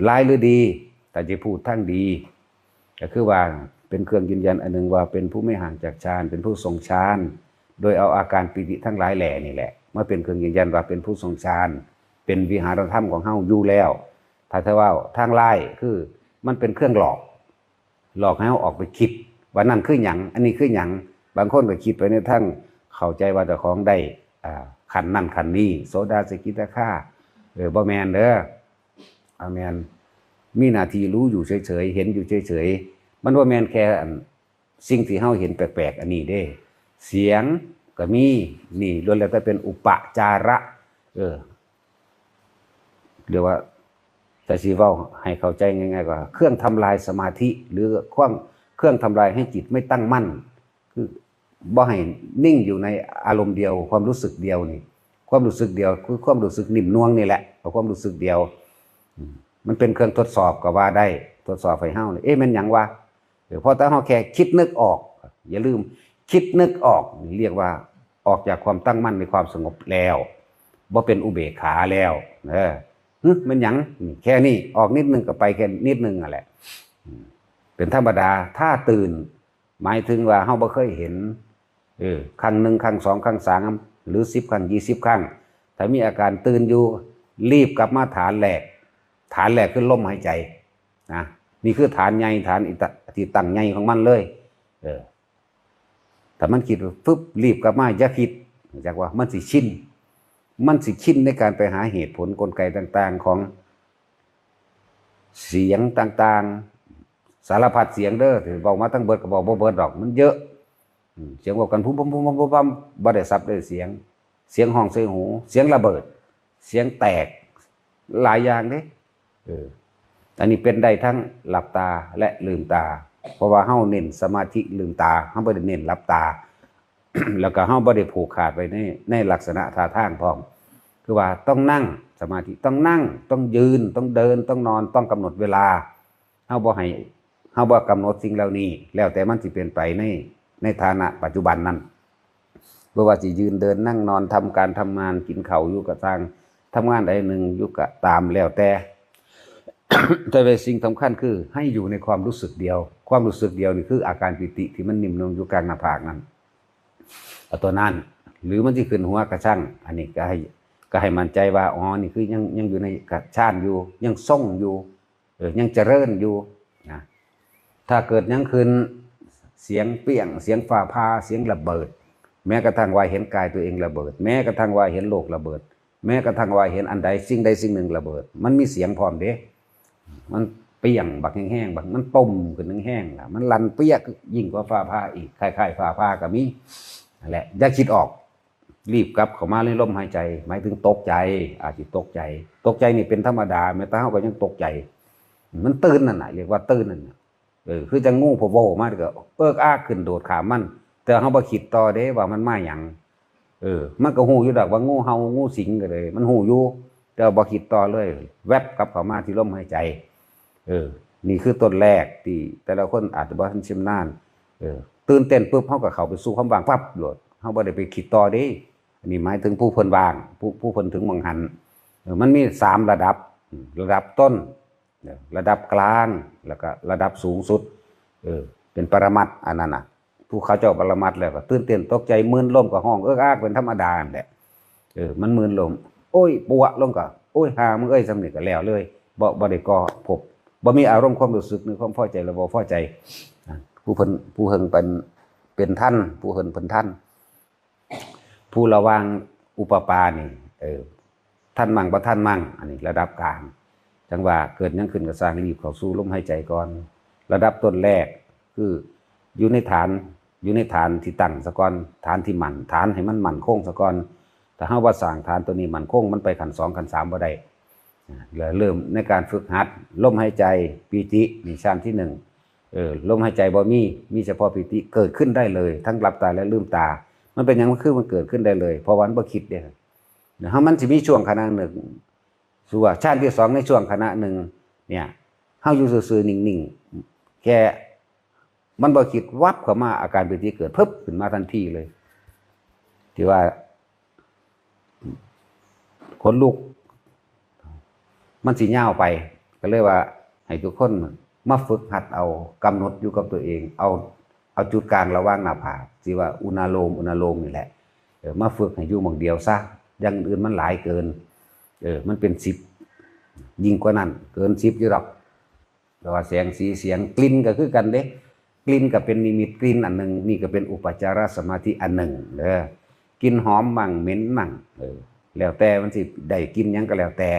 ร้ายหรือดีแต่จะพูดทั้งดีก็คือว่าเป็นเครื่องยืนยันอันหนึ่งว่าเป็นผู้ไม่ห่างจากฌานเป็นผู้ทรงฌานโดยเอาอาการปิติทั้งหลายแหล่นี่แหละมาเป็นเครื่องยืนยันว่าเป็นผู้ทรงฌานเป็นวิหารธรรมของเฮาอยู่แล้วถ้าว่าทางไล่คือมันเป็นเครื่องหลอกให้เฮาออกไปคิดว่านั่นคือหยังอันนี้คือหยังบางคนก็คิดไปในทั้งเข้าใจว่าเจ้าของได้ขันนั่นขันนี้โสดาสกิทาคาบ่แม่นเด้อแม่นมีหน้าที่รู้อยู่เฉยๆเห็นอยู่เฉยๆมันบ่แม่นแค่สิ่งที่เฮาเห็นแปลกๆอันนี้เด้เสียงก็มีนี่ล้วนแล้วแต่เป็นอุปจาระเรียกว่าแต่สิเว้าให้เข้าใจง่ายๆกว่าเครื่องทำลายสมาธิหรือเครื่องทำลายให้จิตไม่ตั้งมั่นคือบ่ให้นิ่งอยู่ในอารมณ์เดียวความรู้สึกเดียวนี่ความรู้สึกเดียวคือความรู้สึกนิ่มนวลนี่แหละความรู้สึกเดียวมันเป็นเครื่องทดสอบก็ว่าได้ทดสอบให้เฮานี่มันหยังวะพอแต่เฮาแค่คิดนึกออกอย่าลืมคิดนึกออกเรียกว่าออกจากความตั้งมั่นในความสงบแล้วบ่เป็นอุเบกขาแล้วมันหยังแค่นี้ออกนิดนึงก็ไปแค่นิดนึงอ่ะแหละเป็นธรรมดาถ้าตื่นหมายถึงว่าเฮาบ่เคยเห็นครั้ง1ครั้ง2ครั้ง3หรือ10ครั้ง20ครั้งถ้ามีอาการตื่นอยู่รีบกลับมาฐานแรกคือลมหายใจนะนี่คือฐานใหญ่ฐานที่ตั้งใหญ่ของมันเลยถ้ามันคิดปุ๊บรีบกลับมาอย่าคิดจากว่ามันสิชินในการไปหาเหตุผลกลไกต่างๆของเสียงต่างๆสารพัดเสียงเด้อที่บอกมาทั้งเบิดก็บอกบ่เบิดดอกมันเยอะเสียงบอกกันพุ่มบ่ได้ซับได้เสียงห้องใส่หูเสียงระเบิดเสียงแตกหลายอย่างเด้อันนี้เป็นได้ทั้งหลับตาและลืมตาเพราะว่าเฮาเน้นสมาธิลืมตาเฮาบ่ได้เน้นหลับตา แล้วก็เฮาบ่ได้ผูกขาดไว้ในลักษณะท่าทางพร้อมคือว่าต้องนั่งสมาธิต้องนั่งต้องยืนต้องเดินต้องนอนต้องกำหนดเวลาเฮาบ่กำหนดสิ่งเหล่านี้แล้วแต่มันสิเป็นไปในฐานะปัจจุบันนั้นบ่ว่าสิยืนเดินนั่งนอนทำการทำงานกินข้าวอยู่กับทางทำงานใดหนึ่งอยู่กับตามแล้วแต่ แต่เป็นสิ่งสำคัญคือให้อยู่ในความรู้สึกเดียวความรู้สึกเดียวนี่คืออาการปิติที่มันนิ่มนวลอยู่กลางหน้าผากนั้นตัวนั้นหรือมันที่ขึ้นหัวกระช่างอันนี้ก็ให้มั่นใจว่าอ๋อนี่คือยังอยู่ในกระช่านอยู่ยังทรงอยู่ยังเจริญอยู่นะถ้าเกิดยังขึ้นเสียงเปี้ยงเสียงฟ้าผ่าเสียงระเบิดแม้กระทั่งว่าเห็นกายตัวเองระเบิดแม้กระทั่งว่าเห็นโลกระเบิดแม้กระทั่งว่าเห็นอันใดสิ่งหนึ่งระเบิดมันมีเสียงพร้อมเด้มันเปี้ยงบักแห้งๆบักมันต้มขึ้นแห้งๆล่ะมันลั่นเปี้ยยิ่งกว่าฟ้าผ่าอีกคล้ายๆฟ้าผ่าก็มีนั่นแหละอย่าคิดออก รีบกลับเข้ามาในลมหายใจหมายถึงตกใจอาจจะตกใจนี่เป็นธรรมดาแม้แต่เฮาก็ยังตกใจมันตื่นนั่นน่ะเรียกว่าตื่นนั่นน่ะคือจังงูพอเว้ามาก็เอิกอ้ากขึ้นโดดขามมันแต่เฮาบ่คิดต่อเด้ว่ามันมาหยังมันก็ฮู้อยู่ดอกว่างูเห่างูสิงก็เลยมันฮู้อยู่แต่บ่คิดต่อเลยแวบกลับเข้ามาที่ลมหายใจนี่คือต้นแรกที่แต่ละคนอาจจะบ่ทันชำนาญตื่นเต้นปุ๊บเฮาก็เข้าไปสู่ความว่างปั๊บโลดเฮาบ่ได้ไปคิดต่อเด้อันนี้หมายถึงผู้เพิ่นว่างผู้เพิ่นถึงมองหันมันมี3ระดับต้นระดับกลางแล้วก็ระดับสูงสุดเป็นปรมัตถ์อันนั้นน่ะผู้เขาเจ้าปรมัตถ์แล้วก็ตื่นเต้นตกใจมึนลมก็ห้องเอิกอักเป็นธรรมดาแหละมันมึนลมโอ้ยปัวลงก็โอ้ยหามึงเอ้ยสำนึกก็แล้วเลยบ่ได้ก่อพบบ่มีอารมณ์ความรู้สึกหรือความพอใจหรือบ่พอใจผู้เพิ่นเป็นท่านผู้เพิ่นท่านผู้ระวังอุปปานี่ท่านมั่งบ่ท่านมั่งอันนี้ระดับกลางจังว่าเกิดยังขึ้นก็สร้างรีบเข้าสู่ลมหายใจก่อนระดับต้นแรกคืออยู่ในฐานที่ตั้งซะก่อนฐานที่มั่นฐานให้มันมั่นคงซะก่อนถ้าเฮาว่าสร้างฐานตัวนี้มั่นคงมันไปขั้น2ขั้น3บ่ได้แล้วเริ่มในการฝึกหัดลมหายใจปีตินี่ชั้นที่1ลมหายใจบ่มีเฉพาะปีติเกิดขึ้นได้เลยทั้งหลับตาและลืมตามันเป็นหยังมันเกิดขึ้นได้เลยเพราะว่ามันบ่คิดเด้เฮามันสิมีช่วงขณะหนึ่งสู่ว่าชั้นที่2ในช่วงขณะหนึ่งเนี่ยเฮาอยู่ซื่อๆนิ่งๆแค่มันบ่คิดวับเข้ามาอาการปีติเกิดปึ๊บขึ้นมาทันทีเลยที่ว่าขนลุกมันสิยาวไปก็เลยว่าให้ทุกคนมาฝึกหัดเอากำหนดอยู่กับตัวเองเอาจุดกลางระหว่างหน้าผากสิว่าอุณาโลมนี่แหละมาฝึกให้อยู่หม่องเดียวซะอย่างอื่นมันหลายเกินมันเป็น10ยิ่งกว่านั้นเกิน10อยู่หรอกแต่ว่าแสงสีเสียงกลิ่นก็คือกันเด้กลิ่นก็เป็นนิมิตกลิ่นอันนึงนี่ก็เป็นอุปจารสมาธิอันนึงกลิ่นหอมมั่งเหม็นมั่งแล้วแต่มันสิได้กินหยังก็แล้วแต่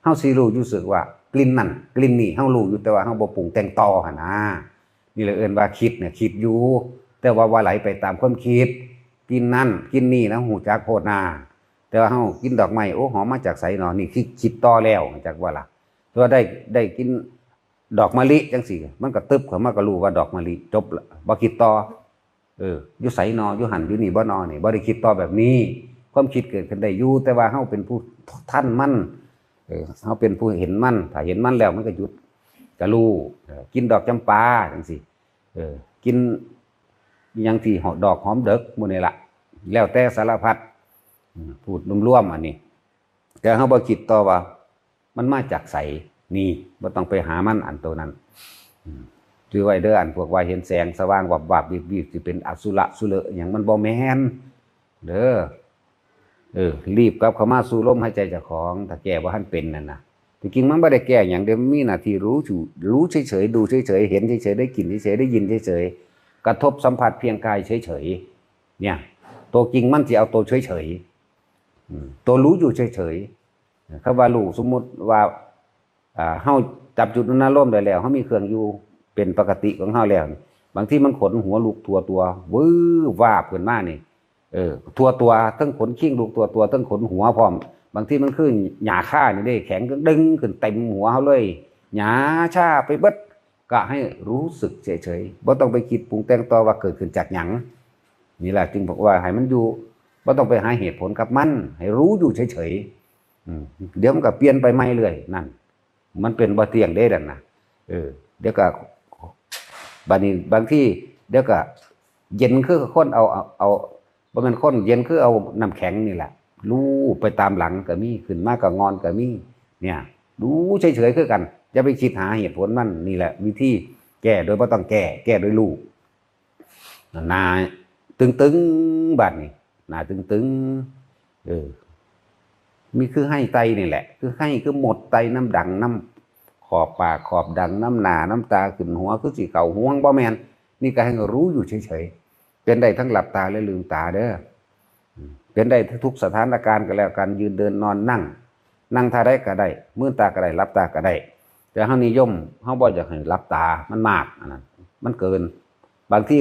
เฮาสิรู้สึกว่ากลิ่นนั่นกลิ่นนี่เฮารู้อยู่แต่ว่าเฮาบ่ปรุงแต่งต่อหั่นนะนี่เลยเอิ้นว่าคิดเนี่ยคิดอยู่แต่ว่าไหลไปตามความคิดกินนั่นกินนี่นะหูจักโพดนาแต่ว่าเฮากินดอกไม้โอ้หอมมาจากไสเนาะนี่คือคิดต่อแล้วจักว่าล่ะตัวได้กินดอกมะลิจังซี่มันก็ตึบเข้ามาก็รู้ว่าดอกมะลิจบละบ่คิดต่ออยู่ไสเนาะอยู่หั่นอยู่นี่บ่เนาะนี่บ่ได้คิดต่อแบบนี้ความคิดเกิดขึ้นได้อยู่แต่ว่าเฮาเป็นผู้ท่านมันเฮาเป็นผู้เห็นมันถ้าเห็นมันแล้วมันก็หยุดก็รู้กินดอกจำปาจังซี่กินหยังที่ดอกหอมเด็กหมู่นี่ล่ะแล้วแต่สารพัดพูดรวมๆอันนี้แต่เฮาบ่คิดต่อว่ามันมาจากไสนี่บ่ต้องไปหามันอันตัวนั้นถือไว้เด้ออันพวกว่าเห็นแสงสว่างวับๆวิบๆสิเป็นอสุระสุเลหยังมันบ่แม่นเด้อรีบกลับเข้ามาสู่ลมหายใจเจ้าของถ้าแก้บ่ทันเป็นนั่นน่ะจริงๆมันบ่ได้แก้หยังเด้มีหน้าที่รู้เฉยๆดูเฉยๆเห็นเฉยๆได้กลิ่นเฉยๆได้ยินเฉยๆกระทบสัมผัสเพียงกายเฉยๆเนี่ยตัวจริงมันสิเอาตัวเฉยๆตัวรู้อยู่เฉยๆคำว่ารู้สมมุติว่าเฮาจับจุดนั้นลมได้แล้วเฮามีเครื่องอยู่เป็นปกติของเฮาแล้วบางทีมันขนหัวลุกตัววื้อวาบขึ้นมานี่ตัวทั้งขนคิ้งลูกตัวทั้งขนหัวพร้อมบางทีมันคือหญ้าค่านี่เด้แข็งก็ดึงขึ้นเต็มหัวเฮาเลยหญ้าชาไปเบิดก็ให้รู้สึกเฉยๆบ่ต้องไปคิดปรุงแต่งต่อว่าเกิดขึ้นจากหยังนี่แหละจึงบอกว่าให้มันอยู่บ่ต้องไปหาเหตุผลกับมันให้รู้อยู่เฉยๆเดี๋ยวมันก็เปลี่ยนไปใหม่เรื่อยนั่นมันเป็นบ่เที่ยงเด้นั่นน่ะเดี๋ยวก็บัดนี้บางทีเดี๋ยวก็เย็นคือคนเอาบ่แม่นคนเย็นคือเอาน้ำแข็งนี่แหละรู้ไปตามหลังก็มีขึ้นมาก็งอนก็มีเนี่ยรู้เฉยๆคือกันอย่าไปคิดหาเหตุผลมันนี่แหละวิธีแก้โดยบ่ต้องแก้โดยรู้หน้าตึงๆบัดนี้หน้าตึงมีคือให้ไตนี่แหละคือหมดไตน้ำดังน้ำขอบปากขอบดังน้ำหน้าน้ำตาขึ้นหัวคือสิเข้าห่วงบ่แม่นนี่ก็ให้รู้อยู่เฉยๆเป็นได้ทั้งหลับตาและลืมตาเด้อเป็นได้ทุกสถานการณ์ก็แล้วกันยืนเดินนอนนั่งท่าใดก็ได้มือตาก็ได้หลับตาก็ได้แต่เฮานิยมเฮาบ่อยากให้หลับตามันมากอันนั้นมันเกินบางที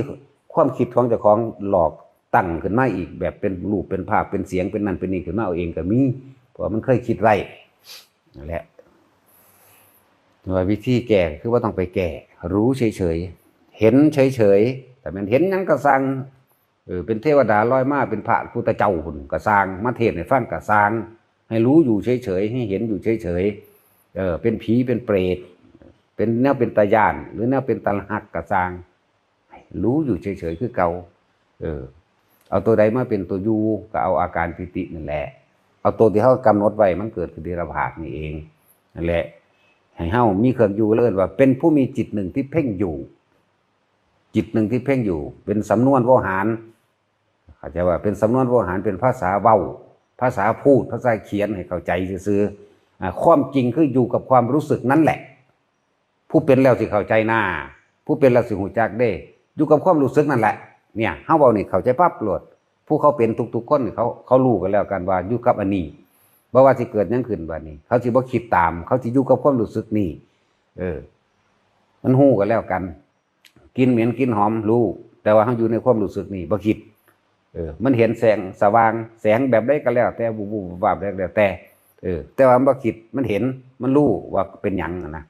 ความคิดของเจ้าของหลอก ตั้งขึ้นมาอีกแบบเป็นรูปเป็นภาพเป็นเสียงเป็นนั่นเป็นนี่ขึ้นมาเอาเองก็มีเพราะมันเคยคิดไว้นั่นแหละว่าวิธีแก้คือว่าต้องไปแก้รู้เฉยๆเห็นเฉยๆแต่มันเห็นยังก็สั่งเป็นเทวดาลอยมาเป็นพระพุทธเจ้าหุ่นก็สร้างมาเทศน์ให้ฟังก็สร้างให้รู้อยู่เฉยๆให้เห็นอยู่เฉยๆเป็นผีเป็นเปรตเป็นแนวเป็นตาย่านหรือแนวเป็นตาหักก็สร้างรู้อยู่เฉยๆคือเก่าเอาตัวใดมาเป็นตัวยูก็เอาอาการปิตินั่นแหละเอาตัวที่เขากำหนดไว้มันเกิดขึ้นในระภาคนี่เองนั่นแหละให้เฮามีเครื่องอยู่เลิศว่าเป็นผู้มีจิตหนึ่งที่เพ่งอยู่จิตหนึ่งที่เพ่งอยู่เป็นสำนวนโวหารเข้าใจว่าเป็นสำนวนโวหารเป็นภาษาเว้าภาษาพูดภาษาเขียนให้เข้าใจซื่อความจริงคืออยู่กับความรู้สึกนั่นแหละผู้เป็นแล้วสิเข้าใจหน้าผู้เป็นแล้วสิหูจักได้อยู่กับความรู้สึกนั่นแหละเนี่ยเฮาเว้านี่เข้าใจปั๊บโลดผู้เขาเป็นทุกๆคนเขารู้กันแล้วกันว่าอยู่กับอันนี้บ่ว่าสิเกิดหยังขึ้นบัดนี้เขาสิบ่คิดตามเขาสิอยู่กับความรู้สึกนี่มันฮู้กันแล้วกันกินเหม็นกินหอมรู้แต่ว่าเฮาอยู่ในความรู้สึกนี่บ่คิดมันเห็นแสงสว่างแสงแบบใดก็แล้วแต่บูบวาบแล้วแต่แต่ว่ามันบ่คิดมันเห็นมันรู้ว่าเป็นหยังนะ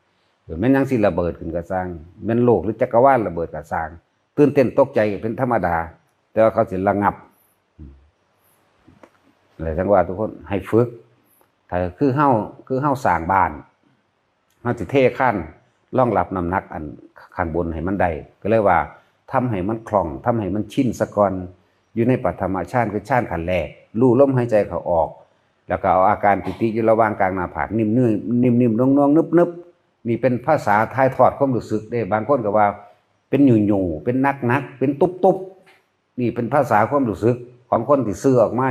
แม่นหยังสิระเบิดขึ้นก็สร้างแม่นโลกหรือจักรวาลระเบิดก็สร้างตื่นเต้นตกใจเป็นธรรมดาแต่ว่าเขาสิระงับเลยทั้งว่าทุกคนให้ฝึกถ้าคือเฮาสร้างบ้านเฮาสิเทขั้นรองรับน้ำหนักอันข้างบนให้มันได้ก็เลยว่าทำให้มันคล่องทำให้มันชินซะก่อนอยู่ในปัฐมฌานคือฌานขั้นแรกรู้ลมหายใจเขาออกแล้วก็เอาอาการปิติอยู่ระหว่างกลางหน้าผากนิ่มๆน่วงๆนึบๆนี่เป็นภาษาถ่ายทอดความรู้สึกได้บางคนก็ว่าเป็นหยู่ๆเป็นนักเป็นตุ๊บๆนี่เป็นภาษาความรู้สึกของคนที่ซื่อออกมา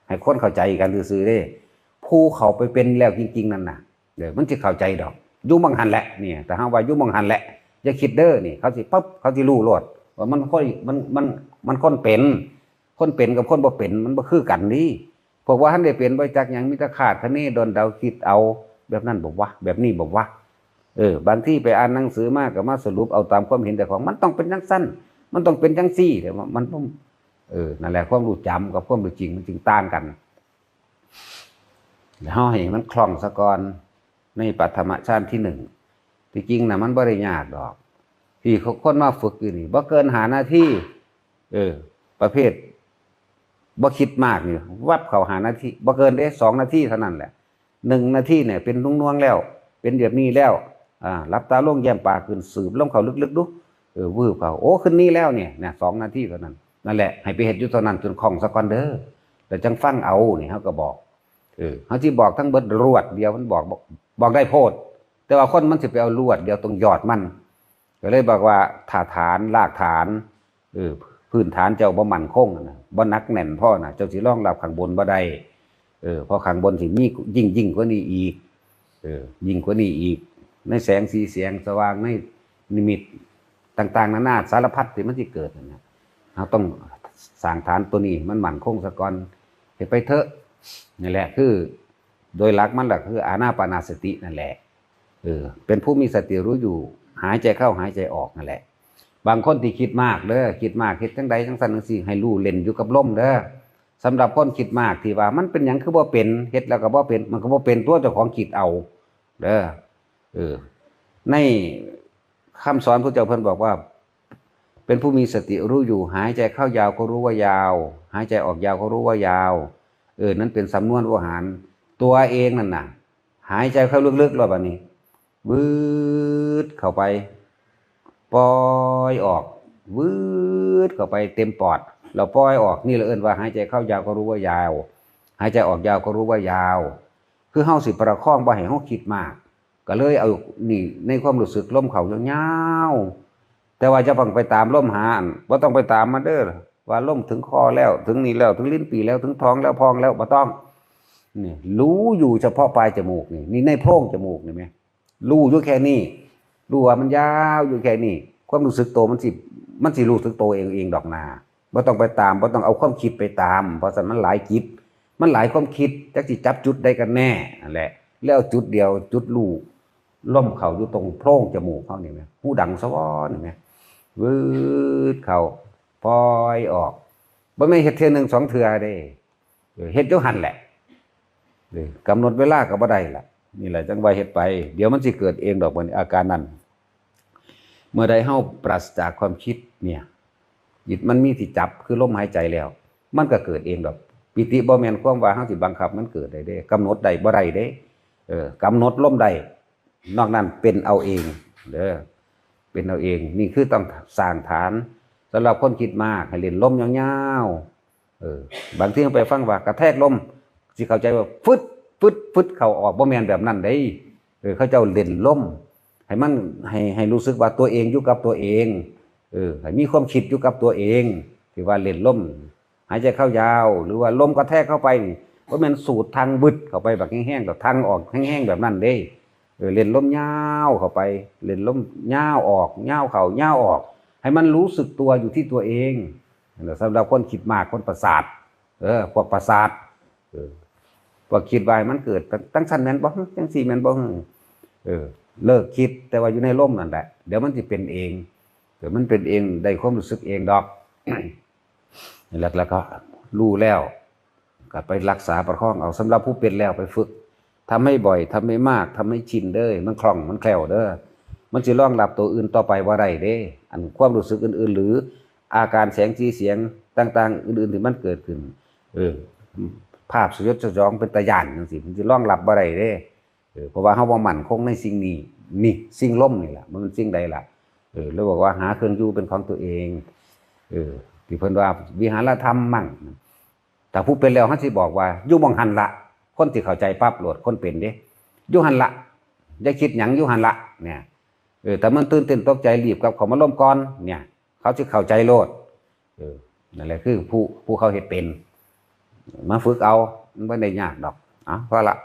ให้คนเข้าใจกันซื่อๆได้ผู้เขาไปเป็นแล้วจริงๆนั่นน่ะเดี๋ยวมันจะเข้าใจดอกยุ่บังหันแหละเนี่ยแต่ห้าว่ายุ่บังหันแหละอย่าคิดเด้อนี่เขาสิปั๊บเขาสิรู้โลดว่ามันคนเป็นกับคนบ่เป็นมันบ่คือกันนี่พวกว่าท่านได้เป็นบ่จักหยังมีแต่คาดคะเนดนเดาคิดเอาแบบนั้นบอกว่าแบบนี้บอกว่าบางที่ไปอ่านหนังสือมากก็มาสรุปเอาตามความเห็นแต่ของมันต้องเป็นจังสั้นมันต้องเป็นจังซี่แต่ว่ามันต้องนั่นแหละความรู้จำกับความรู้จริงมันจึงต่างกันแล้วเห็นมันคล่องซะก่อนในปัฐมฌานที่หนึ่งที่จริงนะมันบ่ได้ยากดอกที่คนมาฝึกอยู่นี่บ่เกิน5 นาทีประเภทบ่คิดมากนี่วับเข้า5 นาทีบ่เกิน2 นาทีเท่านั้นแหละ1 นาทีเนี่ยเป็นนุ่งๆแล้วเป็นแบบนี้แล้วหลับตาลงแย้มปากขึ้นสืบลงเข้าลึกๆดูวืบเข้าโอ้ขึ้นนี้แล้วเนี่ย2 นาทีเท่านั้นนั่นแหละให้ไปเฮ็ดอยู่เท่านั้นจนคล่องซะก่อนเด้อแล้วจังฟังเอานี่เฮาก็บอกเขาที่บอกทั้งเบิดรวดเดียวมันบอกได้โพดแต่ว่าคนมันสิไปเอารวดเดียวตรงยอดมันก็เลยบอกว่าถ้าฐานรากฐานพื้นฐานเจ้าบ่มั่นคงนะบ่หนักแน่นพอนะเจ้าสิรองรับข้างบนบ่ได้เพราะข้างบนสิมียิ่งกว่านี้อีกยิ่งกว่านี้อีกในแสงสีเสียงสว่างในนิมิตต่างๆนานาสารพัดที่มันสิเกิดนะเราต้องสร้างฐานตัวนี้มันมั่นคงซะก่อนเฮ็ดไปเถอะนี่แหละคือโดยหลักมันหลักคืออานาปานสตินั่นแหละเป็นผู้มีสติรู้อยู่หายใจเข้าหายใจออกนั่นแหละบางคนที่คิดมากเด้อคิดมากคิดจังใดจังซั่นจังซี่ให้รู้เล่นอยู่กับลมเด้อสำหรับคนคิดมากที่ว่ามันเป็นหยังคือบ่เป็นเฮ็ดแล้วก็บ่เป็นมันก็บ่เป็นตัวเจ้าของคิดเอาเด้อในคำสอนพระเจ้าเพิ่นบอกว่าเป็นผู้มีสติรู้อยู่หายใจเข้ายาวก็รู้ว่ายาวหายใจออกยาวก็รู้ว่ายาวนั่นเป็นสำนวนโวหารตัวเองนั่นน่ะหายใจเข้าลึกๆแล้วบัดนี้วืดเข้าไปปล่อยออกวืดเข้าไปเต็มปอดเราปล่อยออกนี่เราเอิ้นว่าหายใจเข้ายาวก็รู้ว่ายาวหายใจออกยาวก็รู้ว่ายาวคือเฮาสิประคองบ่ให้เฮาคิดมากก็เลยเอานี่ในความรู้สึกลมเข้ายาวๆแต่ว่าจะต้องไปตามลมหาบ่ต้องไปตามมันเด้อว่าลมถึงคอแล้วถึงนี่แล้วถึงลิ้นปี่แล้วถึงท้องแล้วพองแล้วบ่ต้องนี่รู้อยู่เฉพาะปลายจมูกนี่ในโพรงจมูกนี่แม่รู้อยู่แค่นี้รู้ว่ามันยาวอยู่แค่นี้ความรู้สึกโตมันสิรู้สึกโตเองดอกนาบ่ต้องไปตามบ่ต้องเอาความคิดไปตามเพราะฉะนั้นมันหลายจิตมันหลายความคิดจักสิจับจุดได้กันแน่นั่นแหละแล้วจุดเดียวจุดรู้ล่มเข้าอยู่ตรงโพรงจมูกเฮานี่แม่หูดังสวอนี่แม่วืดเข้าปล่อยออก บ่แม่นเฮ็ดเทื่อหนึง2เทื่อเด้เฮ็ดอยู่หั่นแหละกำหนดเวลาก็บ่ได้ล่ะนี่แหละจังว่าเฮ็ดไปเดี๋ยวมันสิเกิดเองดอกบัดนี้อาการนั้นเมื่อใดเฮาปราศจากความคิดเนี่ยจิตมันมีที่จับคือลมหายใจแล้วมันก็เกิดเองดอกปิติบ่แม่นความว่าเฮาสิบังคับมันเกิดได้เด้กำหนดได้บ่ได้เด้กำหนดลมได้นอกนั้นเป็นเอาเองเด้อเป็นเอาเองนี่คือต้องสร้างฐานสำหรับคนคิดมากให้เล่นลมยาวๆบางทีไปฟังว่ากระแทกลมสิเข้าใจว่าฟึดฟึดฟึดเข้าออกบ่แม่นแบบนั้นเด้เขาเจ้าเล่นลมให้มันให้รู้สึกว่าตัวเองอยู่กับตัวเองให้มีความคิดอยู่กับตัวเองที่ว่าเล่นลมหายใจเข้ายาวหรือว่าลมกระแทกเข้าไปบ่แม่นสูดทางบึดเข้าไปแบบแห้งๆดอกทางออกแห้งๆแบบนั้นเด้เล่นลมยาวเข้าไปเล่นลมยาวออกยาวเข้ายาวออกให้มันรู้สึกตัวอยู่ที่ตัวเองสำหรับคนคิดมากคนประสาทพวกประสาทพวกคิดไว้มันเกิดตั้งชั้นแม่นบ่จังซี่แม่นบ่เลิกคิดแต่ว่าอยู่ในลมนั่นแหละเดี๋ยวมันสิเป็นเองเดี๋ยวมันเป็นเองได้ความรู้สึกเองดอก แล้วก็รู้แล้วก็ไปรักษาประคองเอาสำหรับผู้เป็นแล้วไปฝึกทำให้บ่อยทำให้มากทำให้ชินเด้อมันคล่องมันแคล่วเด้อมันสิรองรับตัวอื่นต่อไปบ่ได้เด้อันความรู้สึกอื่นๆหรืออาการแสงสีเสียงต่างๆอื่นๆที่มันเกิดขึ้นภาพสยดสยองเป็นตาย่านจังซี่มันสิรองรับบ่ได้เด้เพราะว่าเฮาบ่มั่นคงในสิ่งนี้นี่สิ่งลมนี่ล่ะมันสิ่งใดล่ะแล้วบอกว่าหาเครื่องอยู่เป็นของตัวเองที่เพิ่นว่าวิหารธรรมมั่งแต่ผู้เป็นแล้วเฮาสิบอกว่าอยู่หม้องหันละคนที่เข้าใจปั๊บโลดคนเป็นเด้อยู่หันละอย่าคิดหยังอยู่หันละเนี่ยแต่มันตื่นเต้นตกใจรีบกับเขามาล้มก่อนเนี่ยเขาสิเข้าใจโลดนั่นแหละคือผู้เขาเฮ็ดเป็นมาฝึกเอามันบ่ได้ยากดอกพอละ